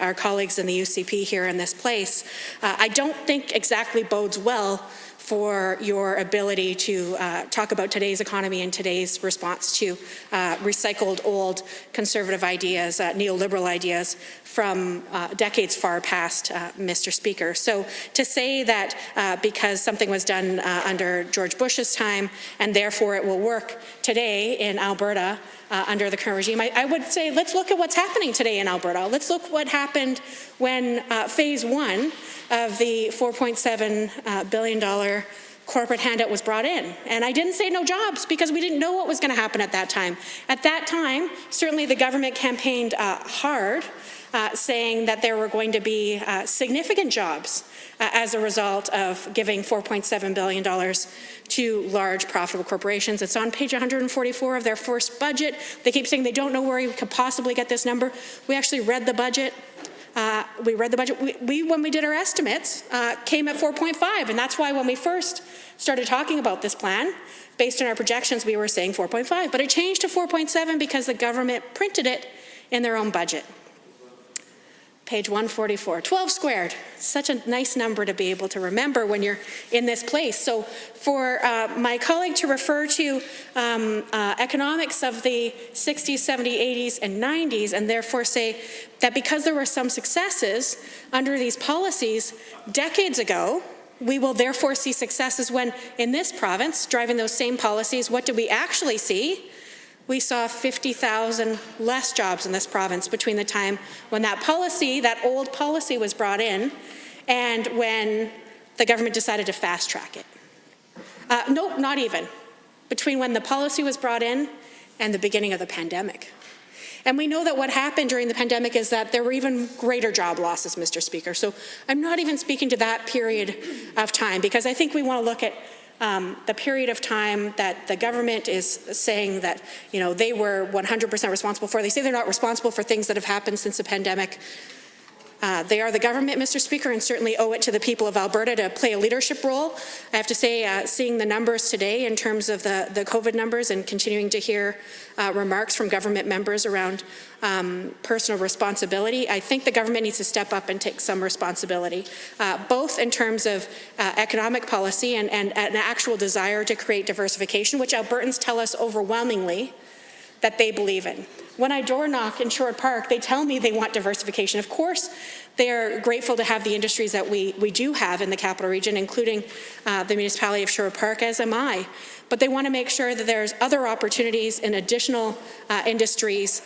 our colleagues in the UCP here in this place. I don't think exactly bodes well for your ability to talk about today's economy and today's response to recycled old conservative ideas, neoliberal ideas from decades far past, Mr. Speaker. So to say that because something was done under George Bush's time and therefore it will work today in Alberta under the current regime, I would say let's look at what's happening today in Alberta. Let's look what happened when phase one of the $4.7 billion corporate handout was brought in. And I didn't say no jobs because we didn't know what was going to happen at that time. At that time, certainly the government campaigned hard, saying that there were going to be significant jobs as a result of giving $4.7 billion to large profitable corporations. It's on page 144 of their first budget. They keep saying they don't know where we could possibly get this number. We actually read the budget. We when we did our estimates, came at 4.5, and that's why when we first started talking about this plan, based on our projections, we were saying 4.5, but it changed to 4.7 because the government printed it in their own budget. page 144, 12 squared. Such a nice number to be able to remember when you're in this place. So for my colleague to refer to economics of the 60s, 70s, 80s, and 90s, and therefore say that because there were some successes under these policies decades ago, we will therefore see successes when in this province, driving those same policies, what do we actually see? We saw 50,000 less jobs in this province between the time when that policy, that old policy, was brought in and when the government decided to fast track it. No, not even. Between when the policy was brought in and the beginning of the pandemic. And we know that what happened during the pandemic is that there were even greater job losses, Mr. Speaker. So I'm not even speaking to that period of time, because I think we want to look at the period of time that the government is saying that, you know, they were 100% responsible for. They say they're not responsible for things that have happened since the pandemic. They are the government, Mr. Speaker, and certainly owe it to the people of Alberta to play a leadership role. I have to say, seeing the numbers today in terms of the COVID numbers and continuing to hear remarks from government members around personal responsibility, I think the government needs to step up and take some responsibility, both in terms of economic policy and an actual desire to create diversification, which Albertans tell us overwhelmingly that they believe in. When I door knock in Sherwood Park, they tell me they want diversification. Of course, they're grateful to have the industries that we do have in the capital region, including the municipality of Sherwood Park, as am I. But they want to make sure that there's other opportunities in additional industries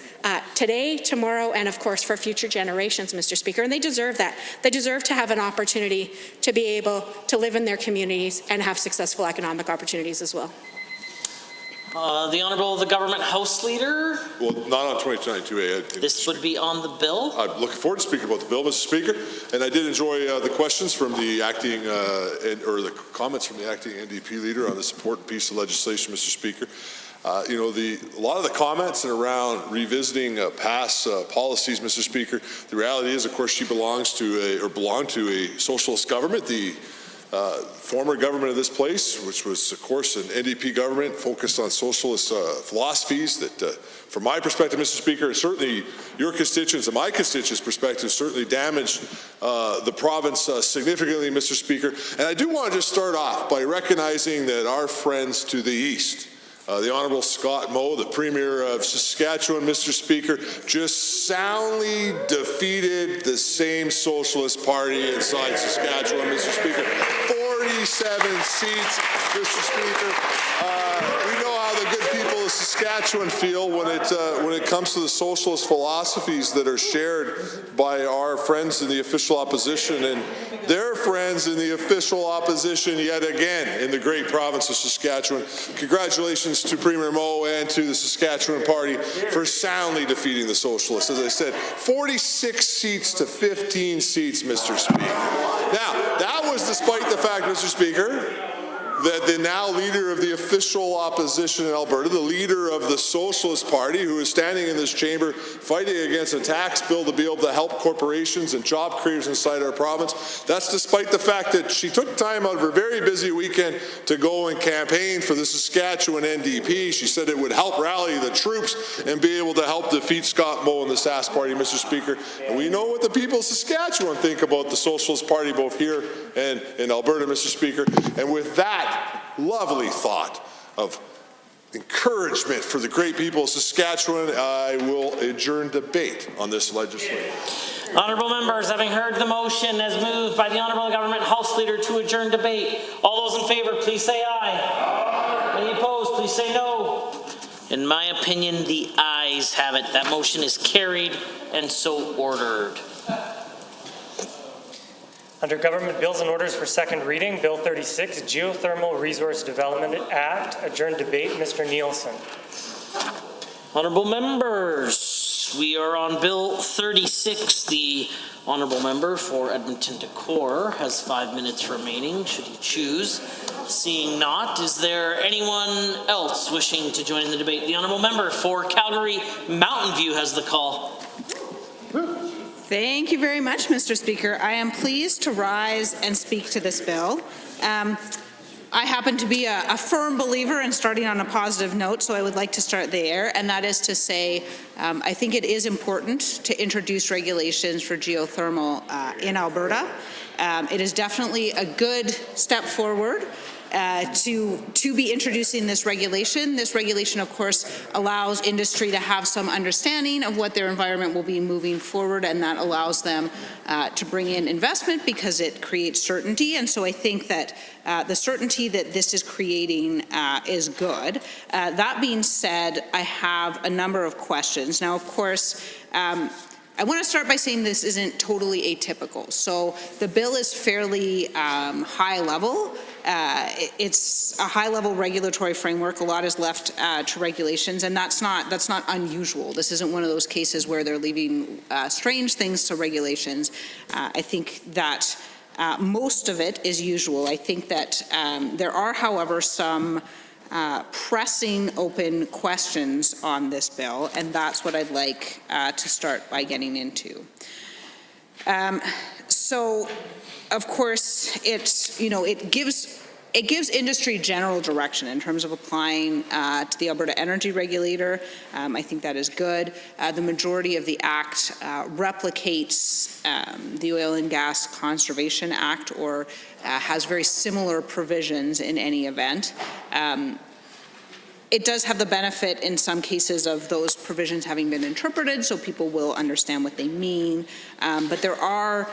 today, tomorrow, and of course for future generations, Mr. Speaker. And they deserve that. They deserve to have an opportunity to be able to live in their communities and have successful economic opportunities as well. The Honourable the Government House Leader. Well, not on 2022A. This would be on the bill. I'm looking forward to speaking about the bill, Mr. Speaker, and I did enjoy the questions from the acting, or the comments from the acting NDP leader on this important piece of legislation, Mr. Speaker. You know, a lot of the comments around revisiting past policies, Mr. Speaker, the reality is, of course, she belonged to a socialist government, the former government of this place, which was, of course, an NDP government focused on socialist philosophies that, from my perspective, Mr. Speaker, certainly your constituents and my constituents' perspective, certainly damaged the province significantly, Mr. Speaker. And I do want to just start off by recognizing that our friends to the east, the Honourable Scott Moe, the Premier of Saskatchewan, Mr. Speaker, just soundly defeated the same Socialist Party inside Saskatchewan, Mr. Speaker. 47 seats, Mr. Speaker. We know how the good people of Saskatchewan feel when it comes to the socialist philosophies that are shared by our friends in the official opposition and their friends in the official opposition yet again in the great province of Saskatchewan. Congratulations to Premier Moe and to the Saskatchewan Party for soundly defeating the Socialists. As I said, 46 seats to 15 seats, Mr. Speaker. Now, that was despite the fact, Mr. Speaker, that the now leader of the official opposition in Alberta, the leader of the Socialist Party, who is standing in this chamber fighting against a tax bill to be able to help corporations and job creators inside our province, that's despite the fact that she took time out of her very busy weekend to go and campaign for the Saskatchewan NDP. She said it would help rally the troops and be able to help defeat Scott Moe and the Sask Party, Mr. Speaker. And we know what the people of Saskatchewan think about the Socialist Party, both here and in Alberta, Mr. Speaker. And with that lovely thought of encouragement for the great people of Saskatchewan, I will adjourn debate on this legislation. Honourable members, having heard the motion as moved by the Honourable Government House Leader to adjourn debate, all those in favour, please say aye. Aye. Any opposed, please say no. In my opinion, the ayes have it. That motion is carried and so ordered. Under Government Bills and Orders for second reading, Bill 36, Geothermal Resource Development Act, adjourned debate, Mr. Nielsen. Honourable members, we are on Bill 36. The Honourable Member for Edmonton Decore has 5 minutes remaining, should he choose. Seeing not, is there anyone else wishing to join in the debate? The Honourable Member for Calgary Mountain View has the call. Thank you very much, Mr. Speaker. I am pleased to rise and speak to this bill. I happen to be a firm believer in starting on a positive note, so I would like to start there, and that is to say, I think it is important to introduce regulations for geothermal in Alberta. It is definitely a good step forward to be introducing this regulation. This regulation, of course, allows industry to have some understanding of what their environment will be moving forward, and that allows them to bring in investment because it creates certainty. And so I think that the certainty that this is creating is good. That being said, I have a number of questions. Now, of course, I want to start by saying this isn't totally atypical. So the bill is fairly high level. It's a high-level regulatory framework. A lot is left to regulations, and that's not unusual. This isn't one of those cases where they're leaving strange things to regulations. I think that most of it is usual. I think that there are, however, some pressing open questions on this bill, and that's what I'd like to start by getting into. So, of course, it gives industry general direction in terms of applying to the Alberta Energy Regulator. I think that is good. The majority of the Act replicates the Oil and Gas Conservation Act, or has very similar provisions in any event. It does have the benefit in some cases of those provisions having been interpreted, so people will understand what they mean. But there are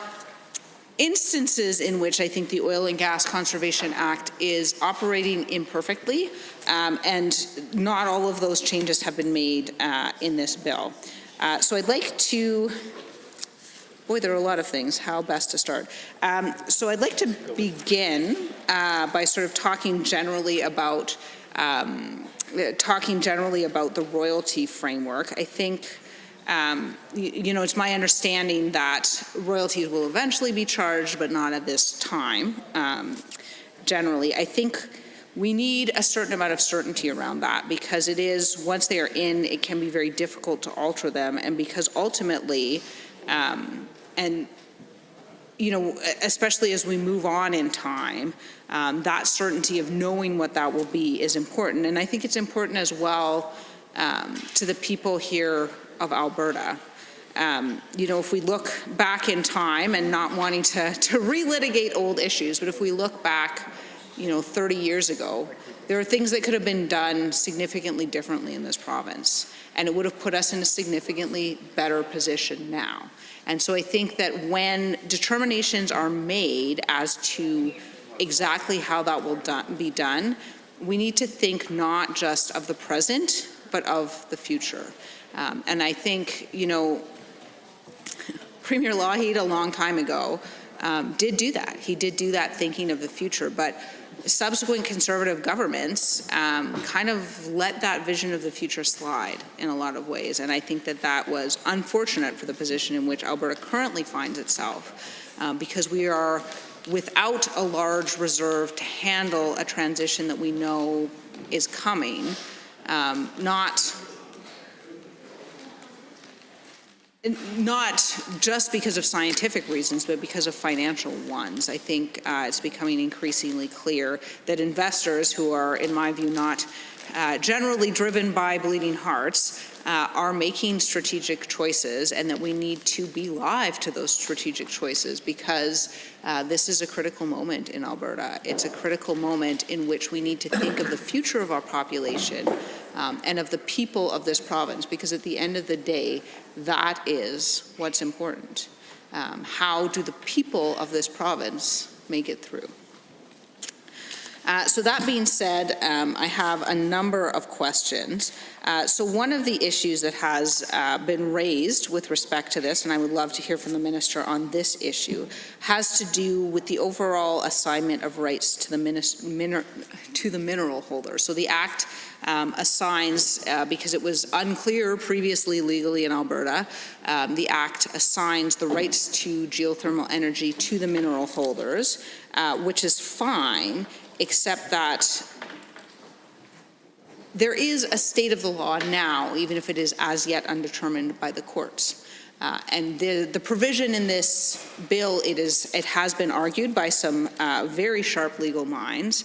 instances in which I think the Oil and Gas Conservation Act is operating imperfectly, and not all of those changes have been made in this bill. So I'd like to, boy, there are a lot of things, how best to start. So I'd like to begin by sort of talking generally about the royalty framework. I think it's my understanding that royalties will eventually be charged, but not at this time. Generally, I think we need a certain amount of certainty around that, because it is, once they are in, it can be very difficult to alter them, and because ultimately, especially as we move on in time, that certainty of knowing what that will be is important. And I think it's important as well to the people here of Alberta. If we look back in time, and not wanting to relitigate old issues, but if we look back, 30 years ago, there are things that could have been done significantly differently in this province, and it would have put us in a significantly better position now. And so I think that when determinations are made as to exactly how that will be done, we need to think not just of the present, but of the future. And I think, Premier Lougheed a long time ago did do that. He did do that thinking of the future, but subsequent Conservative governments kind of let that vision of the future slide in a lot of ways. And I think that that was unfortunate for the position in which Alberta currently finds itself, because we are without a large reserve to handle a transition that we know is coming, not just because of scientific reasons, but because of financial ones. I think it's becoming increasingly clear that investors, who are, in my view, not generally driven by bleeding hearts, are making strategic choices, and that we need to be live to those strategic choices, because this is a critical moment in Alberta. It's a critical moment in which we need to think of the future of our population and of the people of this province, because at the end of the day, that is what's important. How do the people of this province make it through? So that being said, I have a number of questions. So one of the issues that has been raised with respect to this, and I would love to hear from the minister on this issue, has to do with the overall assignment of rights to the mineral holder. So the Act assigns, because it was unclear previously legally in Alberta, the Act assigns the rights to geothermal energy to the mineral holders, which is fine, except that there is a state of the law now, even if it is as yet undetermined by the courts. And the provision in this bill, it has been argued by some very sharp legal minds,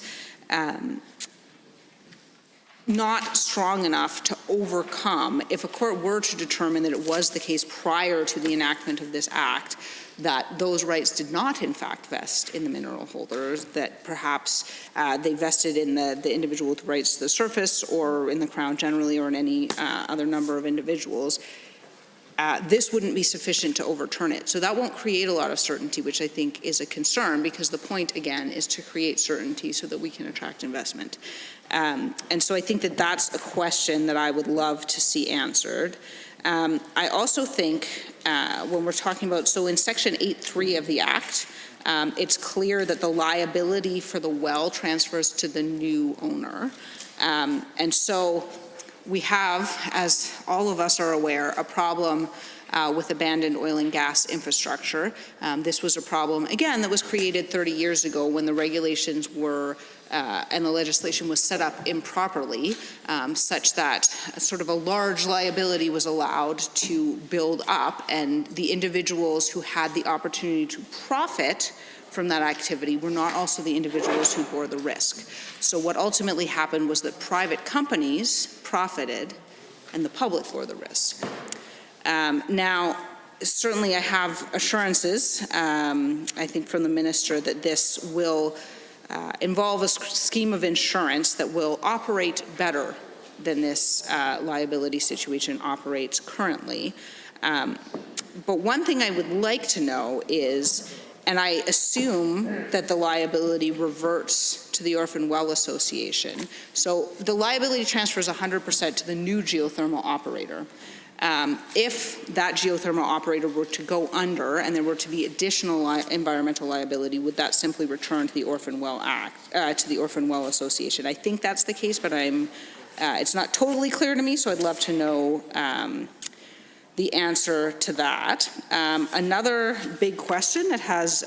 not strong enough to overcome, if a court were to determine that it was the case prior to the enactment of this act, that those rights did not in fact vest in the mineral holders, that perhaps they vested in the individual with rights to the surface or in the Crown generally or in any other number of individuals, this wouldn't be sufficient to overturn it. So that won't create a lot of certainty, which I think is a concern, because the point, again, is to create certainty so that we can attract investment. And so I think that that's a question that I would love to see answered. I also think when we're talking about, so in Section 8.3 of the Act, it's clear that the liability for the well transfers to the new owner. And so we have, as all of us are aware, a problem with abandoned oil and gas infrastructure. This was a problem, again, that was created 30 years ago when the regulations were and the legislation was set up improperly, such that sort of a large liability was allowed to build up, and the individuals who had the opportunity to profit from that activity were not also the individuals who bore the risk. So what ultimately happened was that private companies profited and the public bore the risk. Now, certainly I have assurances, I think from the minister, that this will involve a scheme of insurance that will operate better than this liability situation operates currently. But one thing I would like to know is, and I assume that the liability reverts to the Orphan Well Association. So the liability transfers 100% to the new geothermal operator. If that geothermal operator were to go under and there were to be additional environmental liability, would that simply return to the Orphan Well Act, to the Orphan Well Association? I think that's the case, but it's not totally clear to me, so I'd love to know the answer to that. Another big question that has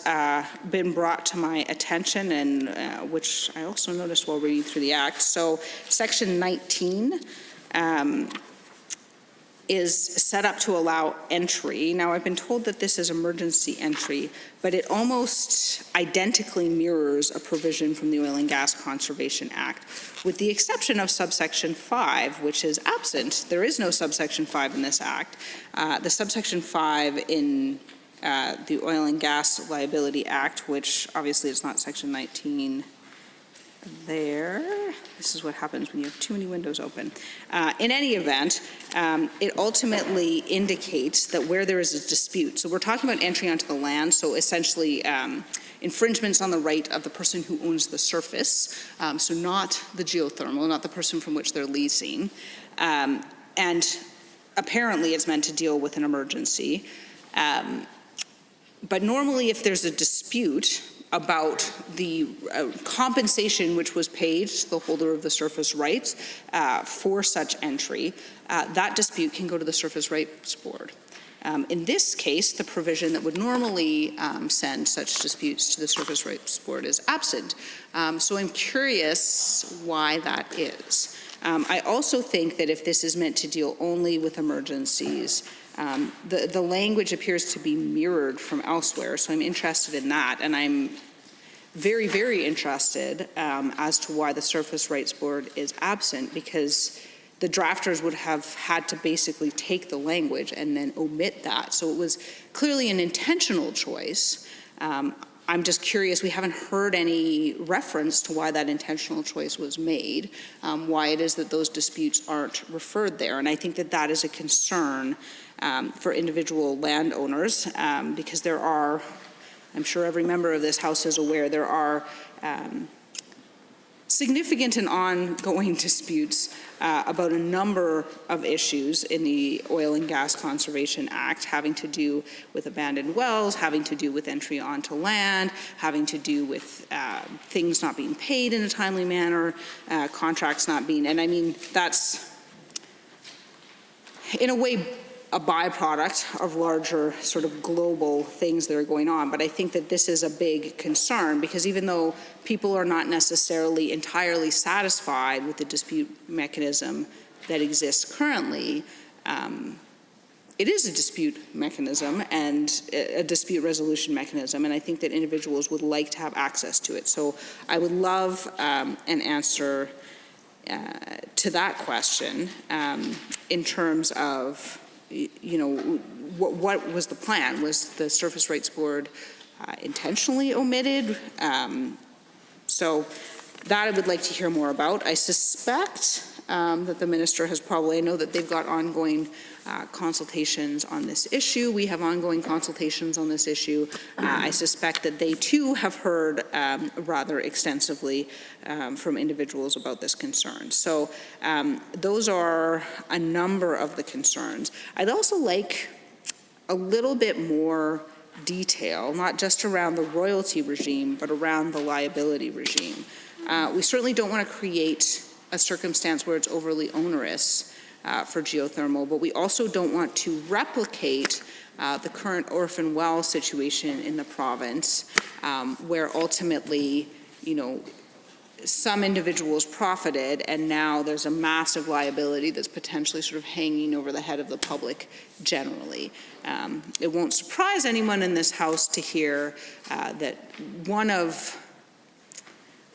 been brought to my attention, and which I also noticed while reading through the Act. So Section 19 is set up to allow entry. Now, I've been told that this is emergency entry, but it almost identically mirrors a provision from the Oil and Gas Conservation Act, with the exception of subsection 5, which is absent. There is no subsection 5 in this Act. The subsection 5 in the Oil and Gas Liability Act, which obviously is not section 19 there. This is what happens when you have too many windows open. In any event, it ultimately indicates that where there is a dispute, so we're talking about entry onto the land, so essentially infringements on the right of the person who owns the surface, so not the geothermal, not the person from which they're leasing. And apparently it's meant to deal with an emergency. But normally if there's a dispute about the compensation which was paid to the holder of the surface rights for such entry, that dispute can go to the Surface Rights Board. In this case, the provision that would normally send such disputes to the Surface Rights Board is absent. So I'm curious why that is. I also think that if this is meant to deal only with emergencies, the language appears to be mirrored from elsewhere, so I'm interested in that, and I'm very, very interested as to why the Surface Rights Board is absent, because the drafters would have had to basically take the language and then omit that. So it was clearly an intentional choice. I'm just curious, we haven't heard any reference to why that intentional choice was made, why it is that those disputes aren't referred there. And I think that that is a concern for individual landowners, because there are, I'm sure every member of this House is aware, there are significant and ongoing disputes about a number of issues in the Oil and Gas Conservation Act, having to do with abandoned wells, having to do with entry onto land, having to do with things not being paid in a timely manner, contracts not being, and I mean, that's in a way a byproduct of larger sort of global things that are going on. But I think that this is a big concern, because even though people are not necessarily entirely satisfied with the dispute mechanism that exists currently, it is a dispute mechanism and a dispute resolution mechanism, and I think that individuals would like to have access to it. So I would love an answer to that question in terms of, what was the plan? Was the Surface Rights Board intentionally omitted? So that I would like to hear more about. I suspect that the minister has probably, I know that they've got ongoing consultations on this issue. We have ongoing consultations on this issue. I suspect that they too have heard rather extensively from individuals about this concern. So those are a number of the concerns. I'd also like a little bit more detail, not just around the royalty regime, but around the liability regime. We certainly don't want to create a circumstance where it's overly onerous for geothermal, but we also don't want to replicate the current orphan well situation in the province, where ultimately, some individuals profited and now there's a massive liability that's potentially sort of hanging over the head of the public generally. It won't surprise anyone in this House to hear that one of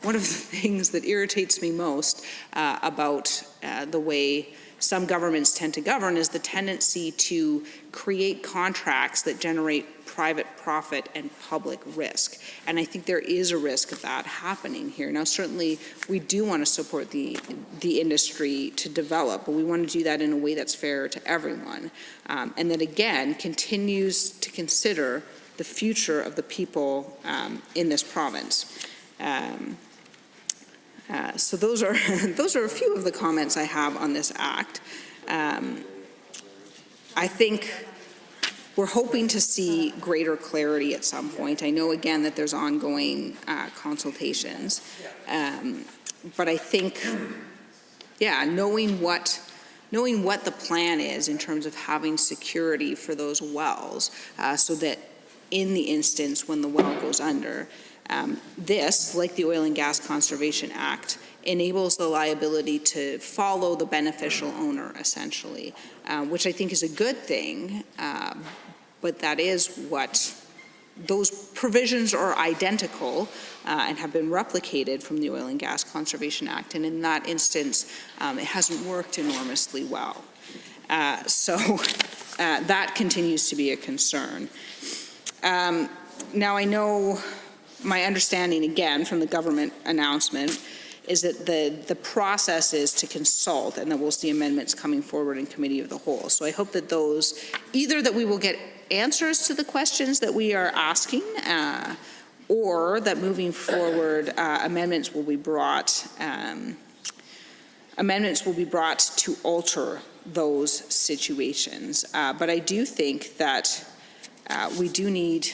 the things that irritates me most about the way some governments tend to govern is the tendency to create contracts that generate private profit and public risk. And I think there is a risk of that happening here. Now, certainly, we do want to support the industry to develop, but we want to do that in a way that's fair to everyone. And that, again, continues to consider the future of the people in this province. So those are a few of the comments I have on this act. I think we're hoping to see greater clarity at some point. I know again that there's ongoing consultations, but I think, knowing what the plan is in terms of having security for those wells, so that in the instance when the well goes under, this, like the Oil and Gas Conservation Act, enables the liability to follow the beneficial owner, essentially, which I think is a good thing, but that is what those provisions are identical and have been replicated from the Oil and Gas Conservation Act, and in that instance, it hasn't worked enormously well. So that continues to be a concern. Now, I know my understanding, again, from the government announcement is that the process is to consult and that we'll see amendments coming forward in committee of the whole. So I hope that those, either that we will get answers to the questions that we are asking, or that moving forward amendments will be brought to alter those situations. But I do think that we do need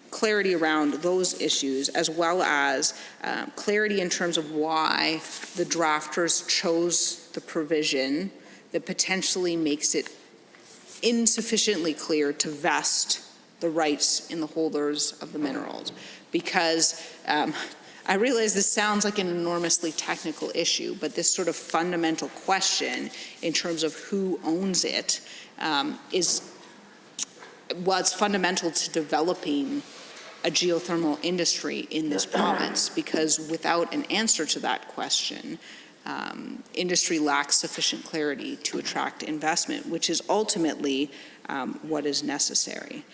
clarity around those issues, as well as clarity in terms of why the drafters chose the provision that potentially makes it insufficiently clear to vest the rights in the holders of the minerals. Because I realize this sounds like an enormously technical issue, but this sort of fundamental question in terms of who owns it was fundamental to developing a geothermal industry in this province, because without an answer to that question, industry lacks sufficient clarity to attract investment, which is ultimately what is necessary.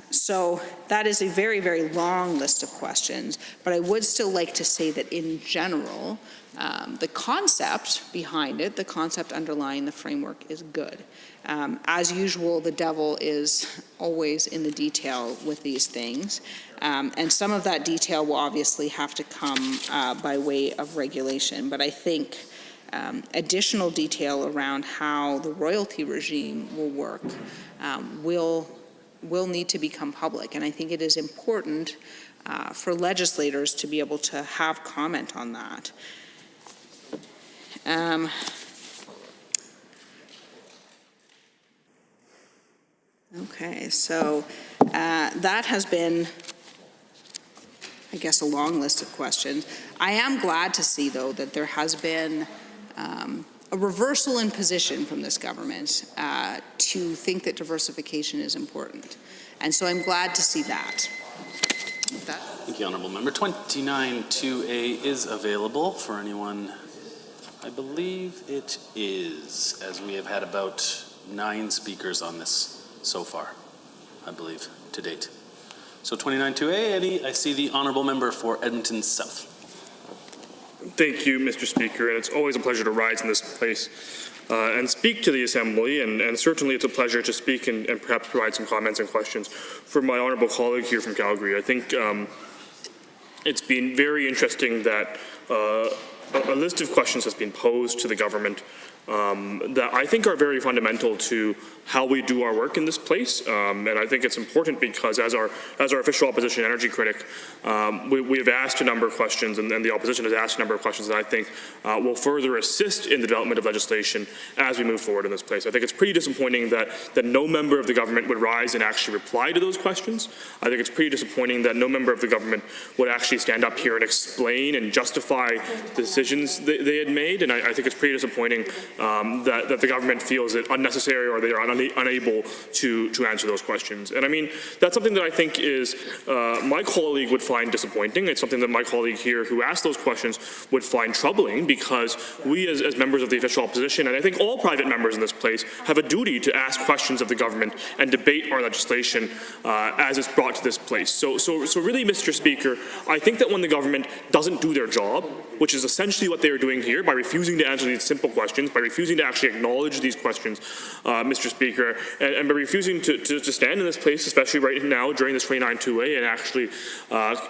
So that is a very, very long list of questions, but I would still like to say that in general, the concept behind it, the concept underlying the framework is good. As usual, the devil is always in the detail with these things, and some of that detail will obviously have to come by way of regulation, but I think additional detail around how the royalty regime will work will need to become public, and I think it is important for legislators to be able to have comment on that. Okay, so that has been, I guess, a long list of questions. I am glad to see, though, that there has been a reversal in position from this government to think that diversification is important. And so I'm glad to see that. With that. Thank you, Honourable Member. 29-2A is available for anyone. I believe it is, as we have had about 9 speakers on this so far, I believe, to date. So 29-2A, Eddie, I see the Honourable Member for Edmonton South. Thank you, Mr. Speaker, and it's always a pleasure to rise in this place and speak to the Assembly, and certainly it's a pleasure to speak and perhaps provide some comments and questions for my honourable colleague here from Calgary. I think it's been very interesting that a list of questions has been posed to the government that I think are very fundamental to how we do our work in this place, and I think it's important because as our official opposition energy critic, we have asked a number of questions, and the opposition has asked a number of questions that I think will further assist in the development of legislation as we move forward in this place. I think it's pretty disappointing that no member of the government would rise and actually reply to those questions. I think it's pretty disappointing that no member of the government would actually stand up here and explain and justify the decisions they had made, and I think it's pretty disappointing that the government feels it unnecessary or they are unable to answer those questions. And I mean, that's something that I think is my colleague would find disappointing. It's something that my colleague here who asked those questions would find troubling, because we as members of the official opposition, and I think all private members in this place, have a duty to ask questions of the government and debate our legislation as it's brought to this place. So really, Mr. Speaker, I think that when the government doesn't do their job, which is essentially what they are doing here by refusing to answer these simple questions, by refusing to actually acknowledge these questions, Mr. Speaker, and by refusing to stand in this place, especially right now during this 29-2A, and actually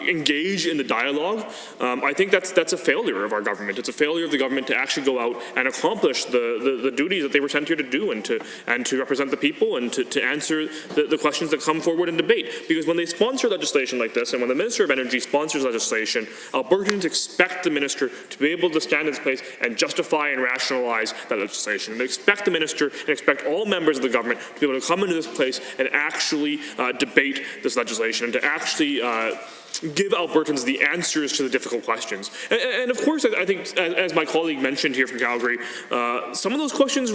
engage in the dialogue, I think that's a failure of our government. It's a failure of the government to actually go out and accomplish the duties that they were sent here to do, and to represent the people, and to answer the questions that come forward in debate. Because when they sponsor legislation like this, and when the Minister of Energy sponsors legislation, Albertans expect the Minister to be able to stand in this place and justify and rationalize that legislation. They expect the Minister and expect all members of the government to be able to come into this place and actually debate this legislation, and to actually give Albertans the answers to the difficult questions. And of course, I think, as my colleague mentioned here from Calgary, some of those questions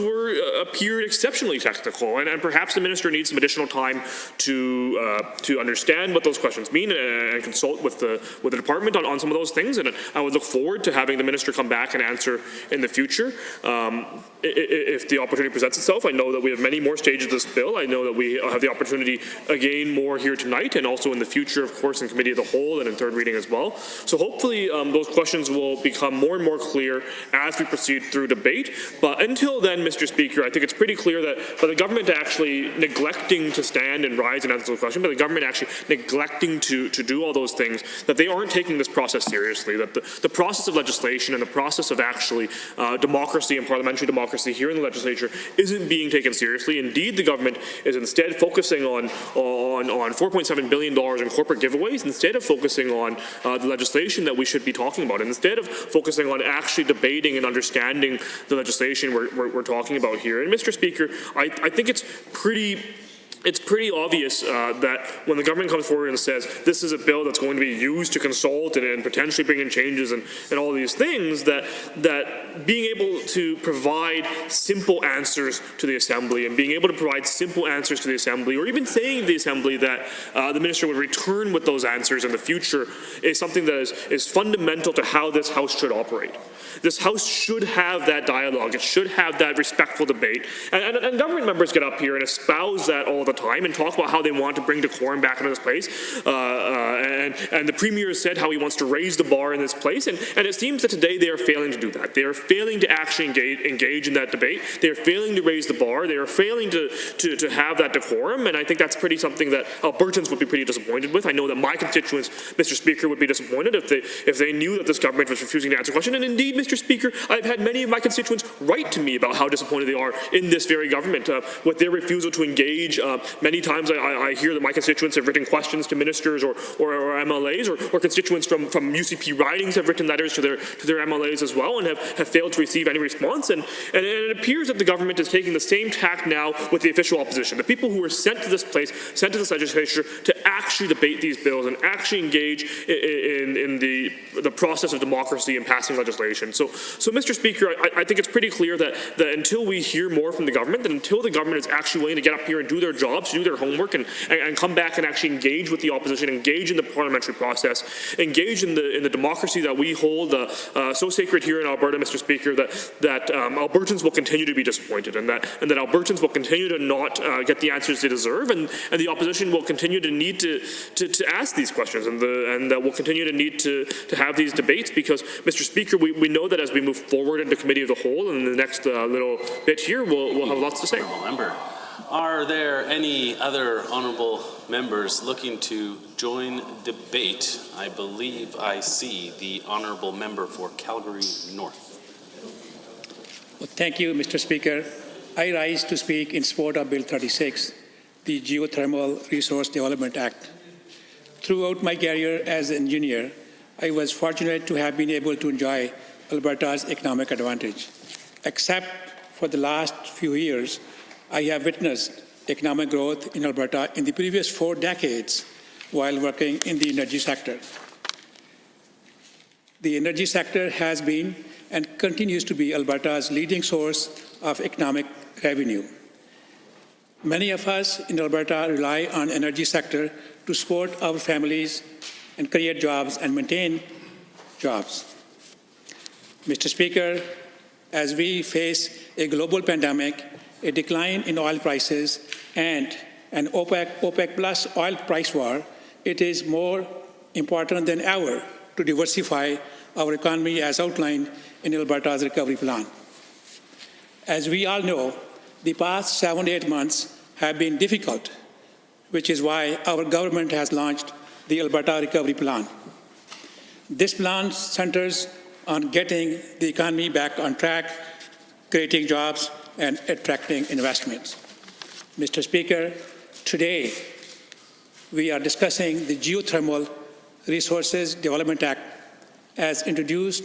appeared exceptionally technical, and perhaps the Minister needs some additional time to understand what those questions mean and consult with the department on some of those things. And I would look forward to having the Minister come back and answer in the future if the opportunity presents itself. I know that we have many more stages of this bill. I know that we have the opportunity again more here tonight, and also in the future, of course, in committee of the whole and in third reading as well. So hopefully those questions will become more and more clear as we proceed through debate. But until then, Mr. Speaker, I think it's pretty clear that by the government actually neglecting to stand and rise and answer those questions, by the government actually neglecting to do all those things, that they aren't taking this process seriously, that the process of legislation and the process of actually democracy and parliamentary democracy here in the legislature isn't being taken seriously. Indeed, the government is instead focusing on $4.7 billion in corporate giveaways, instead of focusing on the legislation that we should be talking about, and instead of focusing on actually debating and understanding the legislation we're talking about here. And Mr. Speaker, I think it's pretty obvious that when the government comes forward and says this is a bill that's going to be used to consult and potentially bring in changes and all these things, that being able to provide simple answers to the Assembly, and being able to provide simple answers to the Assembly, or even saying to the Assembly that the Minister would return with those answers in the future, is something that is fundamental to how this House should operate. This House should have that dialogue. It should have that respectful debate. And government members get up here and espouse that all the time and talk about how they want to bring decorum back into this place. And the Premier has said how he wants to raise the bar in this place. And it seems that today they are failing to do that. They are failing to actually engage in that debate. They are failing to raise the bar. They are failing to have that decorum. And I think that's something that Albertans would be pretty disappointed with. I know that my constituents, Mr. Speaker, would be disappointed if they knew that this government was refusing to answer questions. And indeed, Mr. Speaker, I've had many of my constituents write to me about how disappointed they are in this very government with their refusal to engage. Many times I hear that my constituents have written questions to ministers or MLAs, or constituents from UCP ridings have written letters to their MLAs as well, and have failed to receive any response. And it appears that the government is taking the same tack now with the official opposition. The people who were sent to this place, sent to this legislature to actually debate these bills and actually engage in the process of democracy and passing legislation. So Mr. Speaker, I think it's pretty clear that until we hear more from the government, that until the government is actually willing to get up here and do their jobs, do their homework, and come back and actually engage with the opposition, engage in the parliamentary process, engage in the democracy that we hold so sacred here in Alberta, Mr. Speaker, that Albertans will continue to be disappointed, and that Albertans will continue to not get the answers they deserve, and the opposition will continue to need to ask these questions, and that we'll continue to need to have these debates, because, Mr. Speaker, we know that as we move forward into Committee of the Whole and in the next little bit here, we'll have lots to say. Member, are there any other honourable members looking to join debate? I believe I see the honourable member for Calgary North. Well, thank you, Mr. Speaker. I rise to speak in support of Bill 36, the Geothermal Resource Development Act. Throughout my career as an engineer, I was fortunate to have been able to enjoy Alberta's economic advantage. Except for the last few years, I have witnessed economic growth in Alberta in the previous 4 decades while working in the energy sector. The energy sector has been and continues to be Alberta's leading source of economic revenue. Many of us in Alberta rely on the energy sector to support our families and create jobs and maintain jobs. Mr. Speaker, as we face a global pandemic, a decline in oil prices, and an OPEC plus oil price war, it is more important than ever to diversify our economy as outlined in Alberta's recovery plan. As we all know, the past 7 to 8 months have been difficult, which is why our government has launched the Alberta Recovery Plan. This plan centers on getting the economy back on track, creating jobs, and attracting investments. Mr. Speaker, today we are discussing the Geothermal Resources Development Act as introduced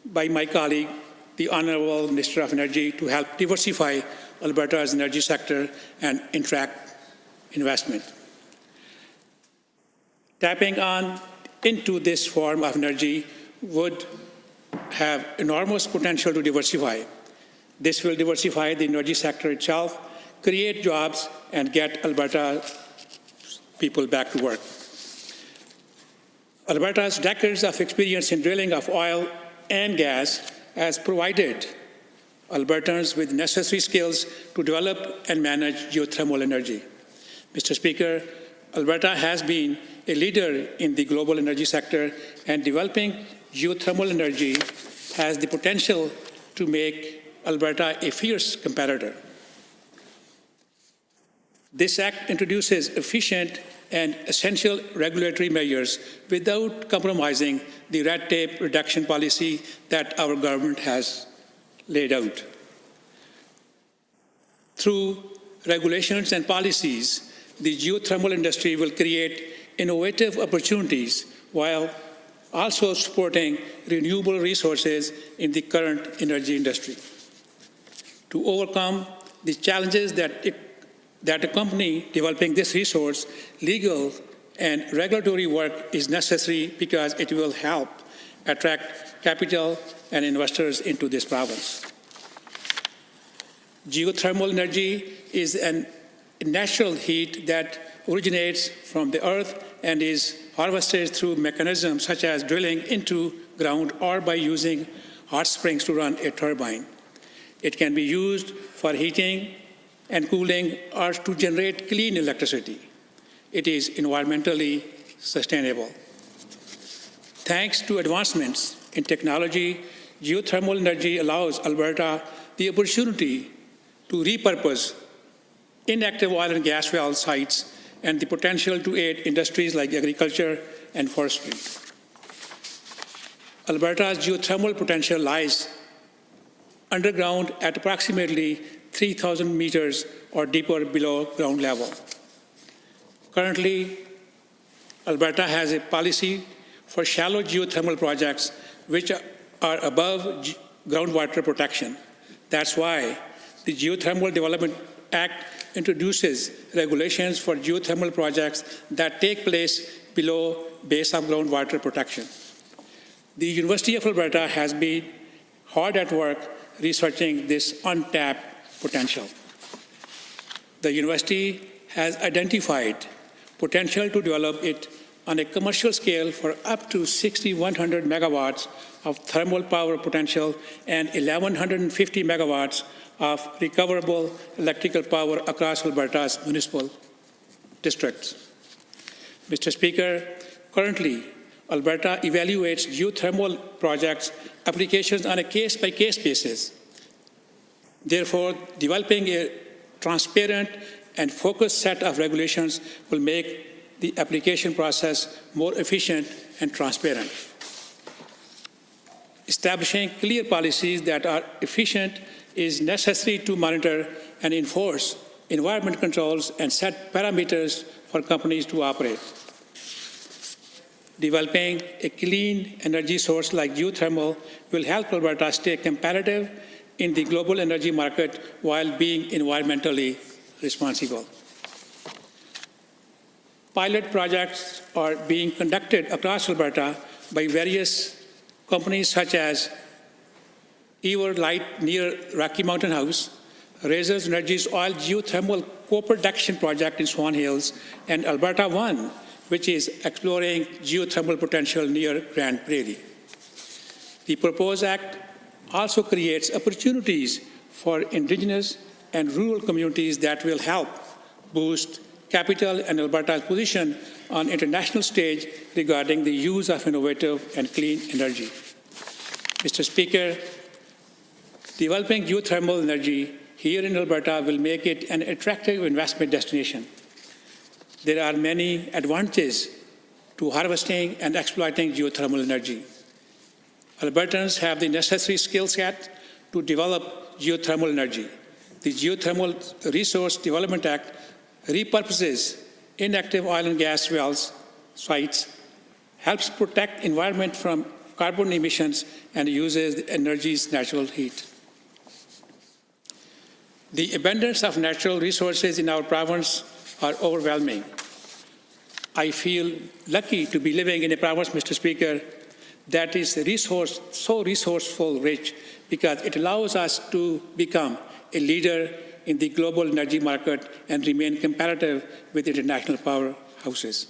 by my colleague, the Honourable Minister of Energy, to help diversify Alberta's energy sector and attract investment. Tapping into this form of energy would have enormous potential to diversify. This will diversify the energy sector itself, create jobs, and get Alberta people back to work. Alberta's decades of experience in drilling of oil and gas has provided Albertans with necessary skills to develop and manage geothermal energy. Mr. Speaker, Alberta has been a leader in the global energy sector, and developing geothermal energy has the potential to make Alberta a fierce competitor. This act introduces efficient and essential regulatory measures without compromising the red tape reduction policy that our government has laid out. Through regulations and policies, the geothermal industry will create innovative opportunities while also supporting renewable resources in the current energy industry. To overcome the challenges that accompany developing this resource, legal and regulatory work is necessary because it will help attract capital and investors into this province. Geothermal energy is a natural heat that originates from the earth and is harvested through mechanisms such as drilling into ground or by using hot springs to run a turbine. It can be used for heating and cooling or to generate clean electricity. It is environmentally sustainable. Thanks to advancements in technology, geothermal energy allows Alberta the opportunity to repurpose inactive oil and gas well sites and the potential to aid industries like agriculture and forestry. Alberta's geothermal potential lies underground at approximately 3,000 meters or deeper below ground level. Currently, Alberta has a policy for shallow geothermal projects which are above groundwater protection. That's why the Geothermal Development Act introduces regulations for geothermal projects that take place below base of groundwater protection. The University of Alberta has been hard at work researching this untapped potential. The university has identified potential to develop it on a commercial scale for up to 6,100 megawatts of thermal power potential and 1,150 megawatts of recoverable electrical power across Alberta's municipal districts. Mr. Speaker, currently, Alberta evaluates geothermal projects applications on a case-by-case basis. Therefore, developing a transparent and focused set of regulations will make the application process more efficient and transparent. Establishing clear policies that are efficient is necessary to monitor and enforce environment controls and set parameters for companies to operate. Developing a clean energy source like geothermal will help Alberta stay competitive in the global energy market while being environmentally responsible. Pilot projects are being conducted across Alberta by various companies such as Everlight near Rocky Mountain House, Razors Energy's oil geothermal co-production project in Swan Hills, and Alberta One, which is exploring geothermal potential near Grand Prairie. The proposed act also creates opportunities for Indigenous and rural communities that will help boost capital and Alberta's position on international stage regarding the use of innovative and clean energy. Mr. Speaker, developing geothermal energy here in Alberta will make it an attractive investment destination. There are many advantages to harvesting and exploiting geothermal energy. Albertans have the necessary skill set to develop geothermal energy. The Geothermal Resource Development Act repurposes inactive oil and gas wells sites, helps protect environment from carbon emissions, and uses the energy's natural heat. The abundance of natural resources in our province are overwhelming. I feel lucky to be living in a province, Mr. Speaker, that is so resourceful rich because it allows us to become a leader in the global energy market and remain competitive with international powerhouses.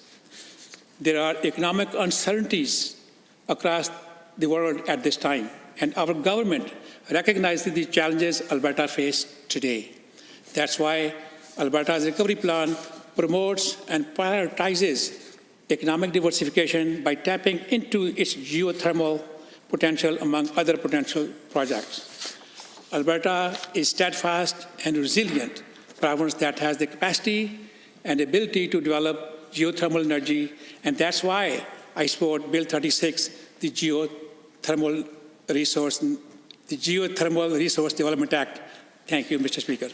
There are economic uncertainties across the world at this time, and our government recognizes the challenges Alberta faces today. That's why Alberta's recovery plan promotes and prioritizes economic diversification by tapping into its geothermal potential among other potential projects. Alberta is steadfast and resilient province that has the capacity and ability to develop geothermal energy, and that's why I support Bill 36, the Geothermal Resource Development Act. Thank you, Mr. Speaker.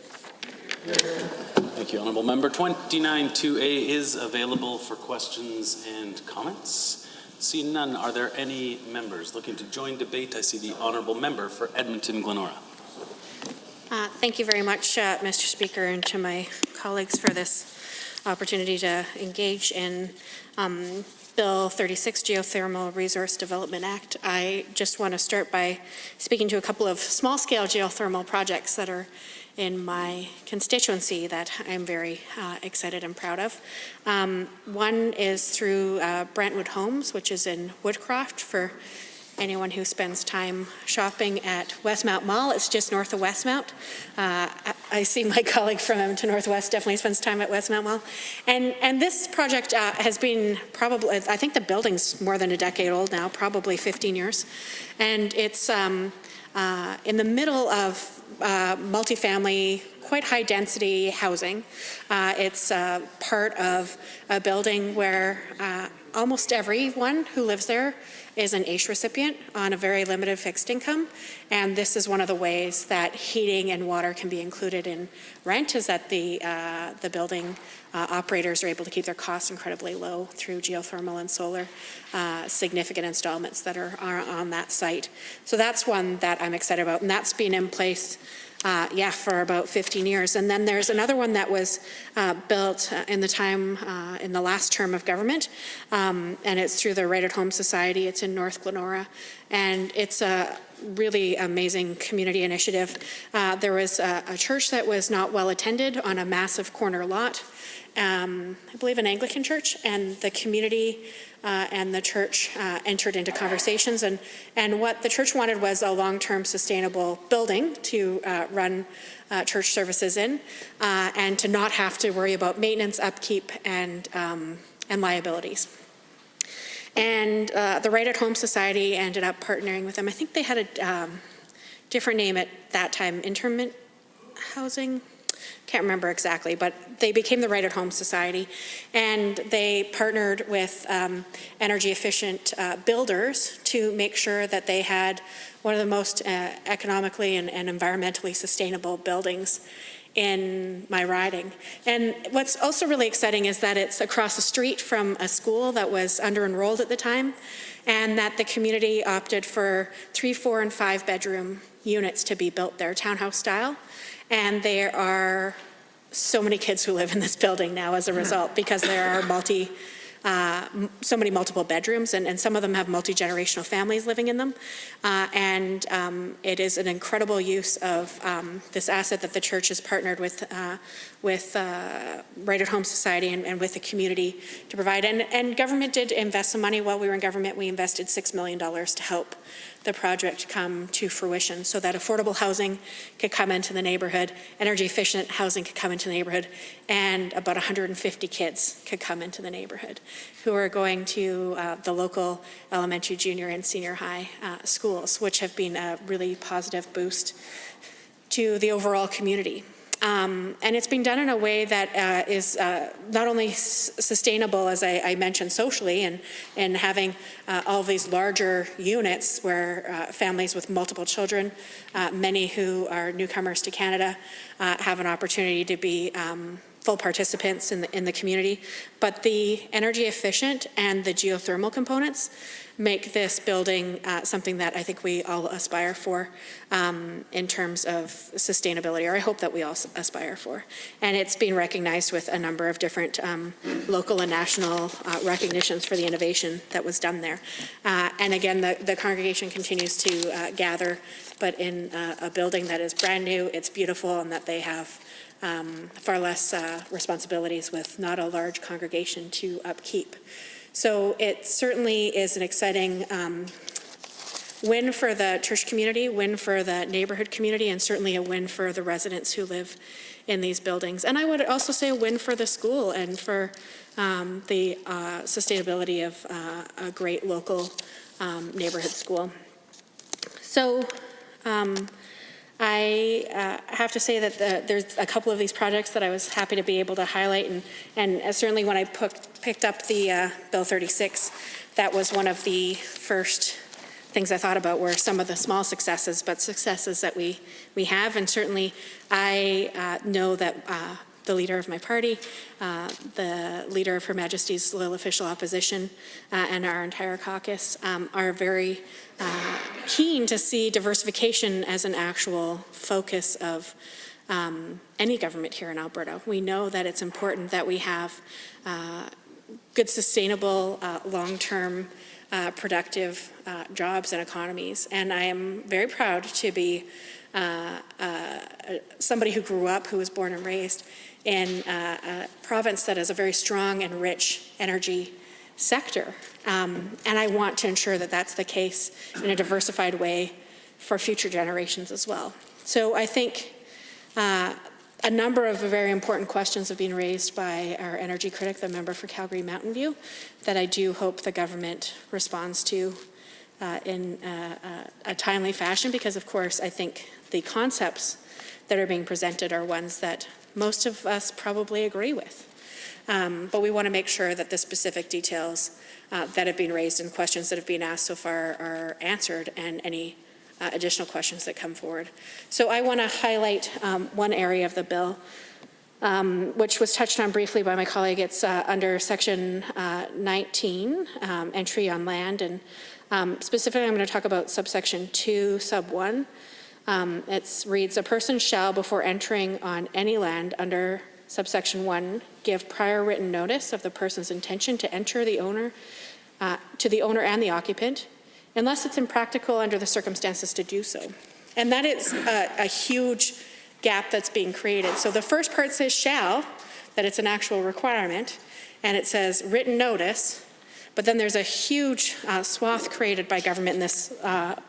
Thank you, Honourable Member. 29-2A is available for questions and comments. Seeing none, are there any members looking to join debate? I see the Honourable Member for Edmonton-Glenora. Thank you very much, Mr. Speaker, and to my colleagues for this opportunity to engage in Bill 36, Geothermal Resource Development Act. I just want to start by speaking to a couple of small-scale geothermal projects that are in my constituency that I'm very excited and proud of. One is through Brentwood Homes, which is in Woodcroft. For anyone who spends time shopping at Westmount Mall, it's just north of Westmount. I see my colleague from Edmonton Northwest definitely spends time at Westmount Mall. And this project has been probably, I think the building's more than a decade old now, probably 15 years. And it's in the middle of multifamily, quite high density housing. It's part of a building where almost everyone who lives there is an AISH recipient on a very limited fixed income. And this is one of the ways that heating and water can be included in rent, is that the building operators are able to keep their costs incredibly low through geothermal and solar, significant installments that are on that site. So that's one that I'm excited about, and that's been in place for about 15 years. And then there's another one that was built in the last term of government, and it's through the Right at Home Society. It's in North Glenora, and it's a really amazing community initiative. There was a church that was not well attended on a massive corner lot, I believe an Anglican church, and the community and the church entered into conversations, and what the church wanted was a long-term sustainable building to run church services in, and to not have to worry about maintenance, upkeep, and liabilities. And the Right at Home Society ended up partnering with them. I think they had a different name at that time, Interment Housing. Can't remember exactly, but they became the Right at Home Society, and they partnered with energy efficient builders to make sure that they had one of the most economically and environmentally sustainable buildings in my riding. And what's also really exciting is that it's across the street from a school that was under-enrolled at the time, and that the community opted for 3, 4, and 5 bedroom units to be built there, townhouse style. And there are so many kids who live in this building now as a result, because there are so many multiple bedrooms, and some of them have multi-generational families living in them. And it is an incredible use of this asset that the church has partnered with Right at Home Society and with the community to provide. And government did invest some money while we were in government. We invested $6 million to help the project come to fruition, so that affordable housing could come into the neighborhood, energy efficient housing could come into the neighborhood, and about 150 kids could come into the neighborhood who are going to the local elementary, junior, and senior high schools, which have been a really positive boost to the overall community. And it's been done in a way that is not only sustainable, as I mentioned, socially, and having all of these larger units where families with multiple children, many who are newcomers to Canada, have an opportunity to be full participants in the community, but the energy efficient and the geothermal components make this building something that I think we all aspire for in terms of sustainability, or I hope that we all aspire for. And it's been recognized with a number of different local and national recognitions for the innovation that was done there. And again, the congregation continues to gather, but in a building that is brand new, it's beautiful, and that they have far less responsibilities with not a large congregation to upkeep. So it certainly is an exciting win for the church community, win for the neighborhood community, and certainly a win for the residents who live in these buildings. And I would also say a win for the school and for the sustainability of a great local neighborhood school. So I have to say that there's a couple of these projects that I was happy to be able to highlight, and certainly when I picked up the Bill 36, that was one of the first things I thought about were some of the small successes, but successes that we have. And certainly I know that the leader of my party, the leader of Her Majesty's Loyal Official Opposition, and our entire caucus are very keen to see diversification as an actual focus of any government here in Alberta. We know that it's important that we have good, sustainable, long-term, productive jobs and economies. And I am very proud to be somebody who grew up, who was born and raised in a province that has a very strong and rich energy sector. And I want to ensure that that's the case in a diversified way for future generations as well. So I think a number of very important questions have been raised by our energy critic, the member for Calgary Mountain View, that I do hope the government responds to in a timely fashion, because of course I think the concepts that are being presented are ones that most of us probably agree with. But we want to make sure that the specific details that have been raised and questions that have been asked so far are answered, and any additional questions that come forward. So I want to highlight one area of the bill, which was touched on briefly by my colleague. It's under section 19, entry on land, and specifically I'm going to talk about subsection 2, sub 1, It reads, a person shall, before entering on any land under subsection 1, give prior written notice of the person's intention to enter to the owner and the occupant, unless it's impractical under the circumstances to do so. And that is a huge gap that's being created. So the first part says shall, that it's an actual requirement, and it says written notice, but then there's a huge swath created by government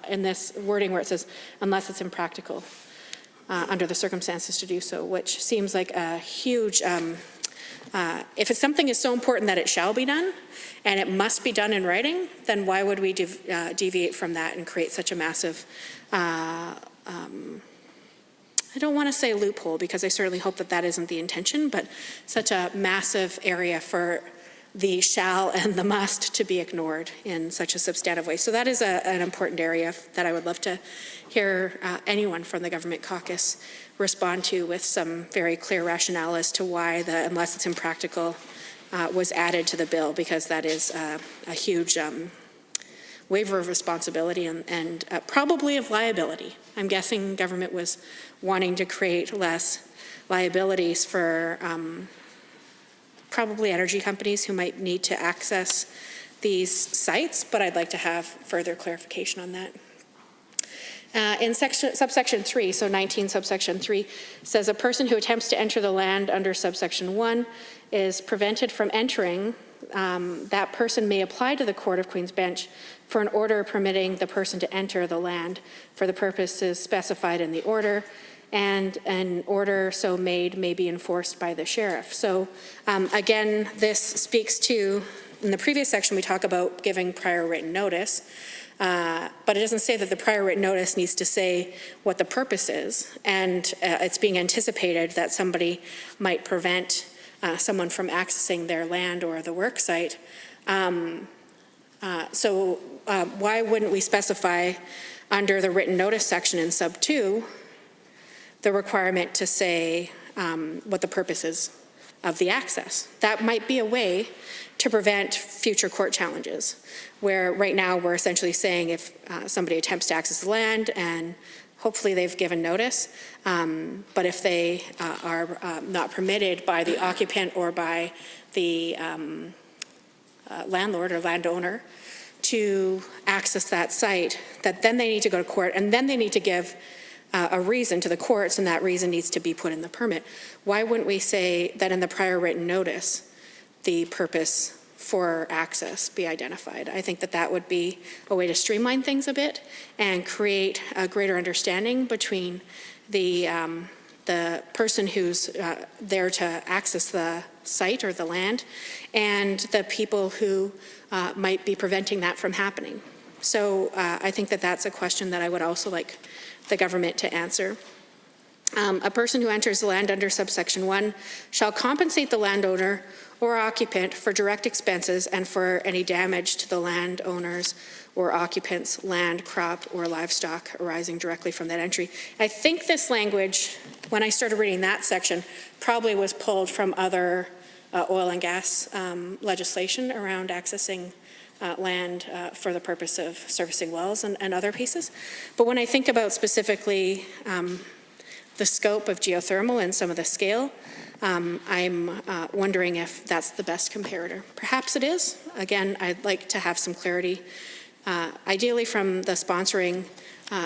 in this wording where it says unless it's impractical under the circumstances to do so, which seems like a huge, if it's something is so important that it shall be done and it must be done in writing, then why would we deviate from that and create such a massive, I don't want to say loophole, because I certainly hope that that isn't the intention, but such a massive area for the shall and the must to be ignored in such a substantive way. So that is an important area that I would love to hear anyone from the government caucus respond to with some very clear rationale as to why the unless it's impractical was added to the bill, because that is a huge waiver of responsibility and probably of liability. I'm guessing government was wanting to create less liabilities for probably energy companies who might need to access these sites, but I'd like to have further clarification on that. In subsection 3, so 19 subsection 3, says a person who attempts to enter the land under subsection 1 is prevented from entering. That person may apply to the Court of Queen's Bench for an order permitting the person to enter the land for the purposes specified in the order, and an order so made may be enforced by the sheriff. So again, this speaks to, in the previous section we talk about giving prior written notice, but it doesn't say that the prior written notice needs to say what the purpose is, and it's being anticipated that somebody might prevent someone from accessing their land or the work site. So why wouldn't we specify under the written notice section in sub 2 the requirement to say what the purpose is of the access? That might be a way to prevent future court challenges, where right now we're essentially saying if somebody attempts to access the land and hopefully they've given notice, but if they are not permitted by the occupant or by the landlord or landowner to access that site, that then they need to go to court and then they need to give a reason to the courts, and that reason needs to be put in the permit. Why wouldn't we say that in the prior written notice the purpose for access be identified? I think that that would be a way to streamline things a bit and create a greater understanding between the person who's there to access the site or the land and the people who might be preventing that from happening. So I think that that's a question that I would also like the government to answer. A person who enters the land under subsection 1 shall compensate the landowner or occupant for direct expenses and for any damage to the landowner's or occupant's land, crop, or livestock arising directly from that entry. I think this language, when I started reading that section, probably was pulled from other oil and gas legislation around accessing land for the purpose of servicing wells and other pieces. But when I think about specifically the scope of geothermal and some of the scale, I'm wondering if that's the best comparator. Perhaps it is. Again, I'd like to have some clarity, ideally from the sponsoring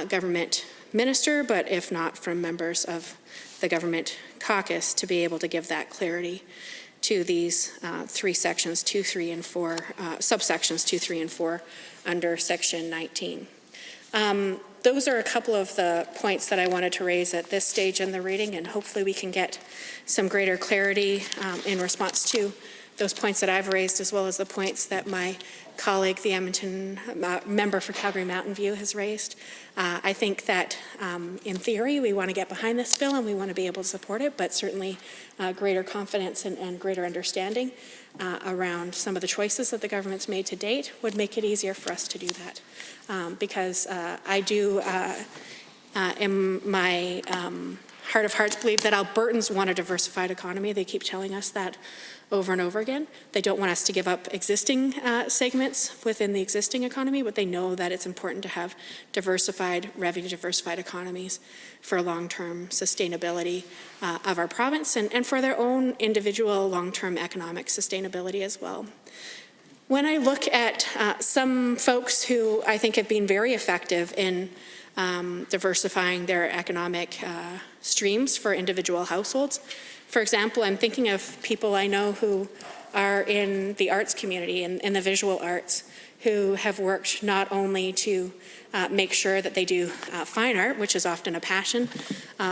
government minister, but if not, from members of the government caucus to be able to give that clarity to these 3 sections, 2, 3, and 4, subsections 2, 3, and 4 under section 19. Those are a couple of the points that I wanted to raise at this stage in the reading, and hopefully we can get some greater clarity in response to those points that I've raised, as well as the points that my colleague, the Edmonton member for Calgary Mountain View, has raised. I think that in theory we want to get behind this bill and we want to be able to support it, but certainly greater confidence and greater understanding around some of the choices that the government's made to date would make it easier for us to do that. Because I do, in my heart of hearts believe that Albertans want a diversified economy. They keep telling us that over and over again. They don't want us to give up existing segments within the existing economy, but they know that it's important to have diversified revenue, diversified economies for long-term sustainability of our province and for their own individual long-term economic sustainability as well. When I look at some folks who I think have been very effective in diversifying their economic streams for individual households, for example, I'm thinking of people I know who are in the arts community, in the visual arts, who have worked not only to make sure that they do fine art, which is often a passion,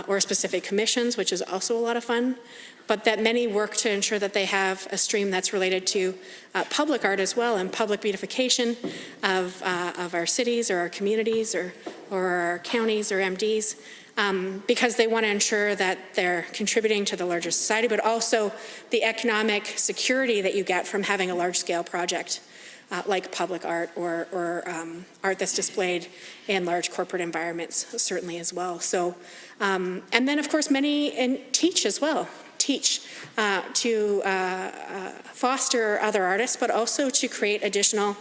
or specific commissions, which is also a lot of fun, but that many work to ensure that they have a stream that's related to public art as well, and public beautification of our cities or our communities or our counties or MDs, because they want to ensure that they're contributing to the larger society, but also the economic security that you get from having a large-scale project like public art or art that's displayed in large corporate environments, certainly as well. So, and then of course many teach as well. Teach to foster other artists, but also to create additional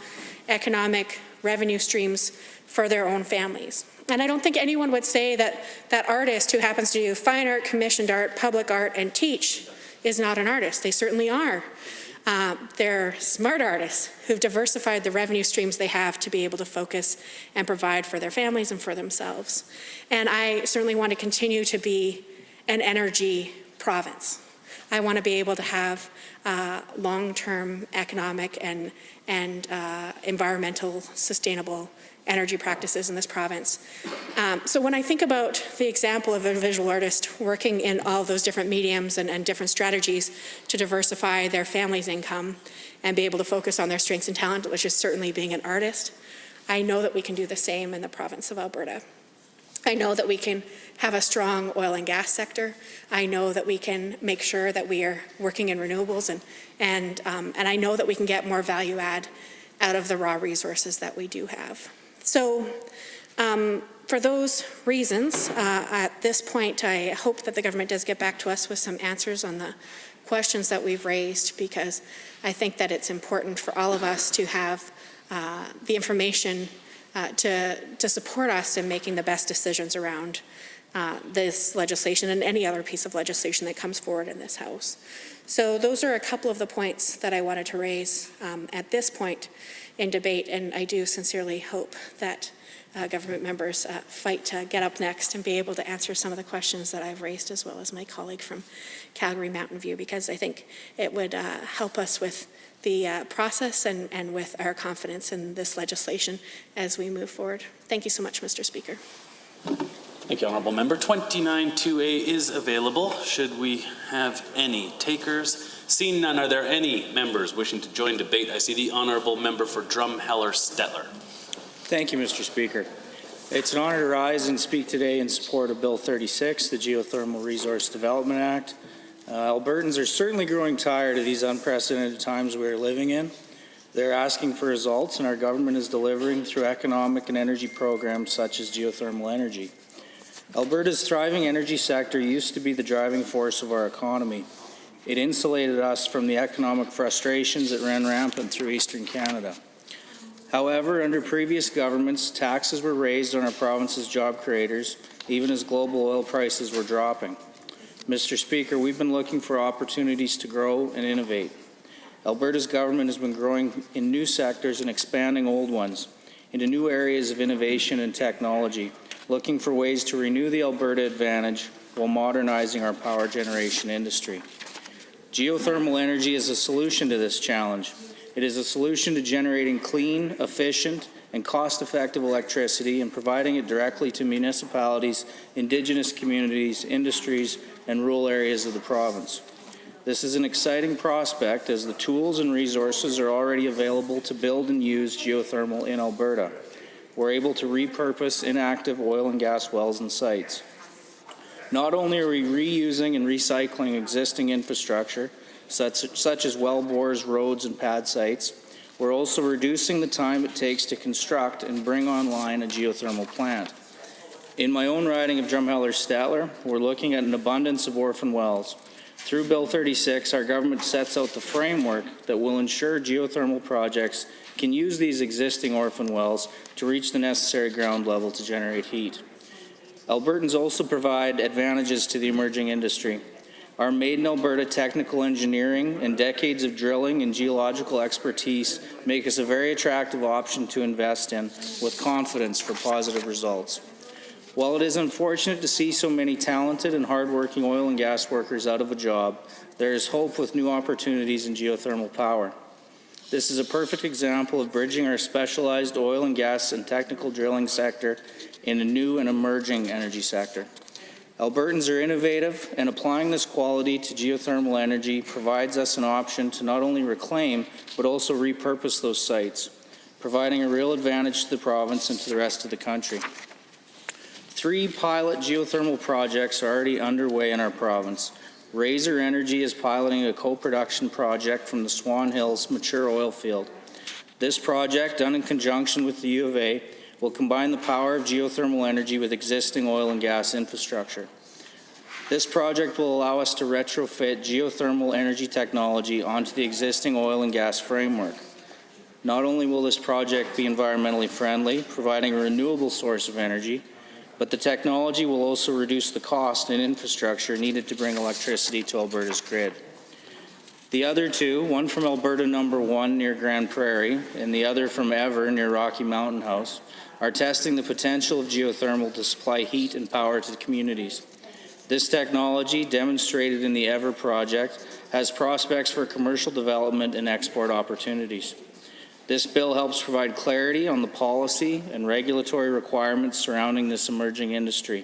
economic revenue streams for their own families. And I don't think anyone would say that that artist who happens to do fine art, commissioned art, public art, and teach is not an artist. They certainly are. They're smart artists who've diversified the revenue streams they have to be able to focus and provide for their families and for themselves. And I certainly want to continue to be an energy province. I want to be able to have long-term economic and environmental sustainable energy practices in this province. So when I think about the example of a visual artist working in all those different mediums and different strategies to diversify their family's income and be able to focus on their strengths and talent, which is certainly being an artist, I know that we can do the same in the province of Alberta. I know that we can have a strong oil and gas sector. I know that we can make sure that we are working in renewables, and I know that we can get more value add out of the raw resources that we do have. So for those reasons, at this point, I hope that the government does get back to us with some answers on the questions that we've raised, because I think that it's important for all of us to have the information to support us in making the best decisions around this legislation and any other piece of legislation that comes forward in this House. So those are a couple of the points that I wanted to raise at this point in debate, and I do sincerely hope that government members fight to get up next and be able to answer some of the questions that I've raised, as well as my colleague from Calgary Mountain View, because I think it would help us with the process and with our confidence in this legislation as we move forward. Thank you so much, Mr. Speaker. Thank you, Honourable Member. 29-2A is available. Should we have any takers? Seeing none, are there any members wishing to join debate? I see the Honourable Member for Drumheller-Stettler. Thank you, Mr. Speaker. It's an honour to rise and speak today in support of Bill 36, the Geothermal Resource Development Act. Albertans are certainly growing tired of these unprecedented times we are living in. They're asking for results, and our government is delivering through economic and energy programs such as geothermal energy. Alberta's thriving energy sector used to be the driving force of our economy. It insulated us from the economic frustrations that ran rampant through Eastern Canada. However, under previous governments, taxes were raised on our province's job creators, even as global oil prices were dropping. Mr. Speaker, we've been looking for opportunities to grow and innovate. Alberta's government has been growing in new sectors and expanding old ones into new areas of innovation and technology, looking for ways to renew the Alberta advantage while modernizing our power generation industry. Geothermal energy is a solution to this challenge. It is a solution to generating clean, efficient, and cost-effective electricity and providing it directly to municipalities, Indigenous communities, industries, and rural areas of the province. This is an exciting prospect as the tools and resources are already available to build and use geothermal in Alberta. We're able to repurpose inactive oil and gas wells and sites. Not only are we reusing and recycling existing infrastructure, such as well bores, roads, and pad sites, we're also reducing the time it takes to construct and bring online a geothermal plant. In my own riding of Drumheller-Statler, we're looking at an abundance of orphan wells. Through Bill 36, our government sets out the framework that will ensure geothermal projects can use these existing orphan wells to reach the necessary ground level to generate heat. Albertans also provide advantages to the emerging industry. Our Made in Alberta technical engineering and decades of drilling and geological expertise make us a very attractive option to invest in with confidence for positive results. While it is unfortunate to see so many talented and hardworking oil and gas workers out of a job, there is hope with new opportunities in geothermal power. This is a perfect example of bridging our specialized oil and gas and technical drilling sector in a new and emerging energy sector. Albertans are innovative, and applying this quality to geothermal energy provides us an option to not only reclaim, but also repurpose those sites, providing a real advantage to the province and to the rest of the country. 3 pilot geothermal projects are already underway in our province. Razor Energy is piloting a co-production project from the Swan Hills mature oil field. This project, done in conjunction with the U of A, will combine the power of geothermal energy with existing oil and gas infrastructure. This project will allow us to retrofit geothermal energy technology onto the existing oil and gas framework. Not only will this project be environmentally friendly, providing a renewable source of energy, but the technology will also reduce the cost and infrastructure needed to bring electricity to Alberta's grid. The other 2, one from Alberta number 1 near Grand Prairie and the other from Ever near Rocky Mountain House, are testing the potential of geothermal to supply heat and power to the communities. This technology, demonstrated in the Ever project, has prospects for commercial development and export opportunities. This bill helps provide clarity on the policy and regulatory requirements surrounding this emerging industry.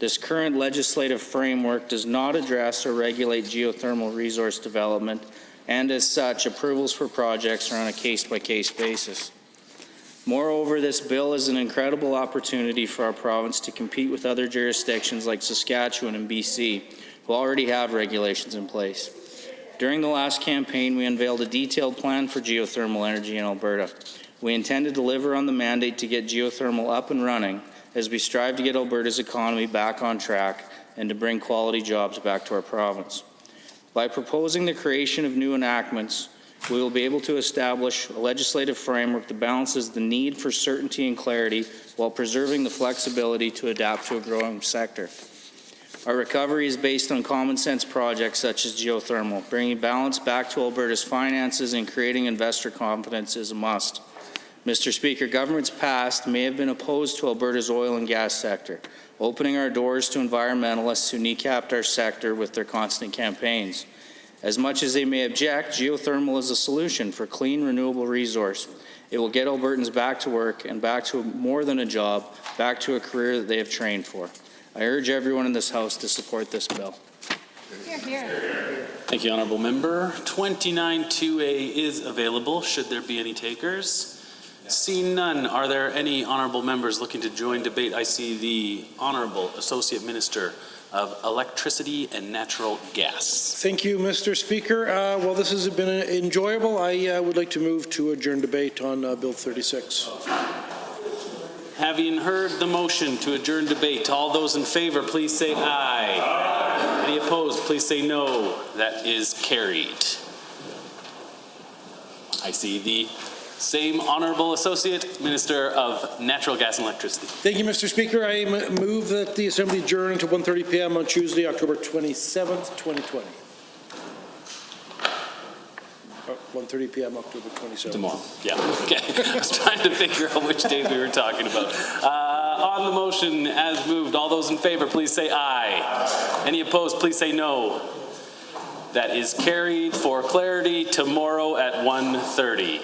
This current legislative framework does not address or regulate geothermal resource development, and as such, approvals for projects are on a case-by-case basis. Moreover, this bill is an incredible opportunity for our province to compete with other jurisdictions like Saskatchewan and BC, who already have regulations in place. During the last campaign, we unveiled a detailed plan for geothermal energy in Alberta. We intend to deliver on the mandate to get geothermal up and running as we strive to get Alberta's economy back on track and to bring quality jobs back to our province. By proposing the creation of new enactments, we will be able to establish a legislative framework that balances the need for certainty and clarity while preserving the flexibility to adapt to a growing sector. Our recovery is based on common sense projects such as geothermal. Bringing balance back to Alberta's finances and creating investor confidence is a must. Mr. Speaker, governments past may have been opposed to Alberta's oil and gas sector, opening our doors to environmentalists who kneecapped our sector with their constant campaigns. As much as they may object, geothermal is a solution for clean, renewable resource. It will get Albertans back to work and back to more than a job, back to a career that they have trained for. I urge everyone in this House to support this bill. Hear, hear. Thank you, Honourable Member. 29-2A is available. Should there be any takers? Seeing none, are there any honourable members looking to join debate? I see the Honourable Associate Minister of Electricity and Natural Gas. Thank you, Mr. Speaker. Well, this has been enjoyable. I would like to move to adjourn debate on Bill 36. Having heard the motion to adjourn debate, all those in favour, please say aye. Aye. Any opposed, please say no. That is carried. I see the same Honourable Associate Minister of Natural Gas and Electricity. Thank you, Mr. Speaker. I move that the Assembly adjourn until 1:30 p.m. on Tuesday, October 27th, 2020. 1:30 p.m. October 27th. Tomorrow. Yeah. Okay. I was trying to figure out which day we were talking about. On the motion as moved, all those in favor, please say aye. Any opposed, please say no. That is carried. For clarity, tomorrow at 1:30.